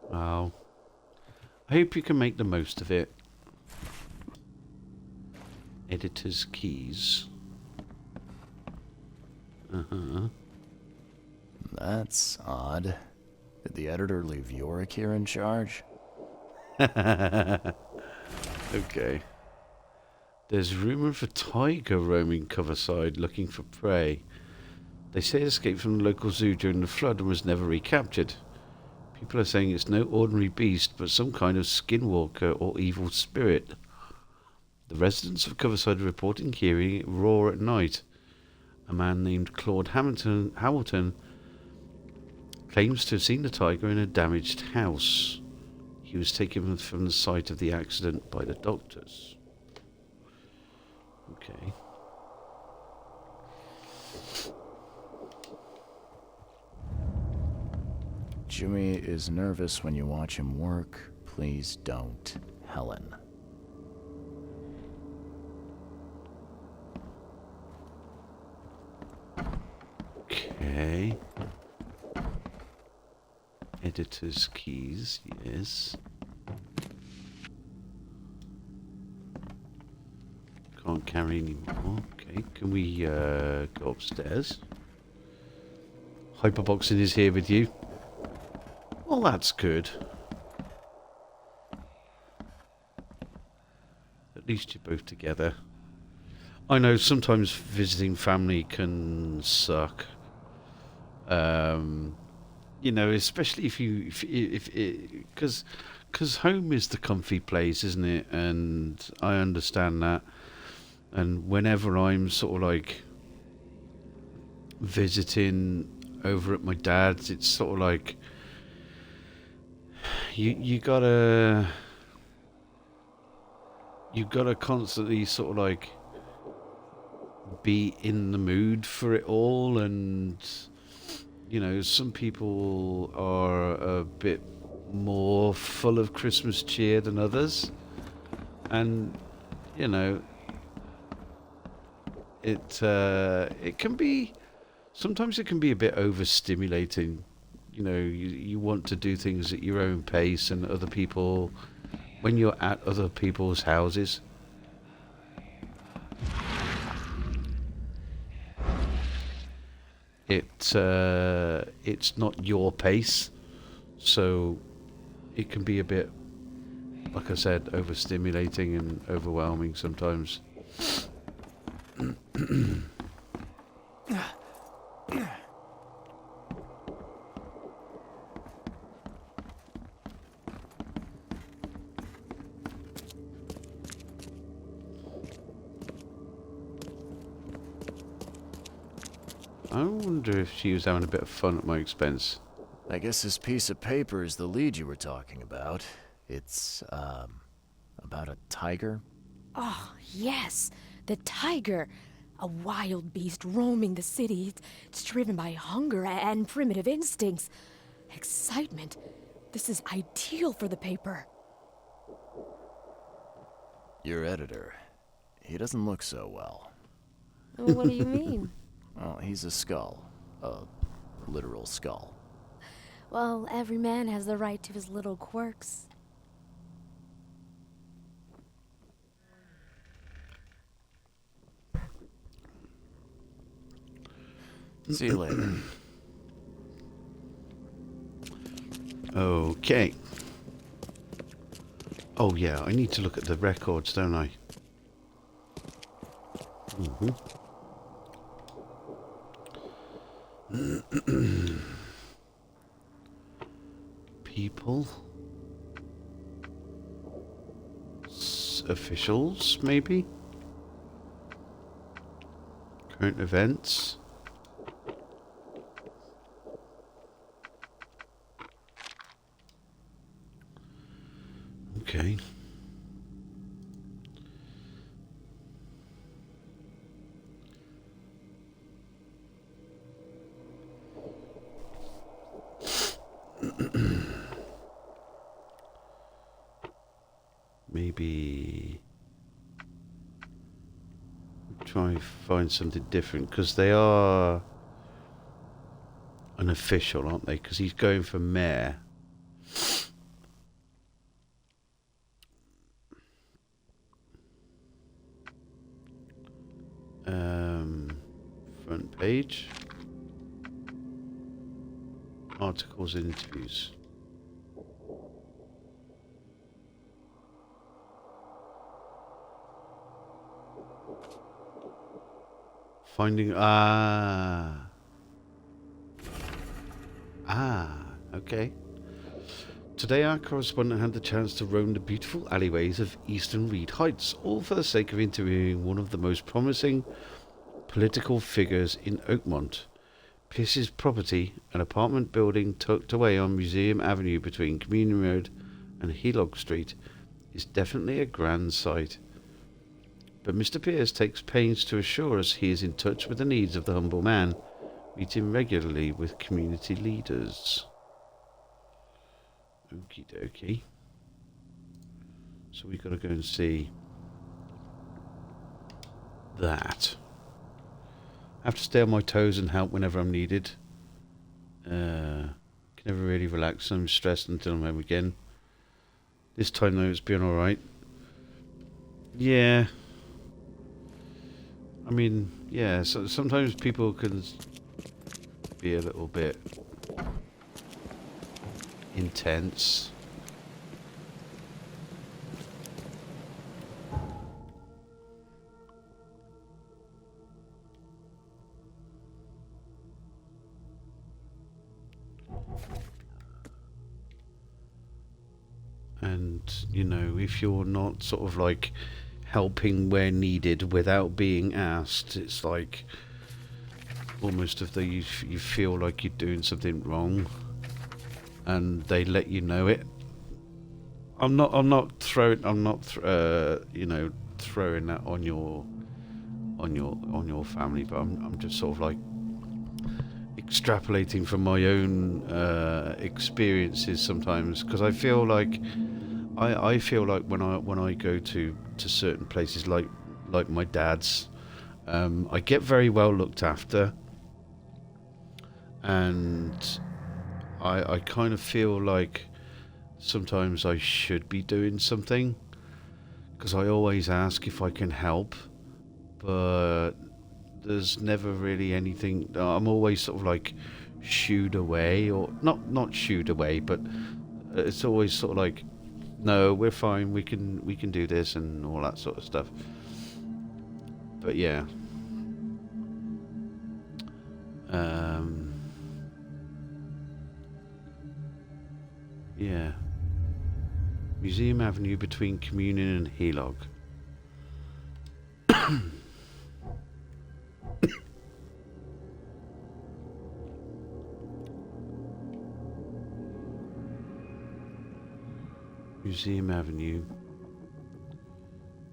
Well, I hope you can make the most of it. Editor's keys. Uh-huh. That's odd. Did the editor leave Yorick here in charge? Okay. There's rumour of a tiger roaming Coverside looking for prey. They say it escaped from the local zoo during the flood and was never recaptured. People are saying it's no ordinary beast, but some kind of skinwalker or evil spirit. The residents of Coverside are reporting hearing it roar at night, A man named Claude Hamilton claims to have seen the tiger in a damaged house. He was taken from the site of the accident by the doctors. Okay. Jimmy is nervous when you watch him work. Please don't, Helen. Okay. Editor's keys, yes. Can't carry anymore. Okay, can we go upstairs? Hyperboxing is here with you. Well, that's good. At least you're both together. I know sometimes visiting family can suck. You know, especially because home is the comfy place, isn't it? And I understand that. And whenever I'm sort of like visiting over at my dad's, it's sort of like you gotta constantly sort of like be in the mood for it all. And you know, some people are a bit more full of Christmas cheer than others, and you know, it can be, sometimes it can be a bit overstimulating. You know, you want to do things at your own pace, and other people, when you're at other people's houses, it's not your pace, so it can be a bit, like I said, overstimulating and overwhelming sometimes. I wonder if she was having a bit of fun at my expense. I guess this piece of paper is the lead you were talking about. It's, about a tiger? Oh, yes, the tiger. A wild beast roaming the city. It's driven by hunger and primitive instincts. Excitement. This is ideal for the paper. Your editor. He doesn't look so well. What do you mean? Well, he's a skull. A literal skull. Well, every man has the right to his little quirks. See you later. Okay. Oh yeah, I need to look at the records, don't I? People. Officials, maybe? Current events. Okay. Maybe try and find something different, because they are an official, aren't they? Because he's going for mayor. Front page. Articles and interviews. Finding okay. Today our correspondent had the chance to roam the beautiful alleyways of Eastern Reed Heights, all for the sake of interviewing one of the most promising Political figures in Oakmont. Pierce's property, an apartment building tucked away on Museum Avenue between Communion Road and Helog Street, is definitely a grand sight. But Mr. Pierce takes pains to assure us he is in touch with the needs of the humble man, meeting regularly with community leaders. Okie dokie. So we've got to go and see that. I have to stay on my toes and help whenever I'm needed. Can never really relax. I'm stressed until I'm home again. This time though, it's been alright. Yeah. I mean, yeah, so sometimes people can be a little bit intense. And, you know, if you're not sort of like helping where needed without being asked, it's like almost if you feel like you're doing something wrong and they let you know it. I'm not throwing that on your family, but I'm just sort of like extrapolating from my own experiences sometimes, because I feel like when I go to certain places like my dad's, I get very well looked after, and I kind of feel like sometimes I should be doing something, because I always ask if I can help, but there's never really anything. I'm always sort of like shooed away, or not shooed away, but it's always sort of like, no, we're fine, we can do this and all that sort of stuff. But yeah. Yeah. Museum Avenue between Communion and Helog. Museum Avenue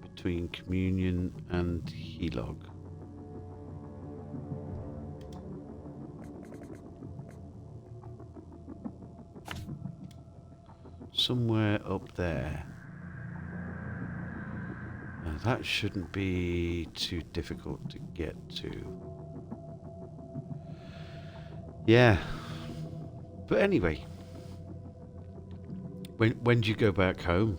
between Communion and Helog. Somewhere up there. Now that shouldn't be too difficult to get to. Yeah. But anyway. When do you go back home?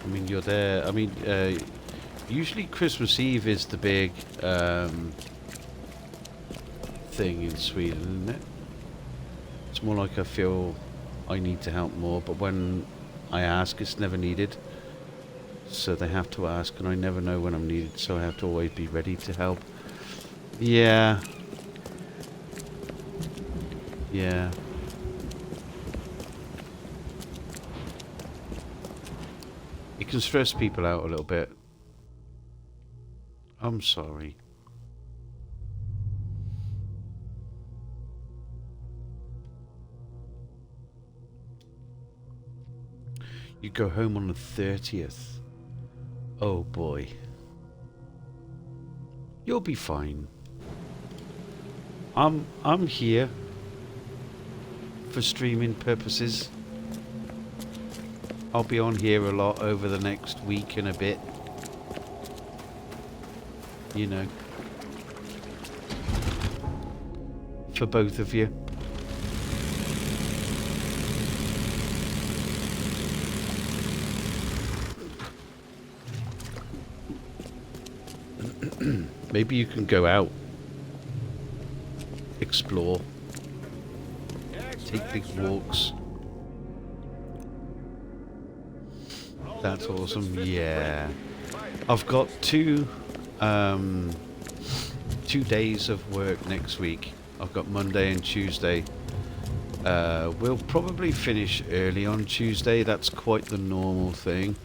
I mean, you're there. I mean, usually Christmas Eve is the big thing in Sweden, isn't it? It's more like I feel I need to help more, but when I ask, it's never needed. So they have to ask, and I never know when I'm needed, so I have to always be ready to help. Yeah. Yeah. It can stress people out a little bit. I'm sorry. You go home on the 30th. Oh boy. You'll be fine. I'm here for streaming purposes. I'll be on here a lot over the next week and a bit. You know. For both of you. Maybe you can go out, explore, take big walks. That's awesome. Yeah, I've got 2 days of work next week. I've got Monday and Tuesday. We'll probably finish early on Tuesday. That's quite the normal thing,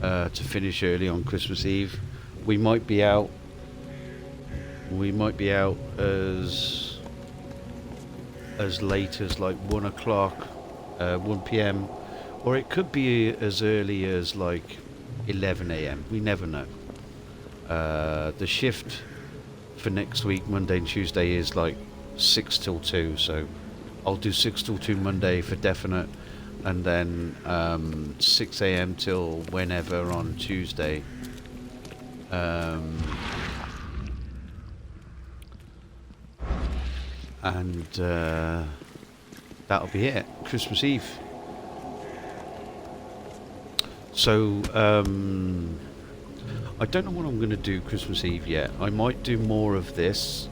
to finish early on Christmas Eve. We might be out as late as like 1 o'clock, 1 p.m. or it could be as early as like 11 a.m. We never know. The shift for next week, Monday and Tuesday, is like 6 till 2, so I'll do 6 till 2 Monday for definite, and then 6 a.m. till whenever on Tuesday. And that'll be it, Christmas Eve. So I don't know what I'm going to do Christmas Eve yet. I might do more of this.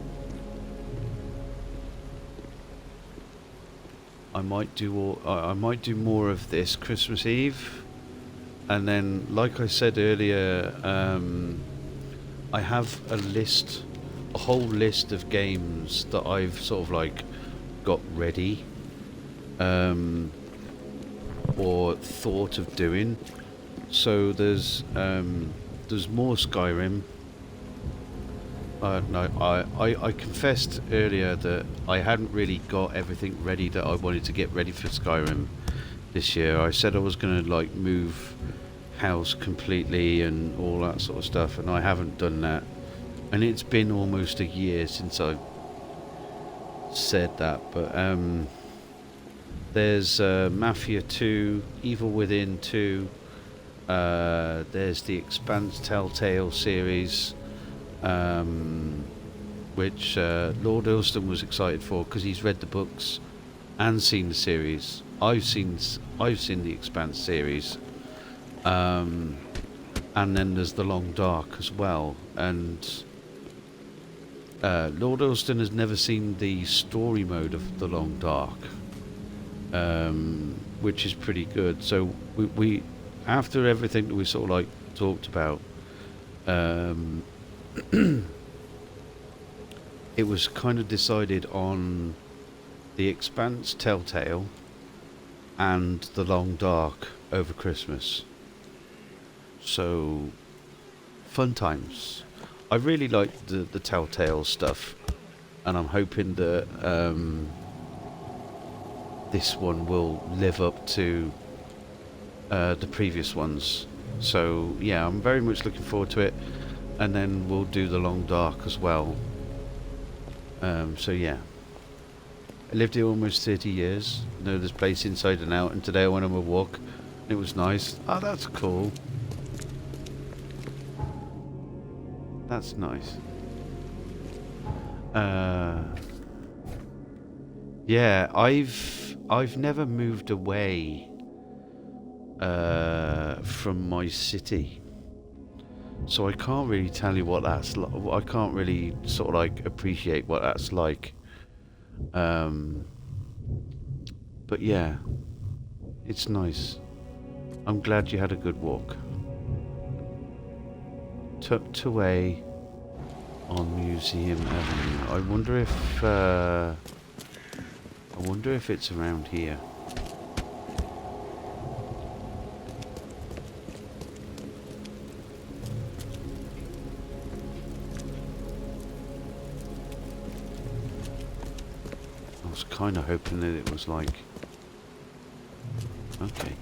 I might do more of this Christmas Eve, and then, like I said earlier, I have a whole list of games that I've sort of like got ready, or thought of doing. So there's more Skyrim. No, I confessed earlier that I hadn't really got everything ready that I wanted to get ready for Skyrim this year. I said I was going to like move house completely and all that sort of stuff, and I haven't done that. And it's been almost a year since I said that. But there's Mafia 2, Evil Within 2. There's the Expanse Telltale series, which Lord Ilston was excited for because he's read the books and seen the series. I've seen the Expanse series, and then there's the Long Dark as well. And Lord Ilston has never seen the story mode of the Long Dark, which is pretty good. So we after everything that we sort of like talked about, it was kind of decided on the Expanse Telltale and the Long Dark over Christmas. So fun times. I really like the Telltale stuff, and I'm hoping that this one will live up to the previous ones. So yeah, I'm very much looking forward to it, and then we'll do the Long Dark as well. So yeah, I lived here almost 30 years, know this place inside and out, and today I went on a walk. It was nice. Oh, that's cool. That's nice. Yeah, I've never moved away from my city, so I can't really tell you what that's like. I can't really sort of like appreciate what that's like. But yeah, it's nice. I'm glad you had a good walk. Tucked away on Museum Avenue. I wonder if it's around here. I was kind of hoping that it was like... Okay.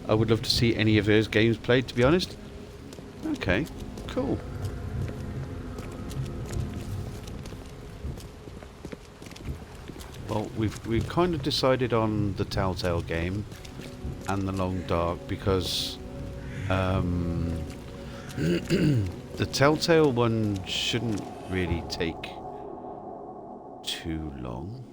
I would love to see any of those games played, to be honest. Okay, cool. Well, we've kind of decided on the Telltale game and the Long Dark because the Telltale one shouldn't really take too long.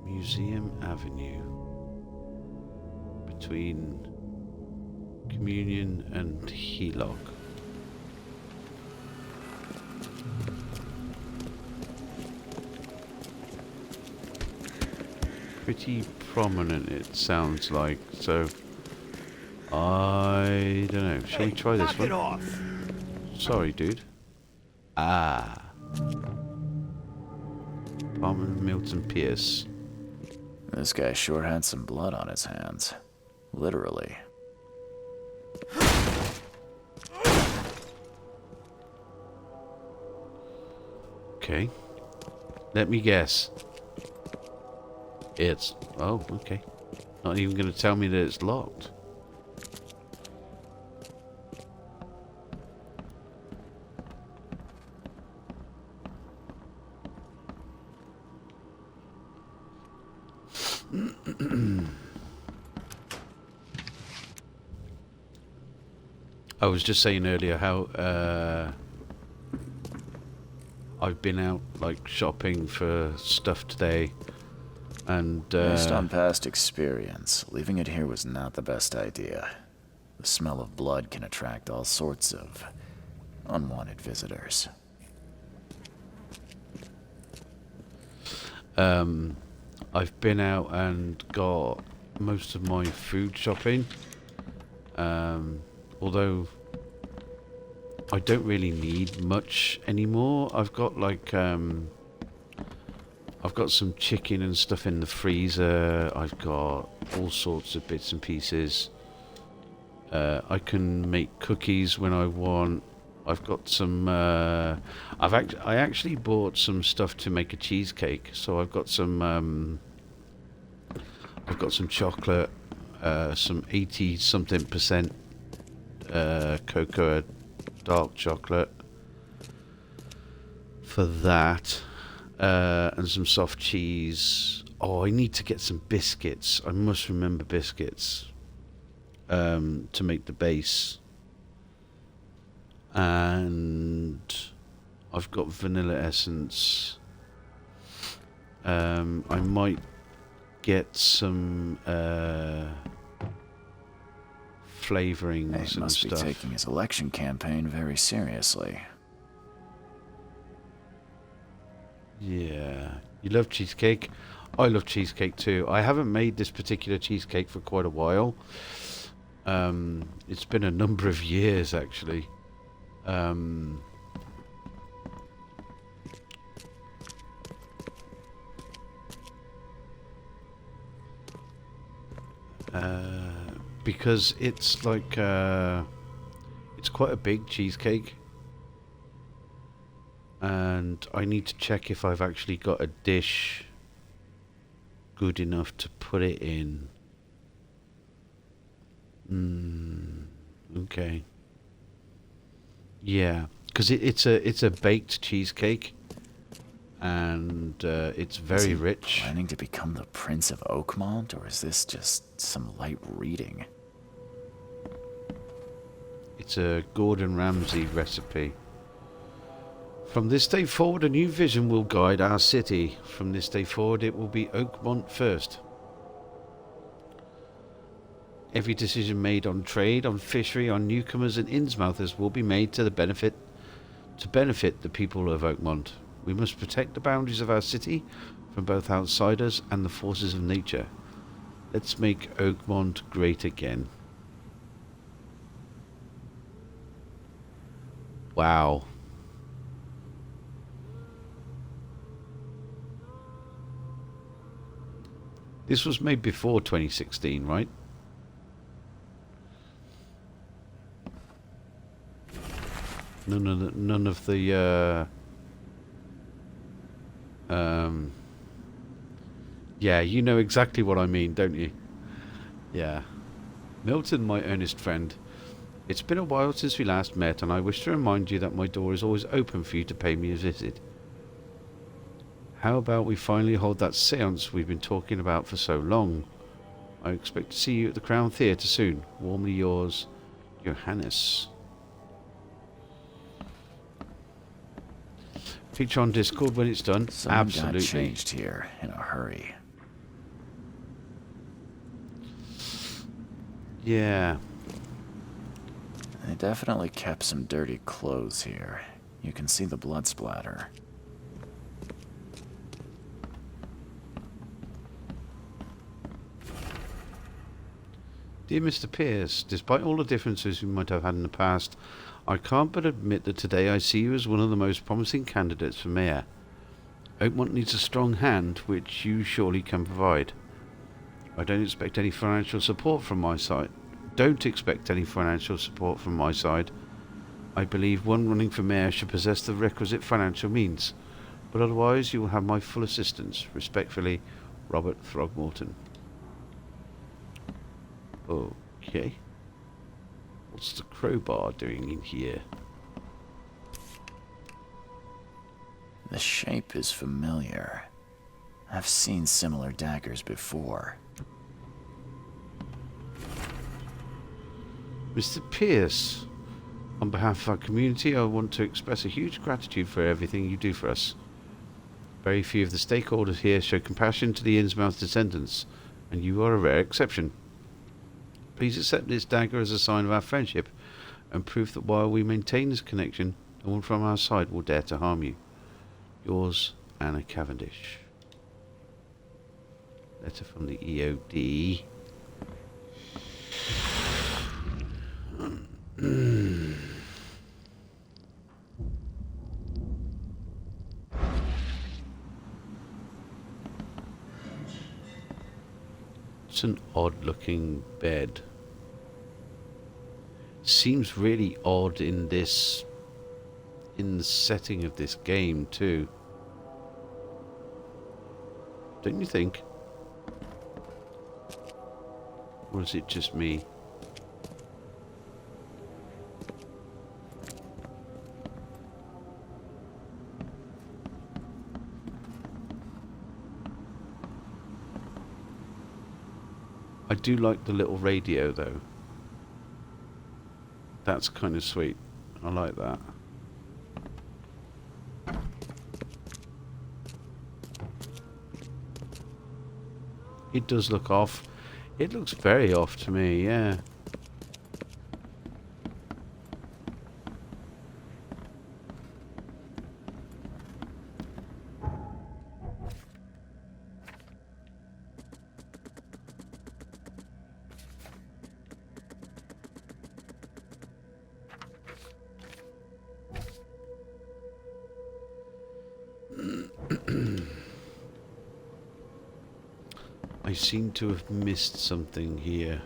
Museum Avenue, between Communion and Helock. pretty prominent, it sounds like. So, I don't know. Shall we try this one? Knock it off. Sorry, dude. Ah. Palmer, Milton Pierce. This guy sure had some blood on his hands. Literally. Okay. Let me guess. It's... Oh, okay. Not even going to tell me that it's locked. I was just saying earlier how I've been out like shopping for stuff today, and based on past experience, leaving it here was not the best idea. The smell of blood can attract all sorts of unwanted visitors. I've been out and got most of my food shopping. Although I don't really need much anymore. I've got like I've got some chicken and stuff in the freezer. I've got all sorts of bits and pieces. I can make cookies when I want. I've got some I actually bought some stuff to make a cheesecake. So I've got some chocolate, some 80-something% cocoa dark chocolate for that, and some soft cheese. Oh, I need to get some biscuits. I must remember biscuits to make the base. And I've got vanilla essence. I might get some flavorings He must and be stuff. taking his election campaign very seriously. Yeah. You love cheesecake? I love cheesecake too. I haven't made this particular cheesecake for quite a while. It's been a number of years actually. Because it's like it's quite a big cheesecake, and I need to check if I've actually got a dish good enough to put it in. Okay. Yeah, because it's a baked cheesecake, and it's very rich. Planning to become the Prince of Oakmont, or is this just some light reading? It's a Gordon Ramsay recipe. From this day forward, a new vision will guide our city. From this day forward, it will be Oakmont first. Every decision made on trade, on fishery, on newcomers and Innsmouthers will be made to benefit the people of Oakmont. We must protect the boundaries of our city from both outsiders and the forces of nature. Let's make Oakmont great again. Wow. This was made before 2016, right? None of the yeah, you know exactly what I mean, don't you? Yeah. Milton, my earnest friend. It's been a while since we last met, and I wish to remind you that my door is always open for you to pay me a visit. How about we finally hold that séance we've been talking about for so long? I expect to see you at the Crown Theatre soon. Warmly yours, Johannes. Picture on Discord when it's done. Someone Absolutely. got changed here in a hurry. Yeah. They definitely kept some dirty clothes here. You can see the blood splatter. Dear Mr. Pierce, despite all the differences we might have had in the past, I can't but admit that today I see you as one of the most promising candidates for mayor. Oakmont needs a strong hand, which you surely can provide. I don't expect any financial support from my side. I believe one running for mayor should possess the requisite financial means, but otherwise you will have my full assistance. Respectfully, Robert Throgmorton. Okay. What's the crowbar doing in here? The shape is familiar. I've seen similar daggers before. Mr. Pierce, on behalf of our community, I want to express a huge gratitude for everything you do for us. Very few of the stakeholders here show compassion to the Innsmouth descendants, and you are a rare exception. Please accept this dagger as a sign of our friendship, and proof that while we maintain this connection, no one from our side will dare to harm you. Yours, Anna Cavendish. Letter from the EOD. It's an odd looking bed. Seems really odd in the setting of this game too. Don't you think? Or is it just me? I do like the little radio though. That's kind of sweet. I like that. It does look off. It looks very off to me, yeah. I seem to have missed something here.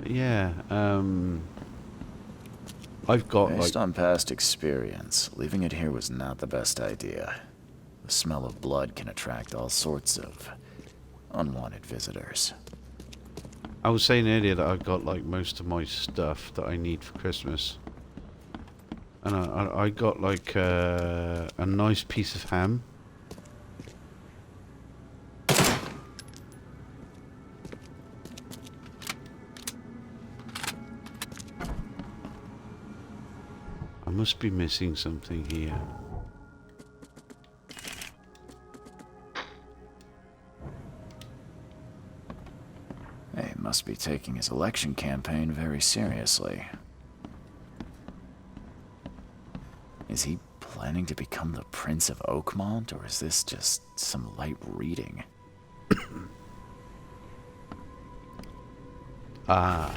Yeah, I've got Based on past experience, leaving it here was not the best idea. The smell of blood can attract all sorts of unwanted visitors. I was saying earlier that I've got like most of my stuff that I need for Christmas. And I got like a nice piece of ham. I must be missing something here. He must be taking his election campaign very seriously. Is he planning to become the Prince of Oakmont, or is this just some light reading? Ah.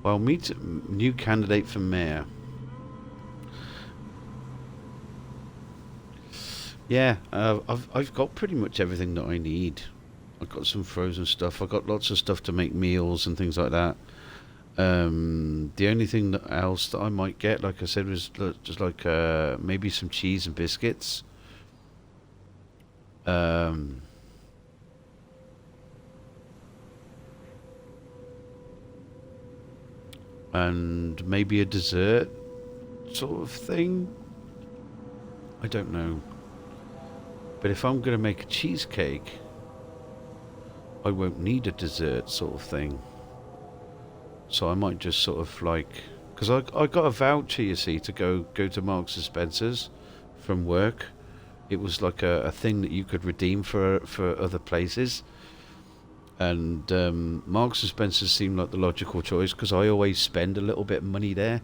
Well, meet new candidate for mayor. Yeah, I've got pretty much everything that I need. I've got some frozen stuff. I've got lots of stuff to make meals and things like that. The only thing else that I might get, like I said, was just like maybe some cheese and biscuits. And maybe a dessert sort of thing. I don't know. But if I'm going to make a cheesecake, I won't need a dessert sort of thing. So I might just sort of like... Because I got a voucher, you see, to go to Marks and Spencer's from work. It was like a thing that you could redeem for other places. And Marks and Spencer seemed like the logical choice because I always spend a little bit of money there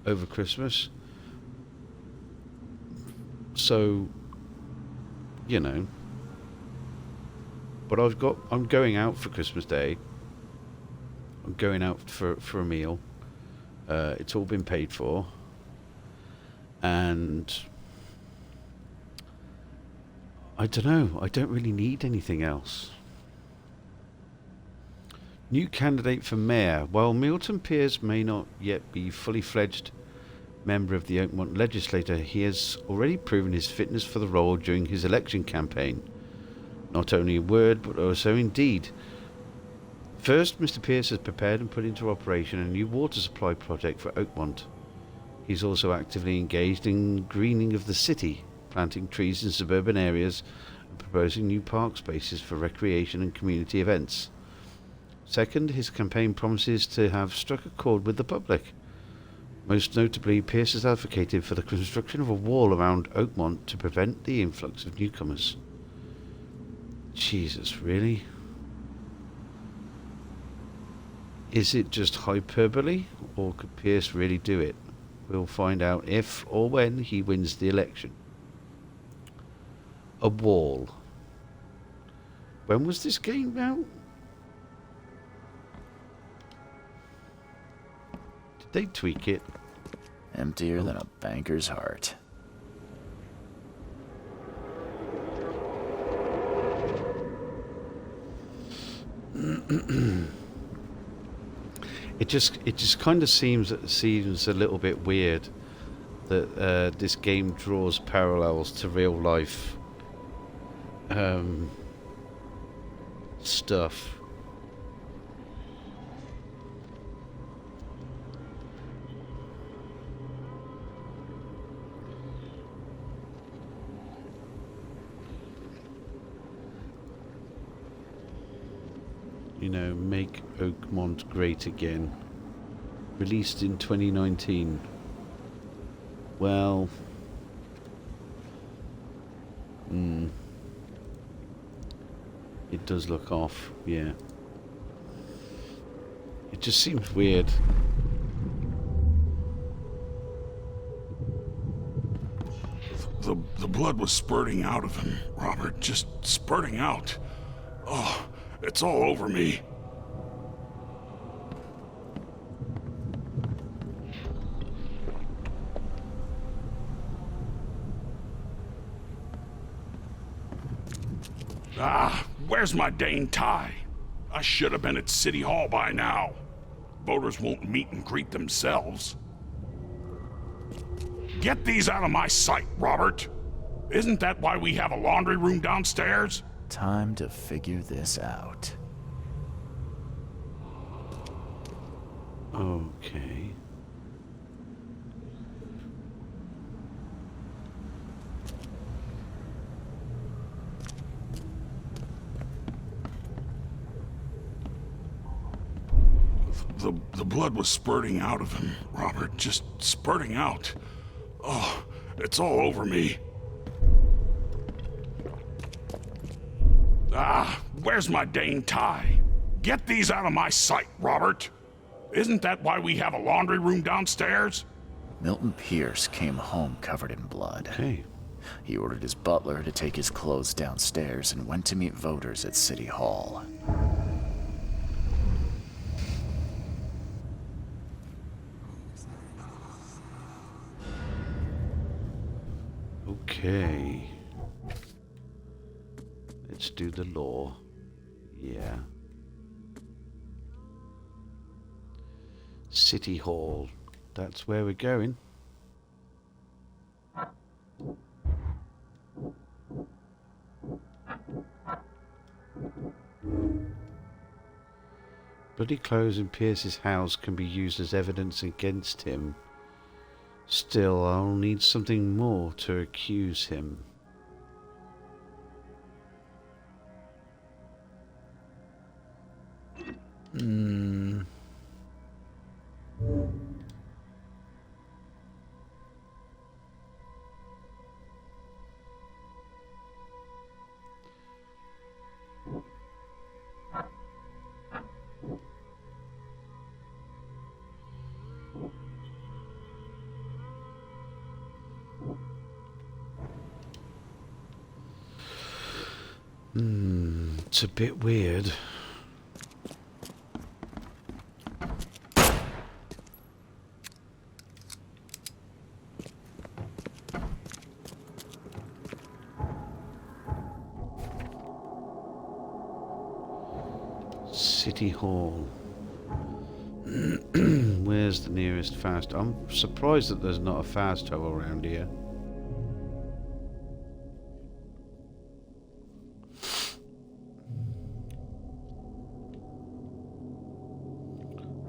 over Christmas. So, you know. But I'm going out for Christmas Day. I'm going out for a meal. It's all been paid for. And I don't know. I don't really need anything else. New candidate for mayor. While Milton Pierce may not yet be fully fledged member of the Oakmont legislature, he has already proven his fitness for the role during his election campaign. Not only in word, but also in deed. First, Mr. Pierce has prepared and put into operation a new water supply project for Oakmont. He's also actively engaged in greening of the city, planting trees in suburban areas and proposing new park spaces for recreation and community events. Second, his campaign promises to have struck a chord with the public. Most notably, Pierce has advocated for the construction of a wall around Oakmont to prevent the influx of newcomers. Jesus, really? Is it just hyperbole, or could Pierce really do it? We'll find out if or when he wins the election. A wall. When was this game out? They tweak it. Emptier than a banker's heart. It just kind of seems a little bit weird that this game draws parallels to real life stuff. You know, make Oakmont great again. Released in 2019. Well, it does look off, yeah. It just seems weird. The blood was spurting out of him, Robert. Just spurting out. Oh, it's all over me. Ah, where's my dang tie? I should have been at City Hall by now. Voters won't meet and greet themselves. Get these out of my sight, Robert. Isn't that why we have a laundry room downstairs? Time to figure this out. Okay. The blood was spurting out of him, Robert. Just spurting out. Oh, it's all over me. Ah, where's my dang tie? Get these out of my sight, Robert. Isn't that why we have a laundry room downstairs? Milton Pierce came home covered in blood. Okay. He ordered his butler to take his clothes downstairs and went to meet voters at City Hall. Okay. Let's do the law. Yeah. City Hall. That's where we're going. Bloody clothes in Pierce's house can be used as evidence against him. Still, I'll need something more to accuse him. It's a bit weird. City Hall. Where's the nearest fast? I'm surprised that there's not a fast travel around here.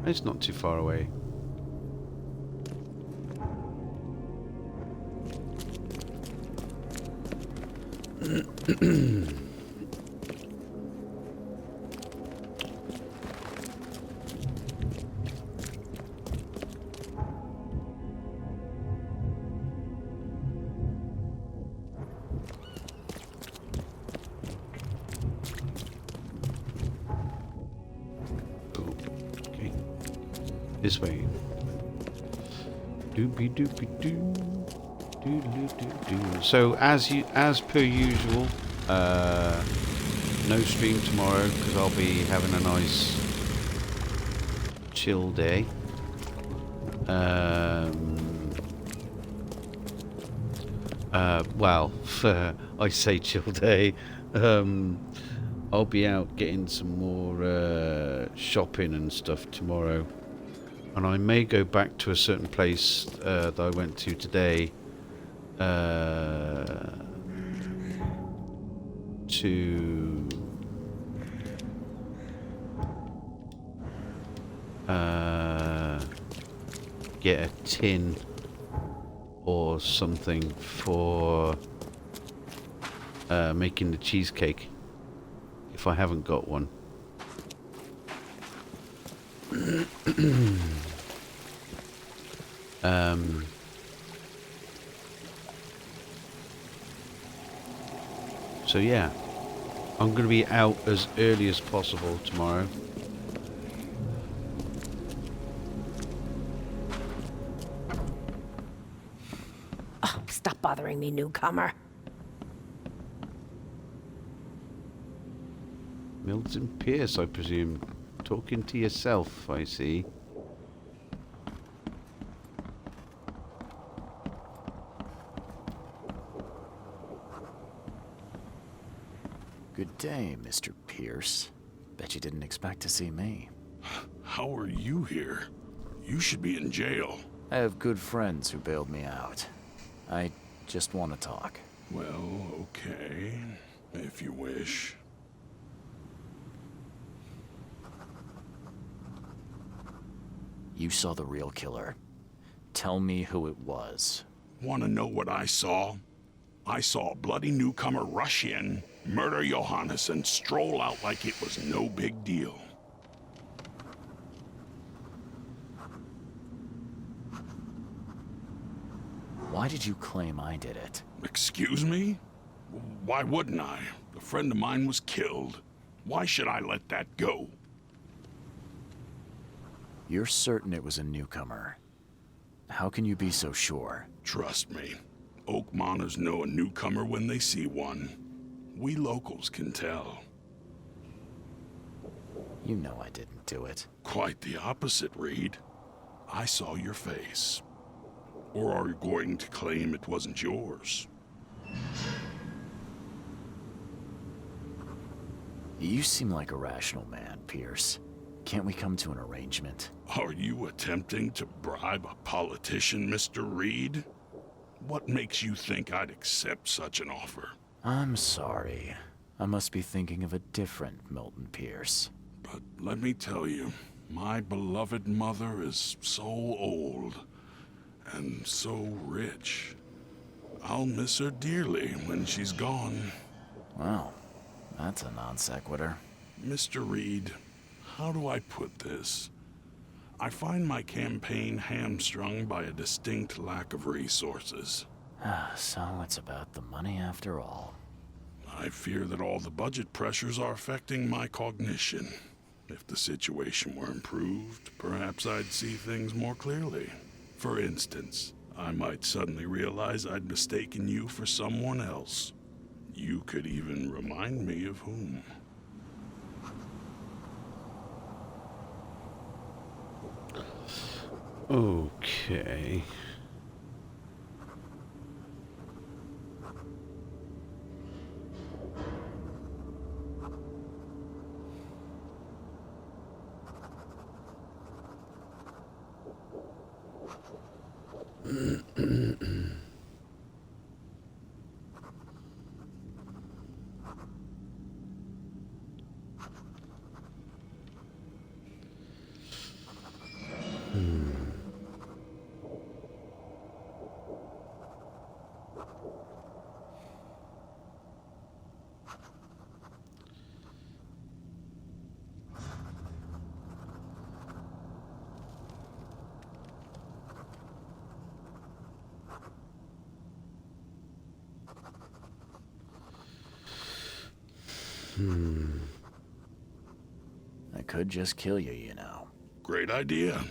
It's not too far away. This way. Doopy doopy doo. Doo doo doo doo. So as per usual, no stream tomorrow because I'll be having a nice chill day. Well, I say chill day. I'll be out getting some more shopping and stuff tomorrow. And I may go back to a certain place that I went to today to get a tin or something for making the cheesecake if I haven't got one. So yeah, I'm going to be out as early as possible tomorrow. Oh, stop bothering me, newcomer. Milton Pierce, I presume. Talking to yourself, I see. Good day, Mr. Pierce. Bet you didn't expect to see me. How are you here? You should be in jail. I have good friends who bailed me out. I just want to talk. Well, okay, if you wish. You saw the real killer. Tell me who it was. Want to know what I saw? I saw a bloody newcomer rush in, murder Johannes, and stroll out like it was no big deal. Why did you claim I did it? Excuse me? Why wouldn't I? A friend of mine was killed. Why should I let that go? You're certain it was a newcomer. How can you be so sure? Trust me. Oakmoners know a newcomer when they see one. We locals can tell. You know I didn't do it. Quite the opposite, Reed. I saw your face. Or are you going to claim it wasn't yours? You seem like a rational man, Pierce. Can't we come to an arrangement? Are you attempting to bribe a politician, Mr. Reed? What makes you think I'd accept such an offer? I'm sorry. I must be thinking of a different Milton Pierce. But let me tell you, my beloved mother is so old and so rich. I'll miss her dearly when she's gone. Well, that's a non sequitur. Mr. Reed, how do I put this? I find my campaign hamstrung by a distinct lack of resources. So it's about the money after all. I fear that all the budget pressures are affecting my cognition. If the situation were improved, perhaps I'd see things more clearly. For instance, I might suddenly realize I'd mistaken you for someone else. You could even remind me of whom. Okay. I could just kill you, you know. Great idea.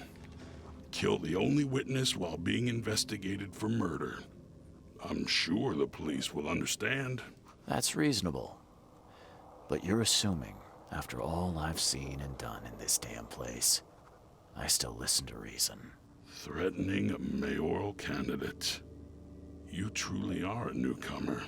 Kill the only witness while being investigated for murder. I'm sure the police will understand. That's reasonable. But you're assuming, after all I've seen and done in this damn place, I still listen to reason. Threatening a mayoral candidate. You truly are a newcomer.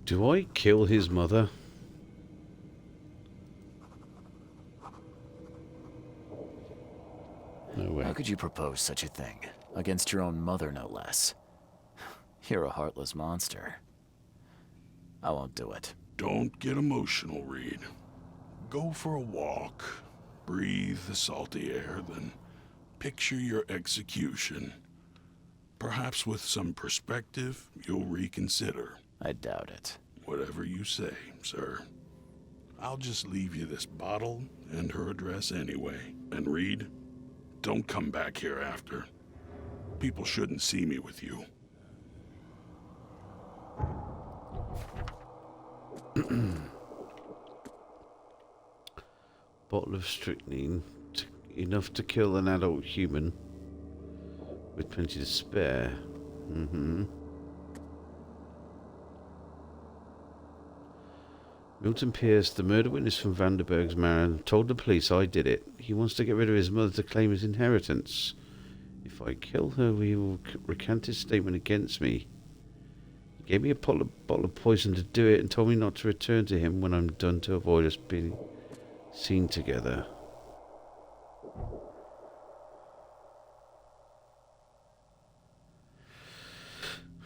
Do I kill his mother? No way. How could you propose such a thing? Against your own mother, no less. You're a heartless monster. I won't do it. Don't get emotional, Reed. Go for a walk. Breathe the salty air, then picture your execution. Perhaps with some perspective, you'll reconsider. I doubt it. Whatever you say, sir. I'll just leave you this bottle and her address anyway. And Reed, don't come back here after. People shouldn't see me with you. Bottle of strychnine, enough to kill an adult human, with plenty to spare. Milton Pierce, the murder witness from Vanderberg's manor, told the police I did it. He wants to get rid of his mother to claim his inheritance. If I kill her, he will recant his statement against me. He gave me a bottle of poison to do it and told me not to return to him when I'm done to avoid us being seen together.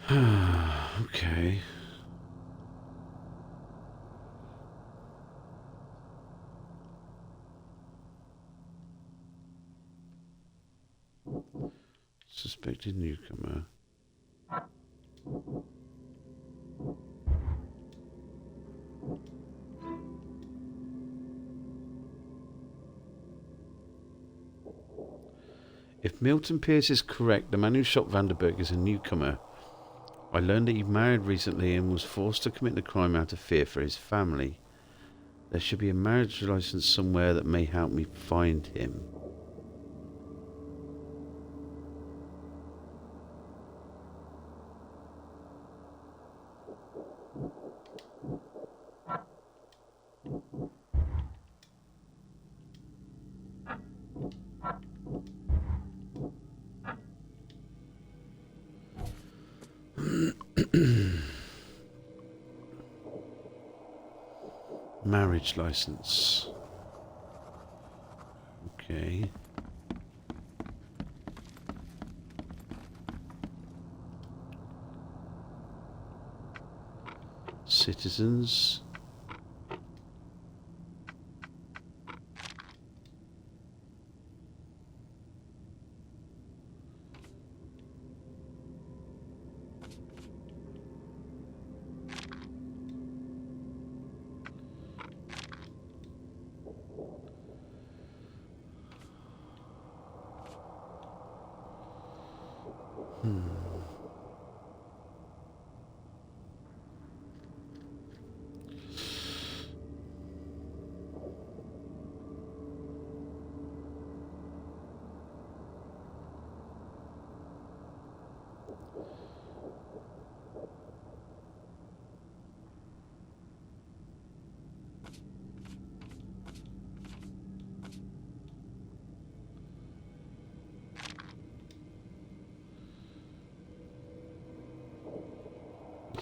Okay. Suspected newcomer. If Milton Pierce is correct, the man who shot Vanderberg is a newcomer. I learned that he married recently and was forced to commit the crime out of fear for his family. There should be a marriage license somewhere that may help me find him. Marriage license. Okay. Citizens.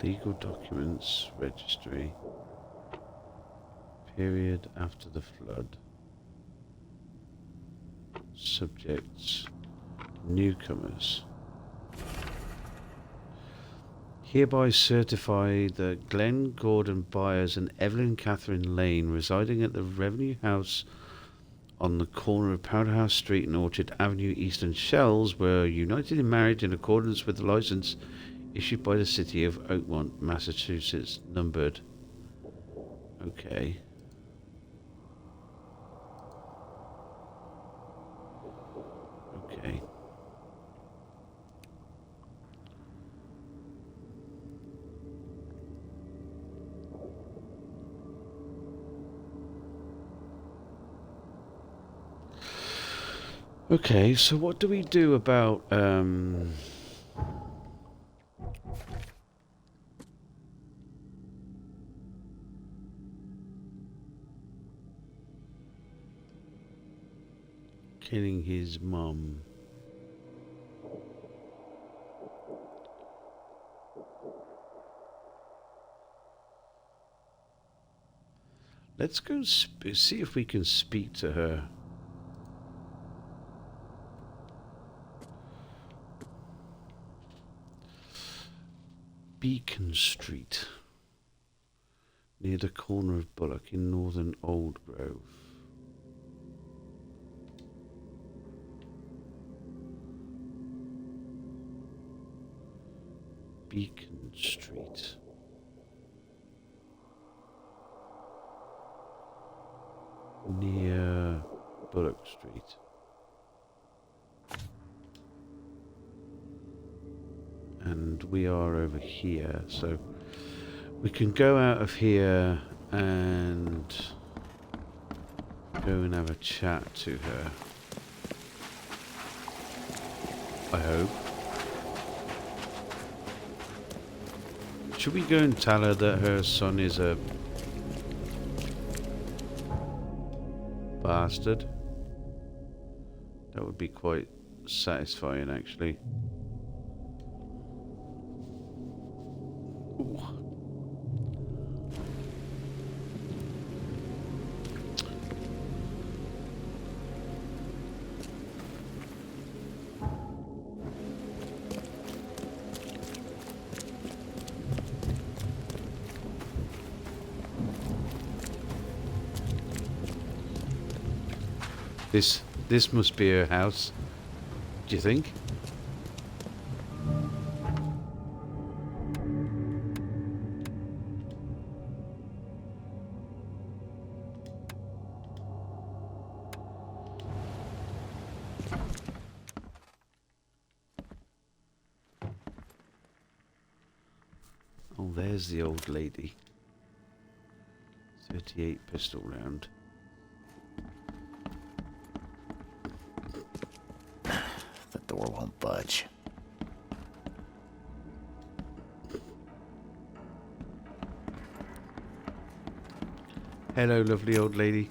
Legal documents, registry. Period after the flood. Subjects, newcomers. Hereby certify that Glenn Gordon Byers and Evelyn Catherine Lane, residing at the Revenue House on the corner of Powderhouse Street and Orchard Avenue, Eastern Shells, were united in marriage in accordance with the license issued by the City of Oakmont, Massachusetts, numbered. Okay. Okay. Okay, so what do we do about killing his mum? Let's go see if we can speak to her. Beacon Street, near the corner of Bullock in northern Old Grove. Beacon Street. Near Bullock Street. And we are over here, so we can go out of here and go and have a chat to her. I hope. Should we go and tell her that her son is a bastard? That would be quite satisfying, actually. Ooh. This must be her house. Do you think? Oh, there's the old lady. 38 pistol round. The door won't budge. Hello, lovely old lady.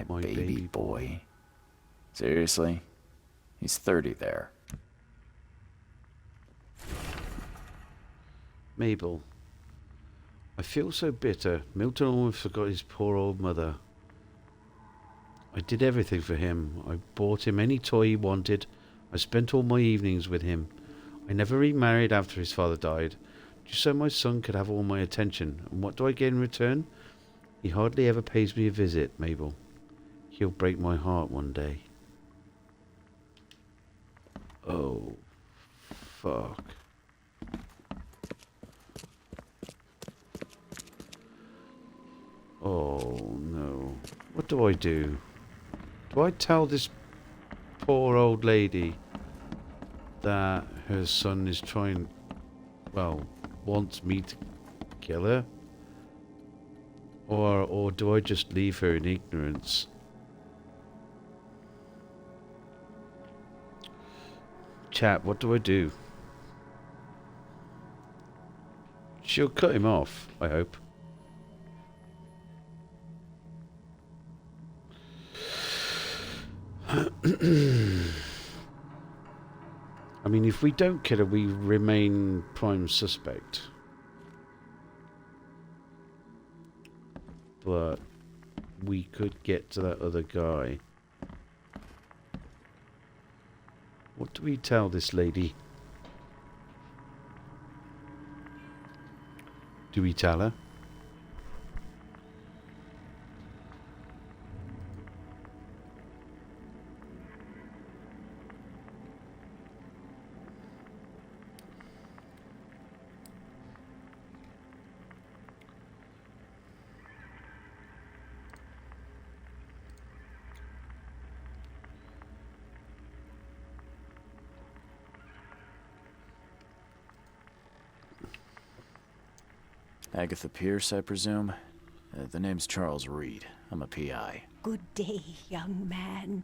My baby boy. Seriously? He's 30 there. Mabel. I feel so bitter. Milton almost forgot his poor old mother. I did everything for him. I bought him any toy he wanted. I spent all my evenings with him. I never remarried after his father died, just so my son could have all my attention. And what do I get in return? He hardly ever pays me a visit, Mabel. He'll break my heart one day. Oh, fuck. Oh, no. What do I do? Do I tell this poor old lady that her son is trying, well, wants me to kill her? Or do I just leave her in ignorance? Chat, what do I do? She'll cut him off, I hope. I mean, if we don't kill her, we remain prime suspect. But we could get to that other guy. What do we tell this lady? Do we tell her? Agatha Pierce, I presume? The name's Charles Reed. I'm a PI. Good day, young man.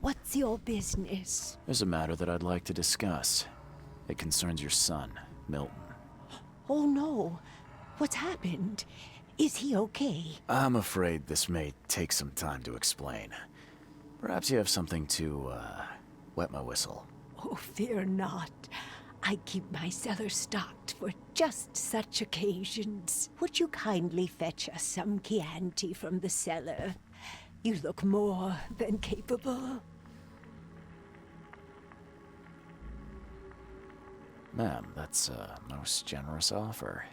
What's your business? There's a matter that I'd like to discuss. It concerns your son, Milton. Oh no. What's happened? Is he okay? I'm afraid this may take some time to explain. Perhaps you have something to, wet my whistle. Oh, fear not. I keep my cellar stocked for just such occasions. Would you kindly fetch us some Chianti from the cellar? You look more than capable. Ma'am, that's a most generous offer.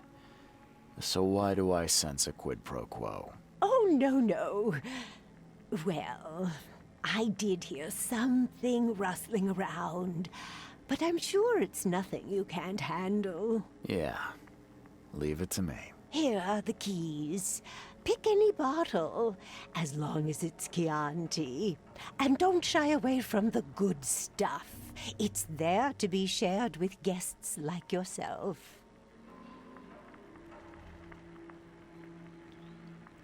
So why do I sense a quid pro quo? Oh, no. Well, I did hear something rustling around, but I'm sure it's nothing you can't handle. Yeah, leave it to me. Here are the keys. Pick any bottle, as long as it's Chianti. And don't shy away from the good stuff. It's there to be shared with guests like yourself.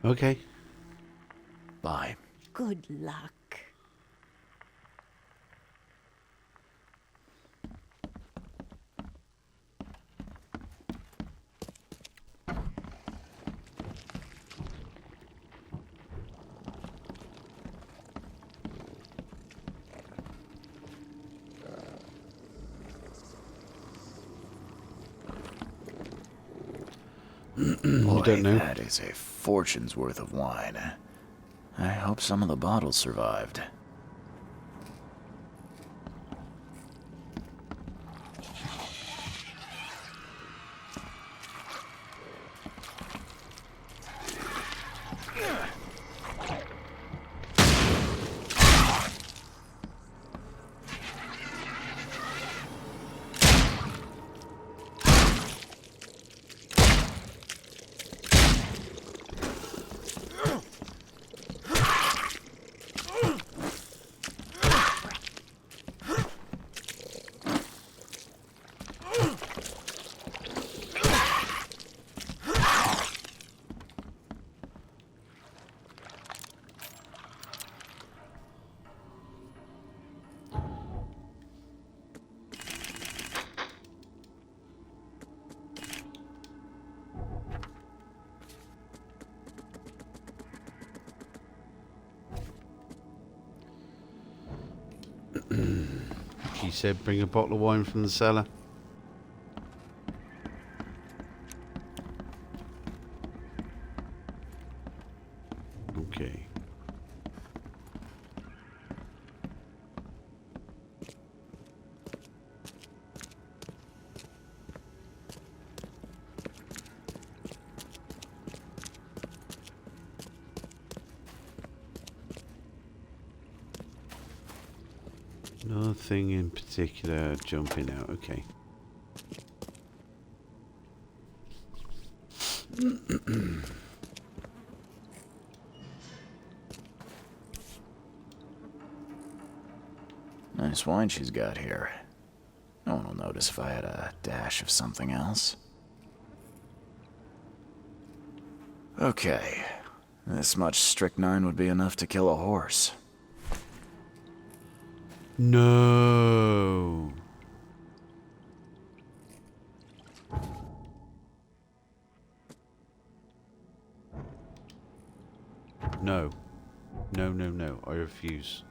Okay. Bye. Good luck. Boy, don't know. That is a fortune's worth of wine. I hope some of the bottles survived. said bring a bottle of wine from the cellar. Okay. Nothing in particular jumping out. Okay. Nice wine she's got here. No one will notice if I had a dash of something else. Okay. This much strychnine would be enough to kill a horse. No. No. No, no, no. I refuse.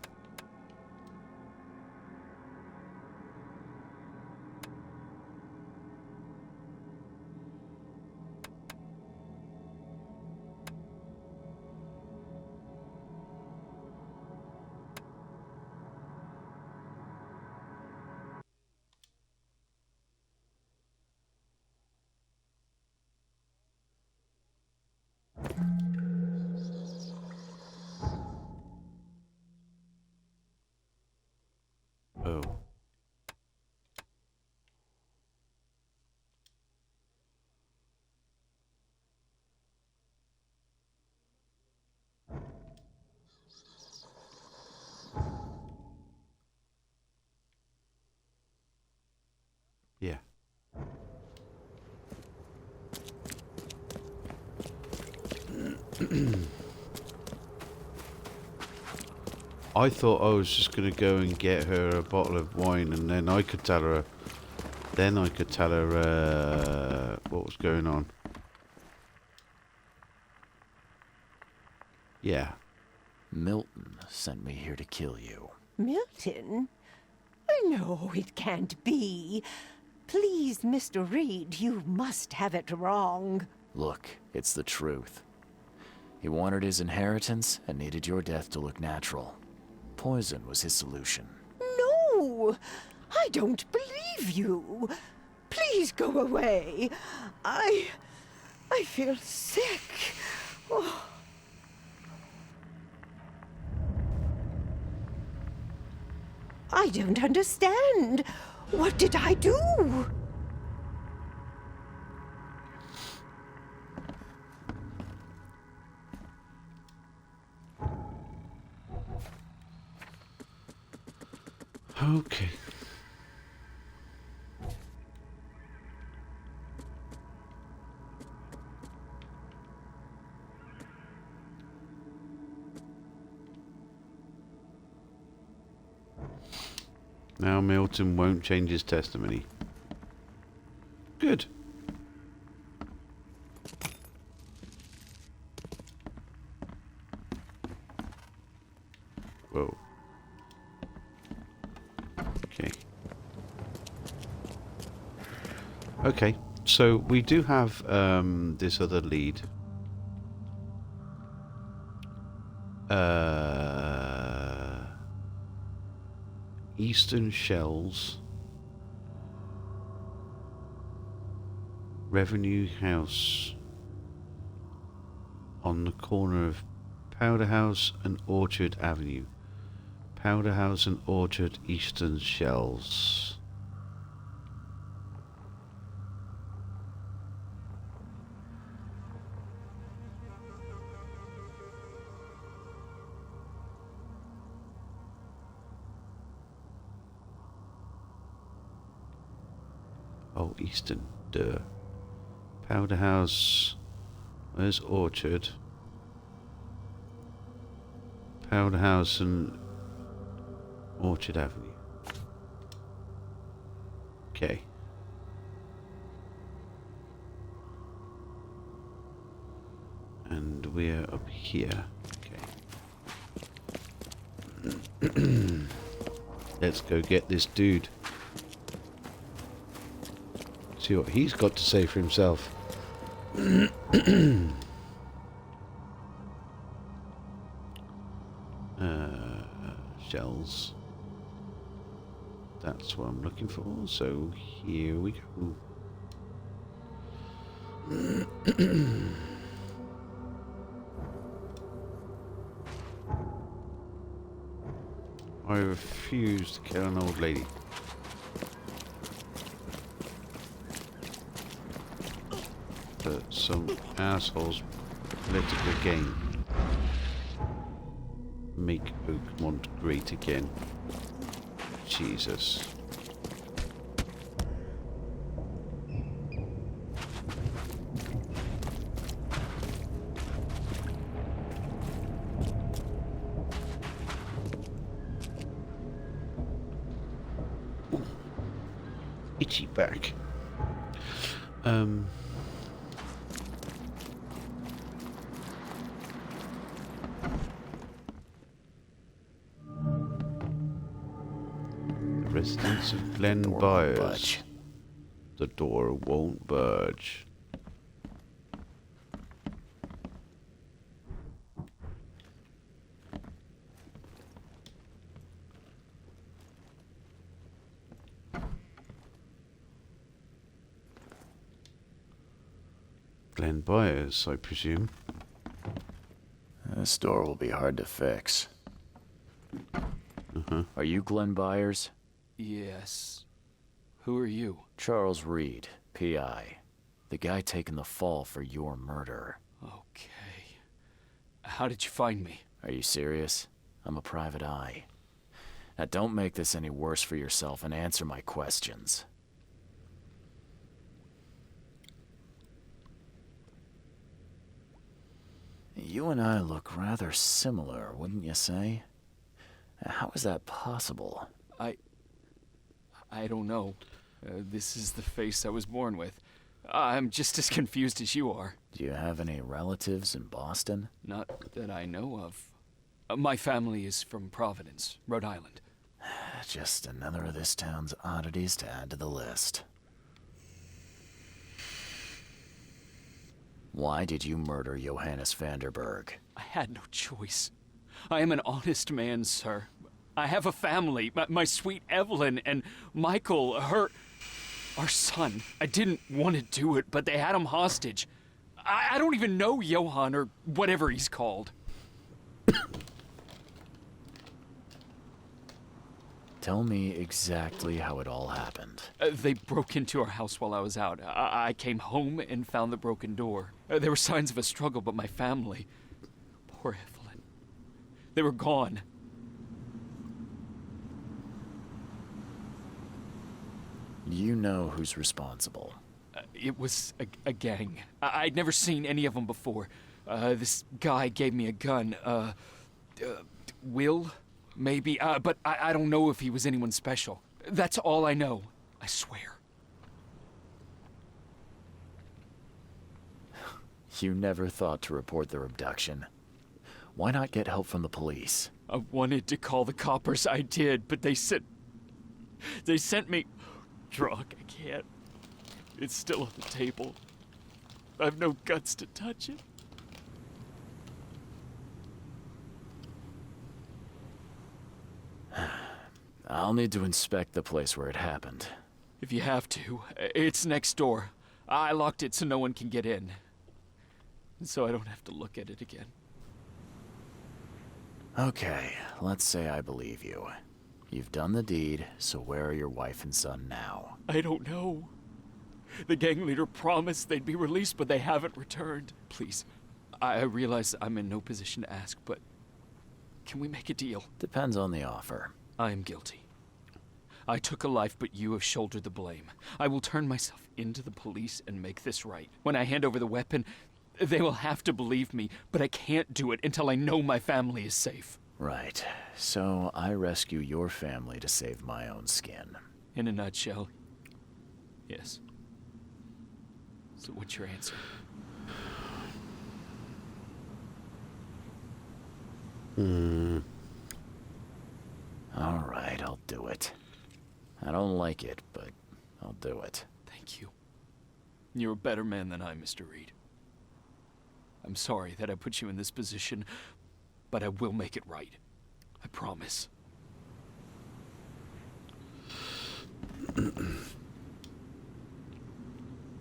Oh. Yeah. I thought I was just going to go and get her a bottle of wine and then I could tell her what was going on. Yeah. Milton sent me here to kill you. Milton? No, it can't be. Please, Mr. Reed, you must have it wrong. Look, it's the truth. He wanted his inheritance and needed your death to look natural. Poison was his solution. No! I don't believe you. Please go away. I feel sick. Oh. I don't understand. What did I do? Okay. Now Milton won't change his testimony. Good. Whoa. Okay. Okay, so we do have this other lead. Eastern Shells Revenue House on the corner of Powder House and Orchard Avenue. Powder House and Orchard, Eastern Shells. Oh, Eastern, duh. Powder House, where's Orchard? Powder House and Orchard Avenue. Okay. And we're up here. Okay. Let's go get this dude. See what he's got to say for himself. Shells. That's what I'm looking for. So here we go. I refuse to kill an old lady. For some assholes political gain. Make Oakmont great again. Jesus. Ooh. Itchy back. Residents of Glen Byers. The door won't budge. Glen Byers, I presume. This door will be hard to fix. Are you Glenn Byers? Yes. Who are you? Charles Reed, P.I. The guy taking the fall for your murder. Okay. How did you find me? Are you serious? I'm a private eye. Now don't make this any worse for yourself and answer my questions. You and I look rather similar, wouldn't you say? How is that possible? I don't know. This is the face I was born with. I'm just as confused as you are. Do you have any relatives in Boston? Not that I know of. My family is from Providence, Rhode Island. Just another of this town's oddities to add to the list. Why did you murder Johannes Vanderberg? I had no choice. I am an honest man, sir. I have a family. My sweet Evelyn and Michael, our son. I didn't want to do it, but they had him hostage. I don't even know Johann or whatever he's called. Tell me exactly how it all happened. They broke into our house while I was out. I came home and found the broken door. There were signs of a struggle, but my family... Poor Evelyn. They were gone. You know who's responsible. It was a gang. I'd never seen any of them before. This guy gave me a gun. Will? Maybe. But I don't know if he was anyone special. That's all I know. I swear. You never thought to report their abduction. Why not get help from the police? I wanted to call the coppers. I did, but they sent me... drunk. I can't. It's still on the table. I have no guts to touch it. I'll need to inspect the place where it happened. If you have to, it's next door. I locked it so no one can get in. So I don't have to look at it again. Okay, let's say I believe you. You've done the deed, so where are your wife and son now? I don't know. The gang leader promised they'd be released, but they haven't returned. Please, I realize I'm in no position to ask, but can we make a deal? Depends on the offer. I am guilty. I took a life, but you have shouldered the blame. I will turn myself into the police and make this right. When I hand over the weapon, they will have to believe me, but I can't do it until I know my family is safe. Right. So I rescue your family to save my own skin. In a nutshell, yes. So what's your answer? All right, I'll do it. I don't like it, but I'll do it. Thank you. You're a better man than I, Mr. Reed. I'm sorry that I put you in this position, but I will make it right. I promise.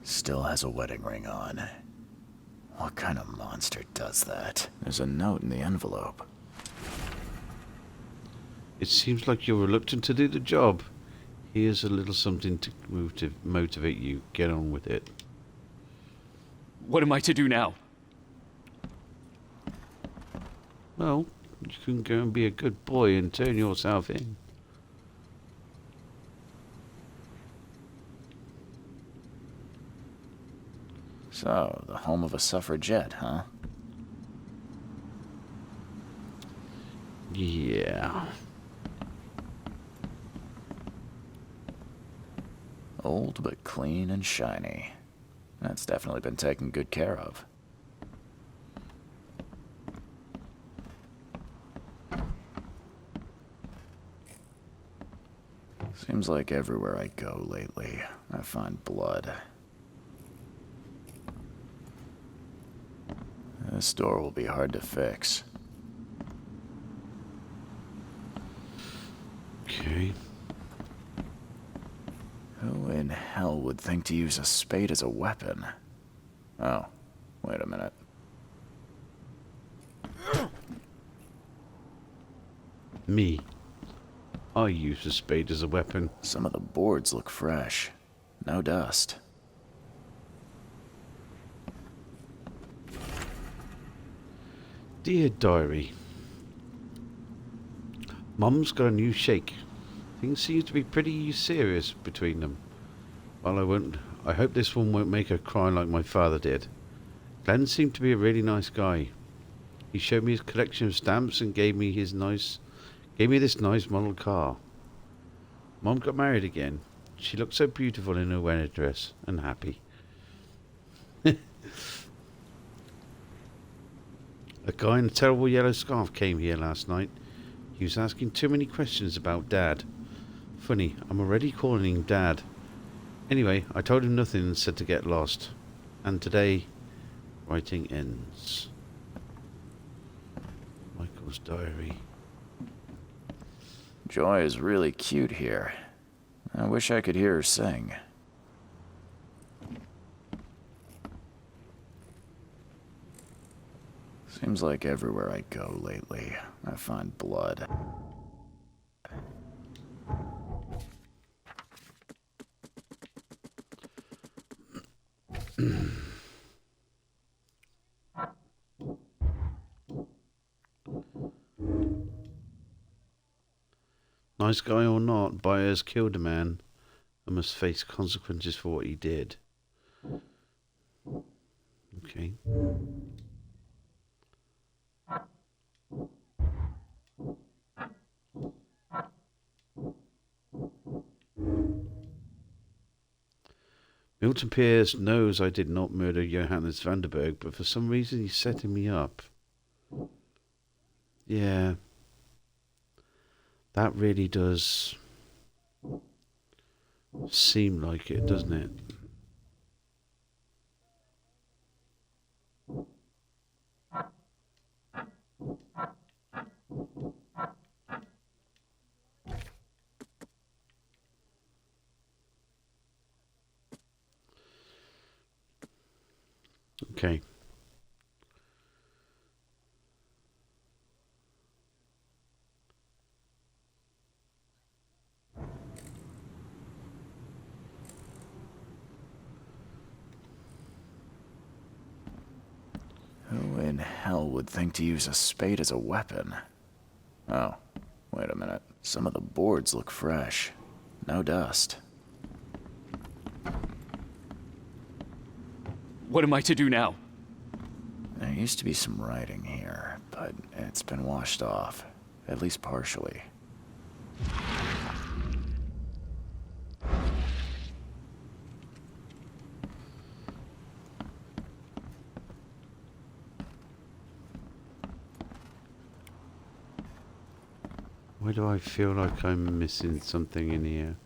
Still has a wedding ring on. What kind of monster does that? There's a note in the envelope. It seems like you're reluctant to do the job. Here's a little something to motivate you. Get on with it. What am I to do now? Well, you can go and be a good boy and turn yourself in. So, the home of a suffragette, huh? Yeah. Old but clean and shiny. That's definitely been taken good care of. Seems like everywhere I go lately, I find blood. This door will be hard to fix. Okay. Who in hell would think to use a spade as a weapon? Oh, wait a minute. Me. I use a spade as a weapon. Some of the boards look fresh. No dust. Dear Diary, Mum's got a new shake. Things seem to be pretty serious between them. Well, I hope this one won't make her cry like my father did. Glenn seemed to be a really nice guy. He showed me his collection of stamps and gave me this nice model car. Mum got married again. She looked so beautiful in her wedding dress and happy. A guy in a terrible yellow scarf came here last night. He was asking too many questions about Dad. Funny, I'm already calling him Dad. Anyway, I told him nothing and said to get lost. And today, writing ends. Michael's diary. Joy is really cute here. I wish I could hear her sing. Seems like everywhere I go lately, I find blood. Nice guy or not, Byers killed a man and must face consequences for what he did. Okay. Milton Pierce knows I did not murder Johannes Vanderberg, but for some reason he's setting me up. Yeah. That really does seem like it, doesn't it? Okay. Who in hell would think to use a spade as a weapon? Oh, wait a minute. Some of the boards look fresh. No dust. What am I to do now? There used to be some writing here, but it's been washed off. At least partially. Why Why do I feel like I'm missing something in here?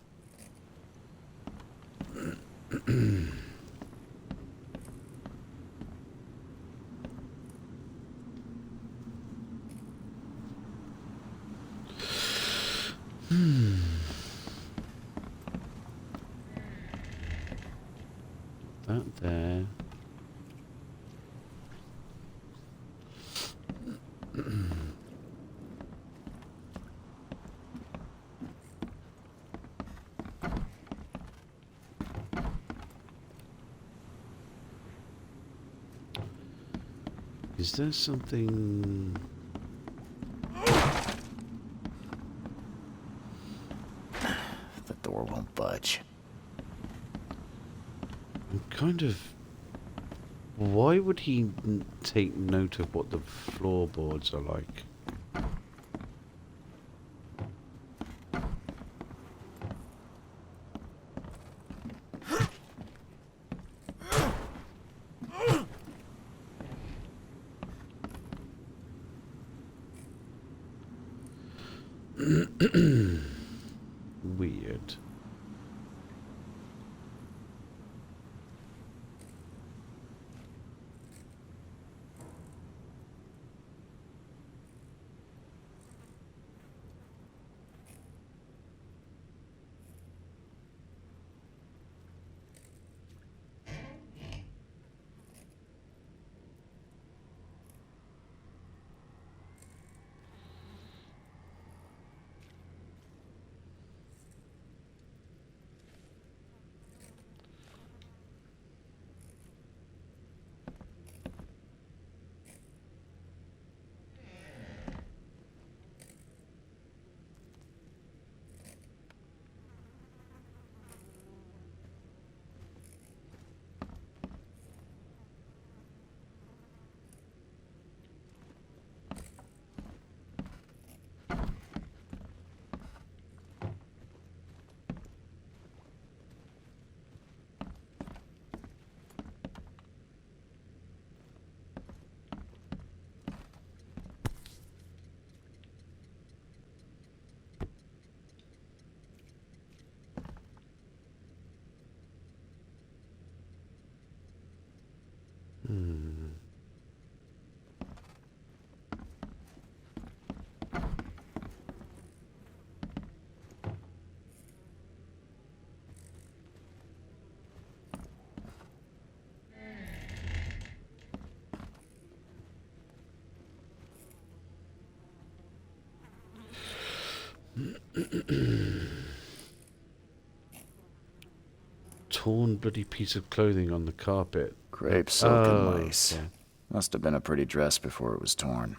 That there. Is there something... The door won't budge. I'm kind of... Why would he take note of what the floorboards are like? Weird. Torn bloody piece of clothing on the carpet. Crepe silk and Oh, lace. okay. Must have been a pretty dress before it was torn.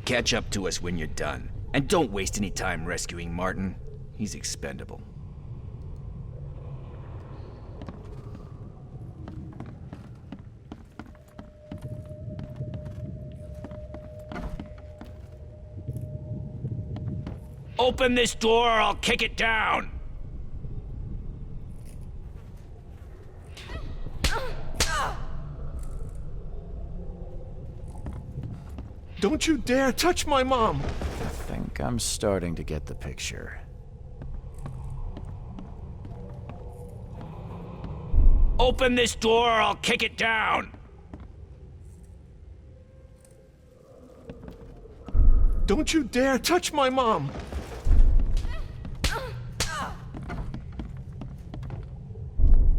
Catch up to us when you're done. And don't waste any time rescuing Martin. He's expendable. Open this door or I'll kick it down! Don't you dare touch my mom! I think I'm starting to get the picture. Open this door or I'll kick it down! Don't you dare touch my mom!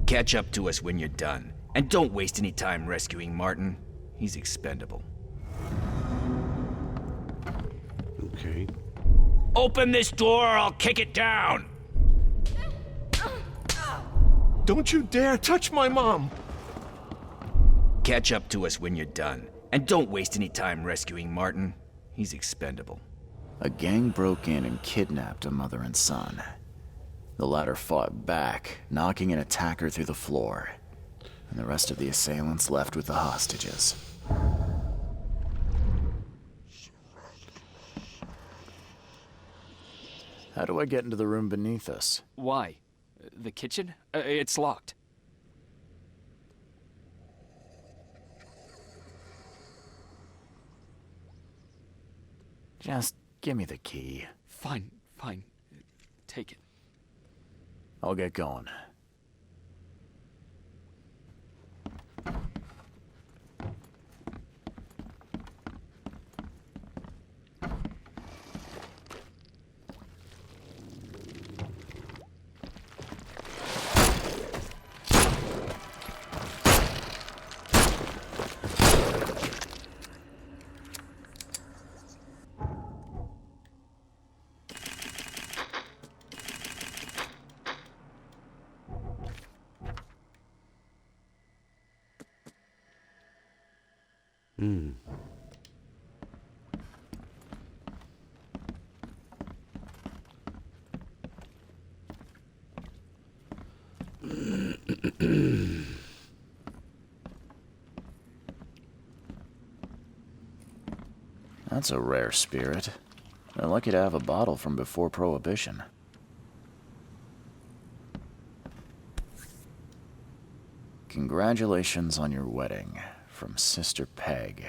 Catch up to us when you're done. And don't waste any time rescuing Martin. He's expendable. Okay. Open this door or I'll kick it down! Don't you dare touch my mom! Catch up to us when you're done. And don't waste any time rescuing Martin. He's expendable. A gang broke in and kidnapped a mother and son. The latter fought back, knocking an attacker through the floor. And the rest of the assailants left with the hostages. How do I get into the room beneath us? Why? The kitchen? It's locked. Just give me the key. Fine, fine. Take it. I'll get going. Hmm. That's a rare spirit. They're lucky to have a bottle from before Prohibition. Congratulations on your wedding, from Sister Peg.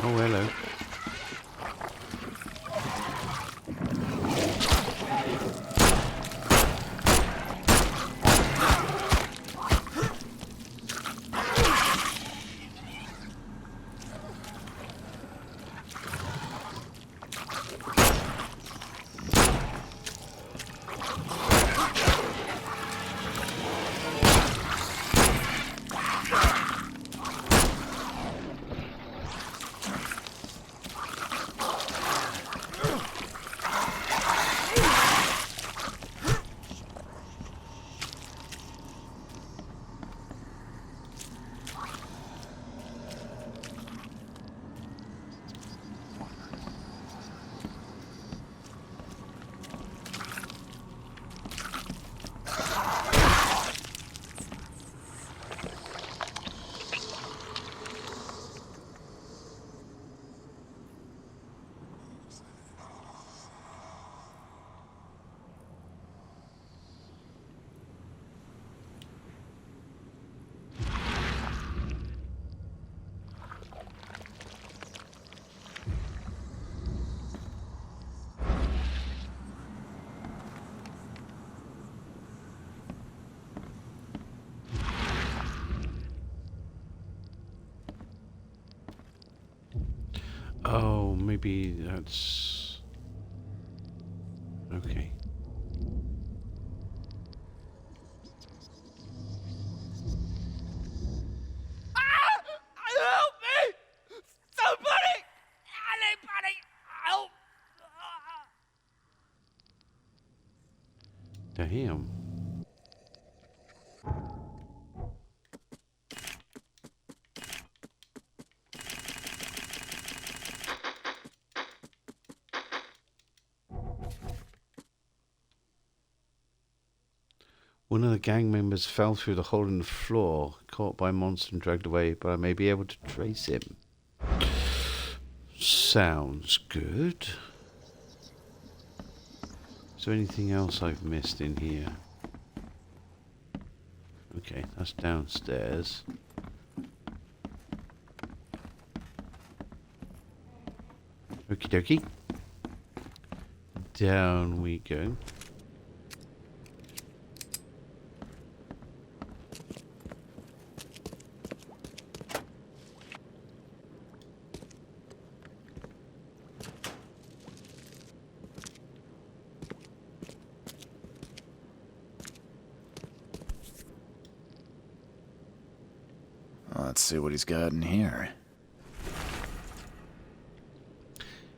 Oh, hello. Oh, maybe that's... Okay. Help me! Somebody! Anybody! Help! Damn. One of the gang members fell through the hole in the floor, caught by a monster and dragged away, but I may be able to trace him. Sounds good. Is there anything else I've missed in here? Okay, that's downstairs. Okie dokie. Down we go. Let's see what he's got in here.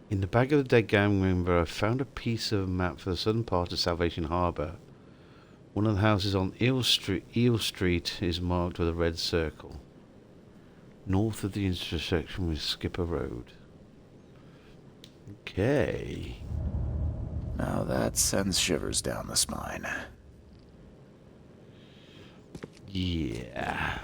In the bag of the dead gang member, I found a piece of a map for the southern part of Salvation Harbour. One of the houses on Eel Street is marked with a red circle. North of the intersection with Skipper Road. Okay. Now that sends shivers down the spine. Yeah.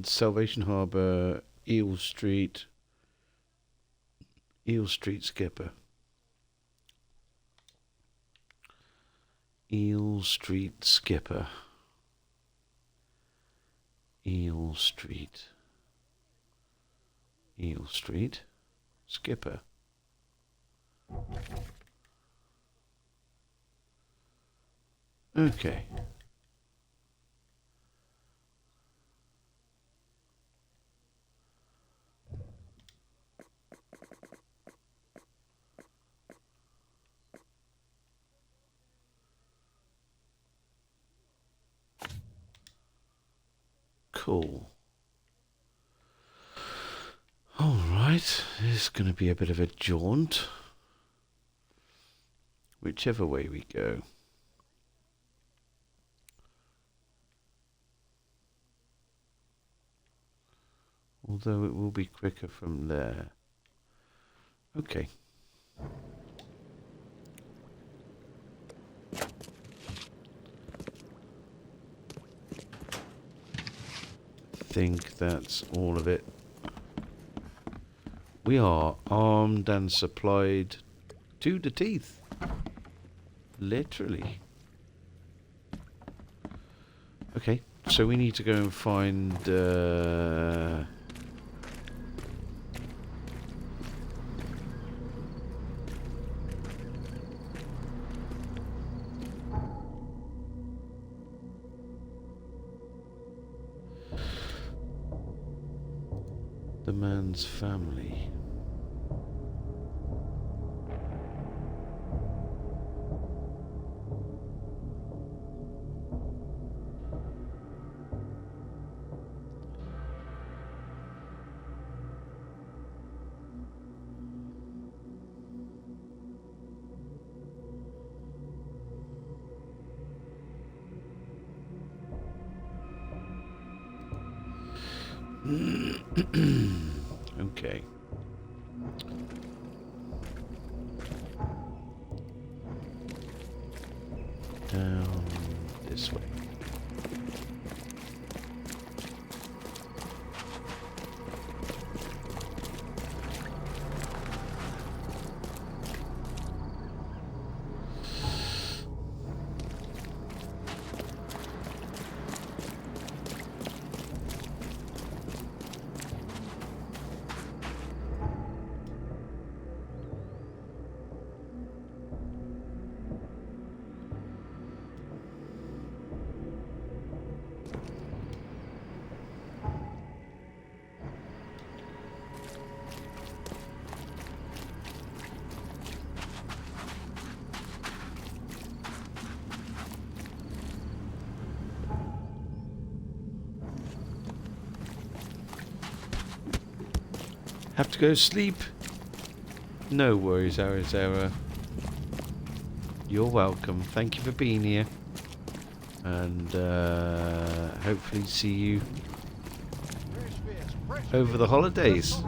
Salvation Harbour, Eel Street, Skipper. Eel Street, Skipper. Eel Street, Skipper. Okay. Cool. All right, it's going to be a bit of a jaunt, whichever way we go. Although it will be quicker from there. Okay. I think that's all of it. We are armed and supplied to the teeth. Literally. Okay, so we need to go and find... the man's family. Okay. Down this way. Have to go sleep? No worries, Arizona. You're welcome. Thank you for being here. And hopefully see you over the holidays.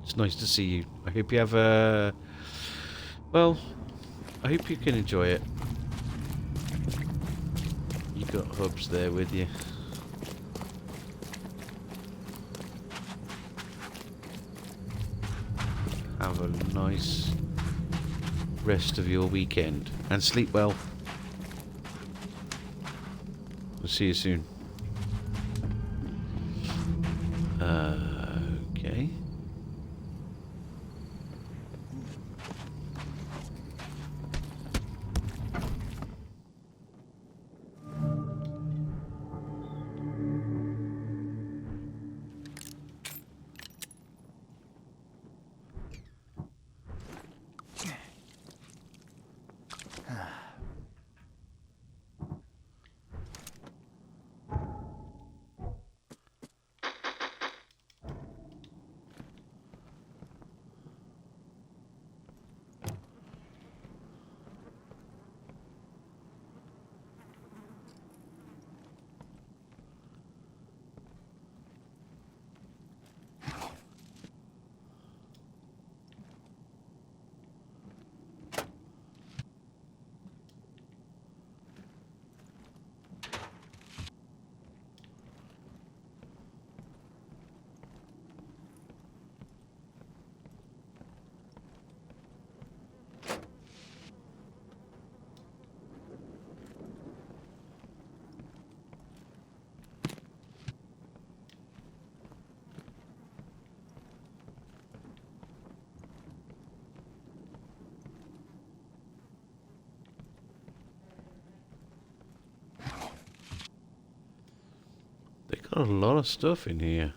It's nice to see you. I hope you have a... well, I hope you can enjoy it. You got Hubs there with you. Have a nice rest of your weekend and sleep well. We'll see you soon. Okay. A lot of stuff in here.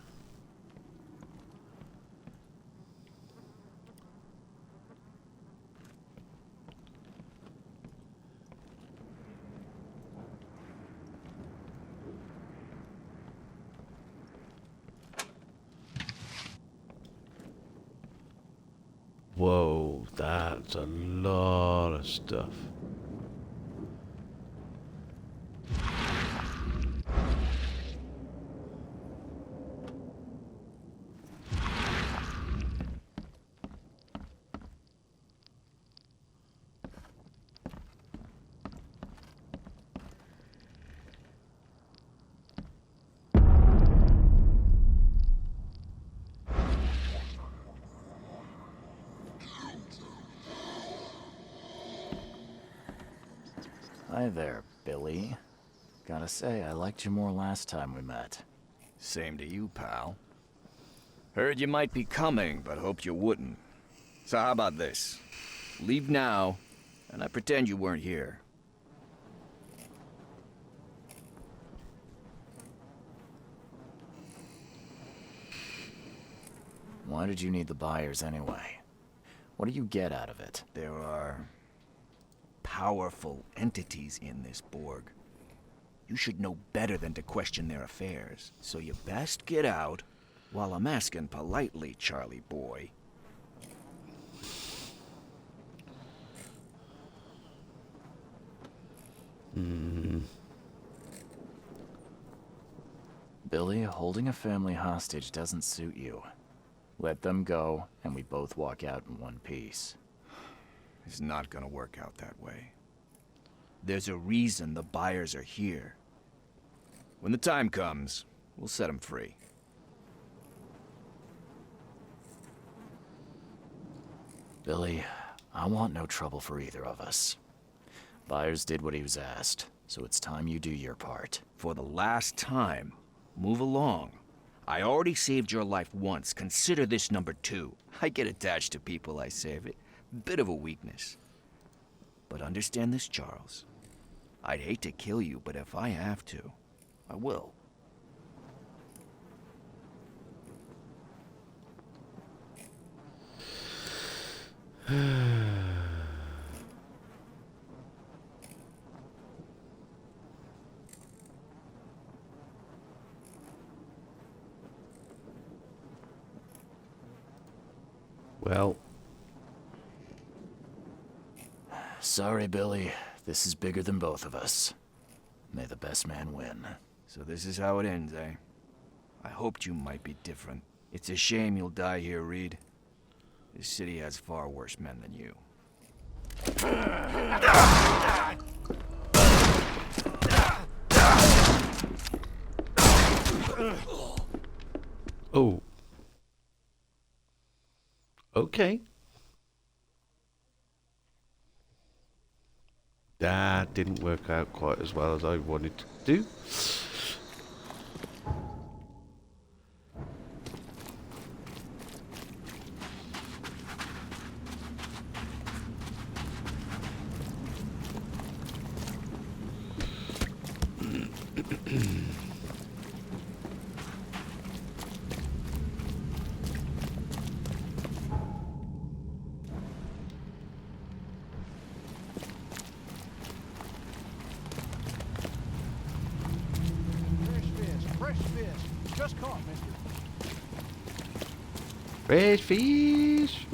Whoa, that's a lot of stuff. Hi there, Billy. Gotta say, I liked you more last time we met. Same to you, pal. Heard you might be coming, but hoped you wouldn't. So how about this? Leave now, and I pretend you weren't here. Why did you need the buyers anyway? What do you get out of it? There are powerful entities in this Borg. You should know better than to question their affairs. So you best get out while I'm asking politely, Charlie boy. Billy, holding a family hostage doesn't suit you. Let them go, and we both walk out in one piece. It's not gonna work out that way. There's a reason the buyers are here. When the time comes, we'll set them free. Billy, I want no trouble for either of us. Byers did what he was asked, so it's time you do your part. For the last time, move along. I already saved your life once. Consider this number 2. I get attached to people I save. It bit of a weakness. But understand this, Charles. I'd hate to kill you, but if I have to, I will. Well. Sorry, Billy. This is bigger than both of us. May the best man win. So this is how it ends, eh? I hoped you might be different. It's a shame you'll die here, Reed. This city has far worse men than you. Oh. Okay. That didn't work out quite as well as I wanted to do. Just caught, mister. Fresh fish.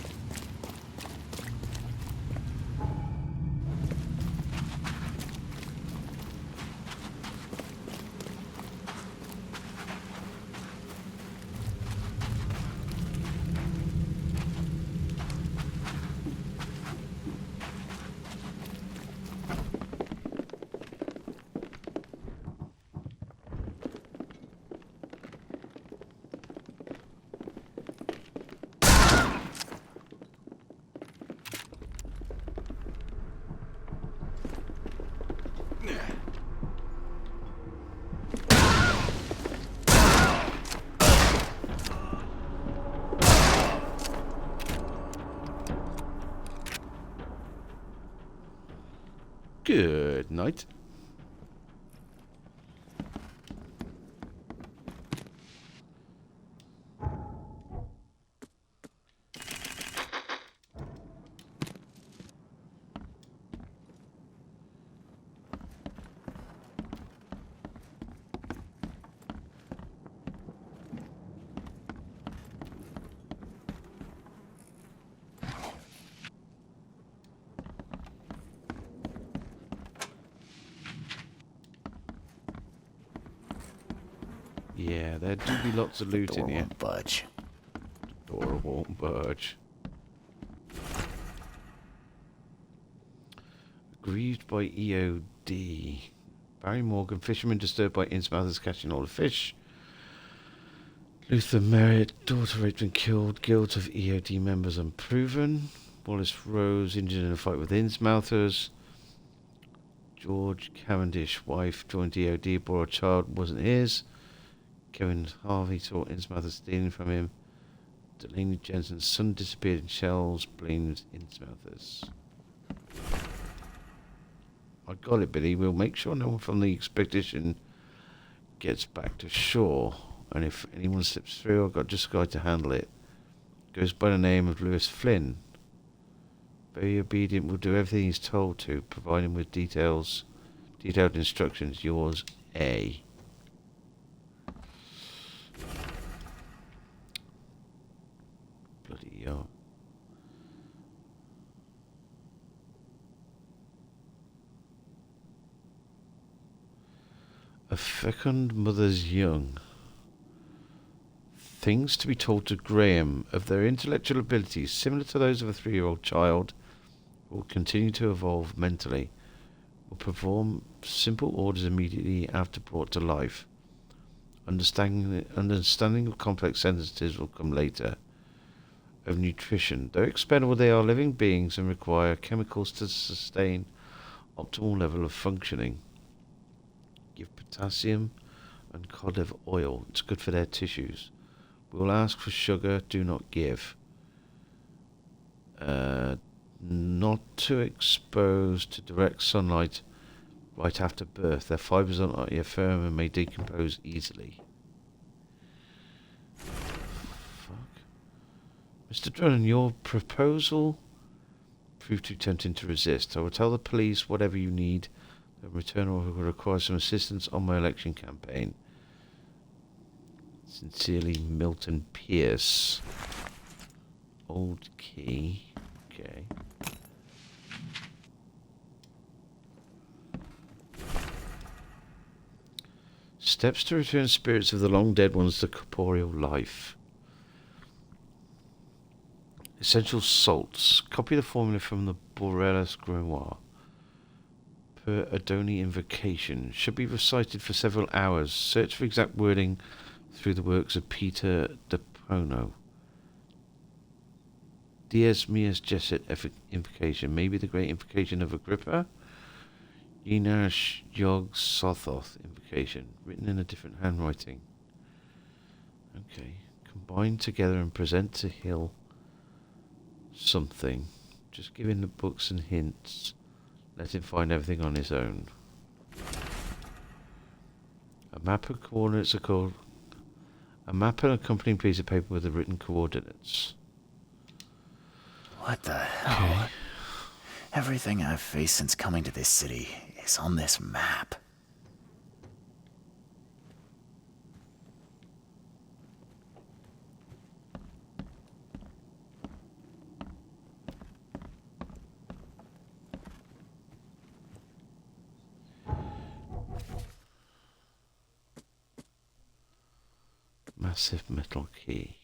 Good night. Yeah, there do be lots of loot in here. Won't budge. Door won't budge. Aggrieved by EOD. Barry Morgan, fisherman disturbed by Innsmouthers catching all the fish. Luther Merritt, daughter raped and killed. Guilt of EOD members unproven. Wallace Rose, injured in a fight with Innsmouthers. George Cavendish, wife, joined EOD, bore a child, wasn't his. Kevin Harvey saw Innsmouthers stealing from him. Delaney Jensen's son disappeared in shells, blamed Innsmouthers. I got it, Billy. We'll make sure no one from the expedition gets back to shore. And if anyone slips through, I've got just a guy to handle it. Goes by the name of Lewis Flynn. Very obedient, will do everything he's told to, provide him with detailed instructions. Yours, A. Bloody hell. A fecund mother's young. Things to be told to Graham of their intellectual abilities, similar to those of a 3-year-old child, will continue to evolve mentally, will perform simple orders immediately after brought to life. Understanding of complex sentences will come later. Of nutrition, though expendable, they are living beings and require chemicals to sustain optimal level of functioning. Give potassium and cod liver oil. It's good for their tissues. We will ask for sugar. Do not give. Not to expose to direct sunlight right after birth. Their fibers are not yet firm and may decompose easily. Fuck. Mr. Drennan, your proposal proved too tempting to resist. I will tell the police whatever you need. In return, I will require some assistance on my election campaign. Sincerely, Milton Pierce. Old key. Okay. Steps to return spirits of the long dead ones to corporeal life. Essential salts. Copy the formula from the Borellus Grimoire. Per Adoni invocation. Should be recited for several hours. Search for exact wording through the works of Peter de Pono. Dies Mias Jesset invocation. Maybe the great invocation of Agrippa. Yinash Yog Sothoth invocation. Written in a different handwriting. Okay. Combine together and present to Hill something. Just give him the books and hints. Let him find everything on his own. A map of coordinates are called... A map and accompanying piece of paper with the written coordinates. What the hell? Okay. Everything I've faced since coming to this city is on this map. Massive metal key.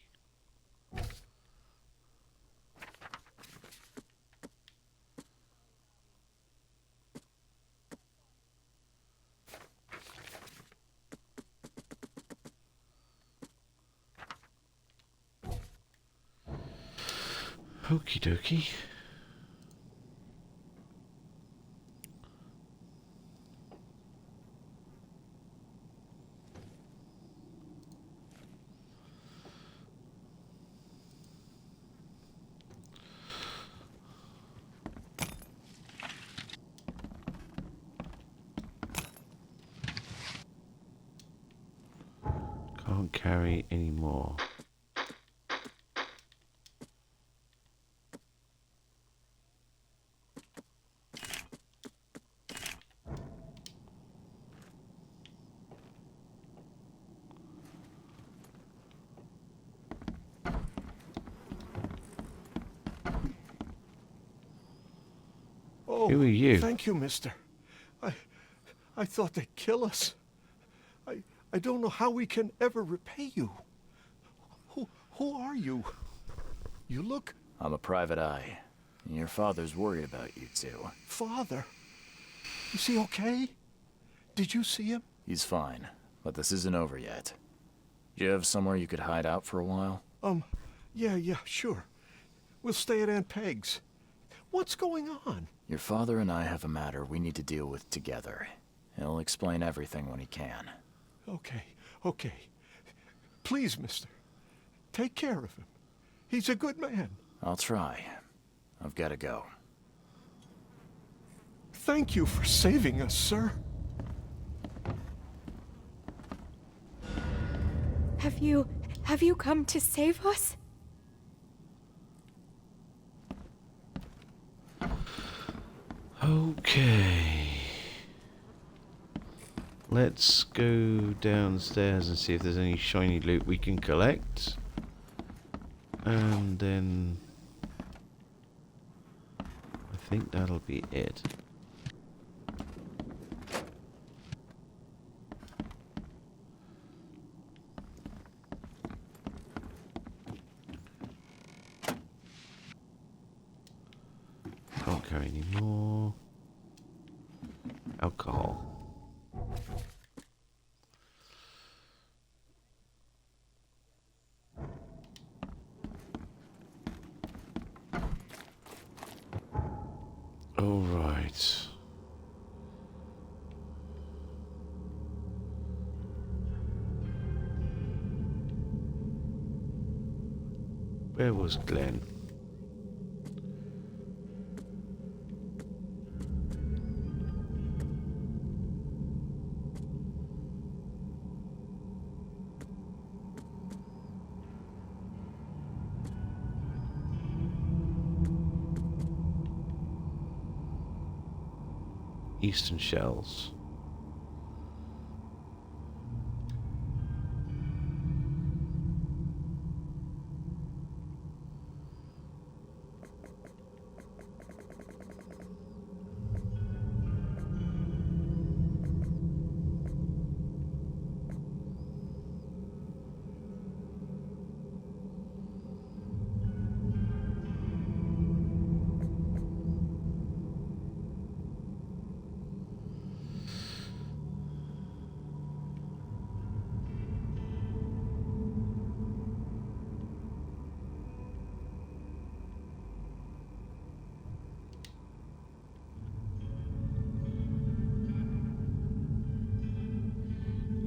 Okie dokie. Can't carry any more. Oh, who are you? Thank you, mister. I thought they'd kill us. I don't know how we can ever repay you. Who are you? You look... I'm a private eye. Your father's worried about you two. Father? Is he okay? Did you see him? He's fine, but this isn't over yet. Do you have somewhere you could hide out for a while? Yeah, sure. We'll stay at Aunt Peg's. What's going on? Your father and I have a matter we need to deal with together. He'll explain everything when he can. Okay. Please, mister. Take care of him. He's a good man. I'll try. I've got to go. Thank you for saving us, sir. Have you come to save us? Okay. Let's go downstairs and see if there's any shiny loot we can collect. And then... I think that'll be it. Can't carry any more. Alcohol. All right. Where was Glenn? Eastern Shells.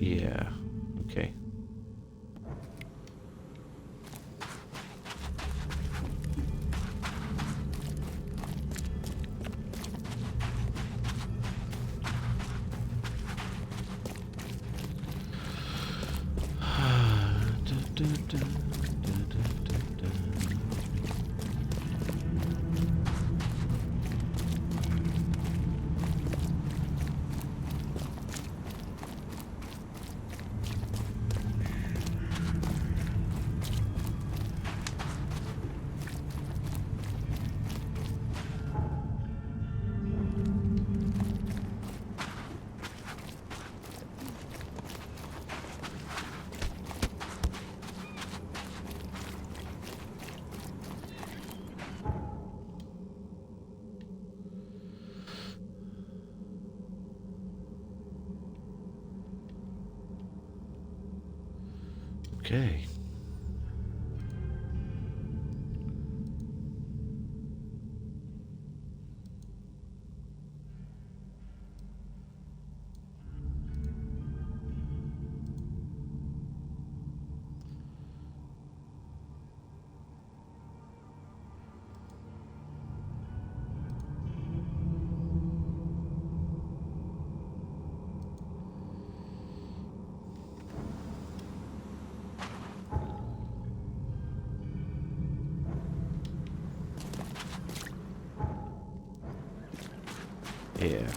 Yeah, okay. Okay. Yeah.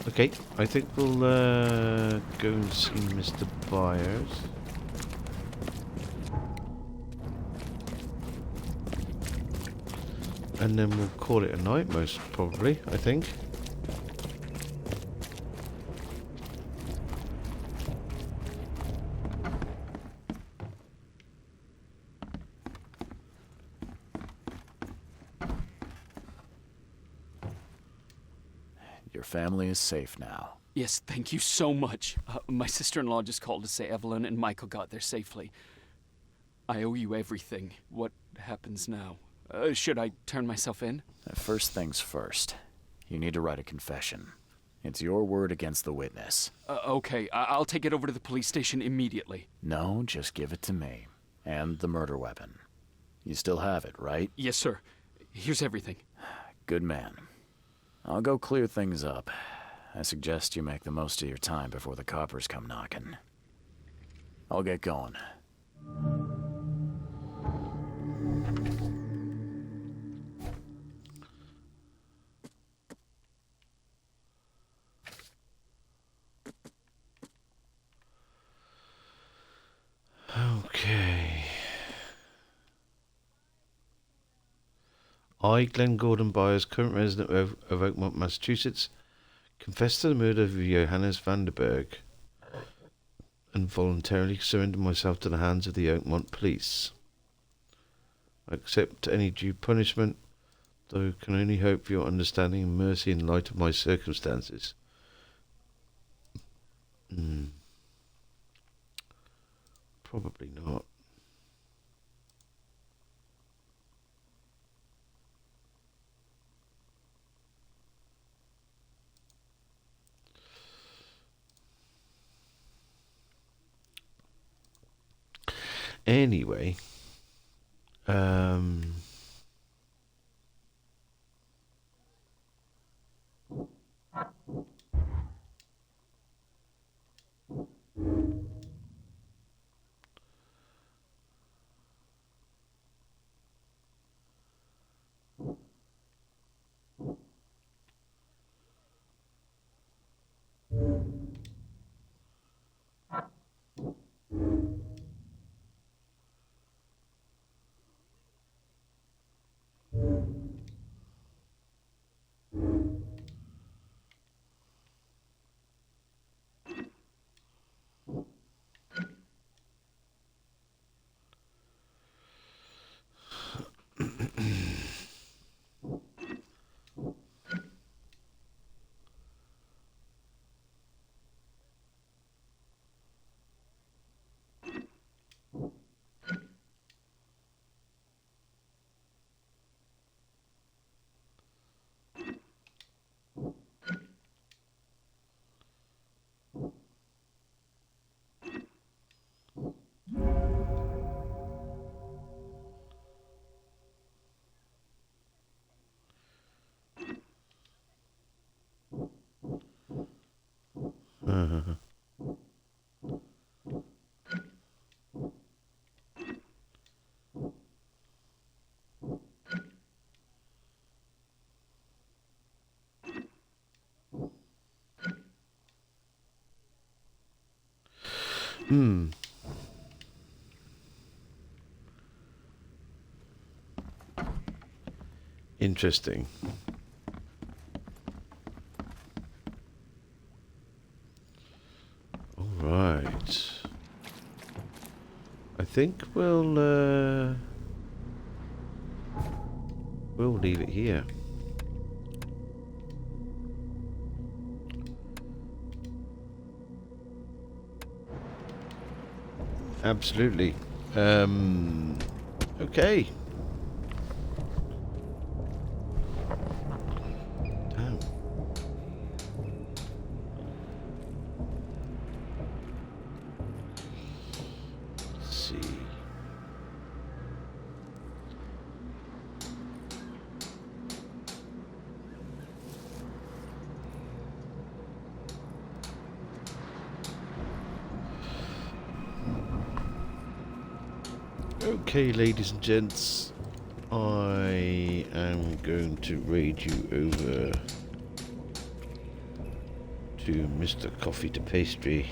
Okay, I think we'll go and see Mr. Byers. And then we'll call it a night, most probably, I think. family is safe now. Yes, thank you so much. My sister-in-law just called to say Evelyn and Michael got there safely. I owe you everything. What happens now? Should I turn myself in? First things first. You need to write a confession. It's your word against the witness. Okay, I'll take it over to the police station immediately. No, just give it to me. And the murder weapon. You still have it, right? Yes, sir. Here's everything. Good man. I'll go clear things up. I suggest you make the most of your time before the coppers come knocking. I'll get going. Okay. I, Glenn Gordon Byers, current resident of Oakmont, Massachusetts, confess to the murder of Johannes Vanderberg and voluntarily surrender myself to the hands of the Oakmont police. I accept any due punishment, though can only hope for your understanding and mercy in light of my circumstances. Probably not. Anyway, Interesting. All right. I think we'll leave it here. Absolutely. Okay. Damn. Let's see. Okay, ladies and gents, I am going to raid you over to Mr. Coffee to Pastry,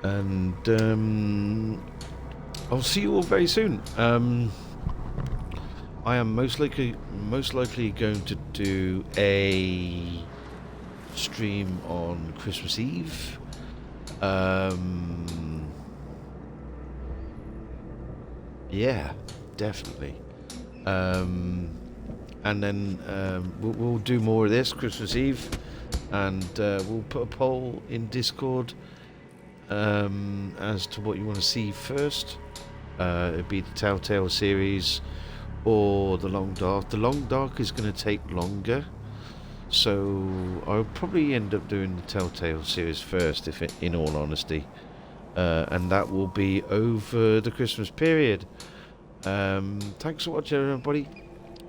and I'll see you all very soon. I am most likely going to do a stream on Christmas Eve. Yeah, definitely. and then we'll do more of this Christmas Eve, and we'll put a poll in Discord as to what you want to see first. It'd be the Telltale series or the Long Dark. The Long Dark is going to take longer, so I'll probably end up doing the Telltale series first, in all honesty, and that will be over the Christmas period. Thanks for watching, everybody.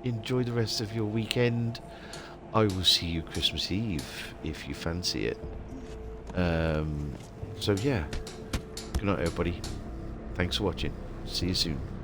Enjoy the rest of your weekend. I will see you Christmas Eve if you fancy it. So yeah, good night, everybody. Thanks for watching. See you soon.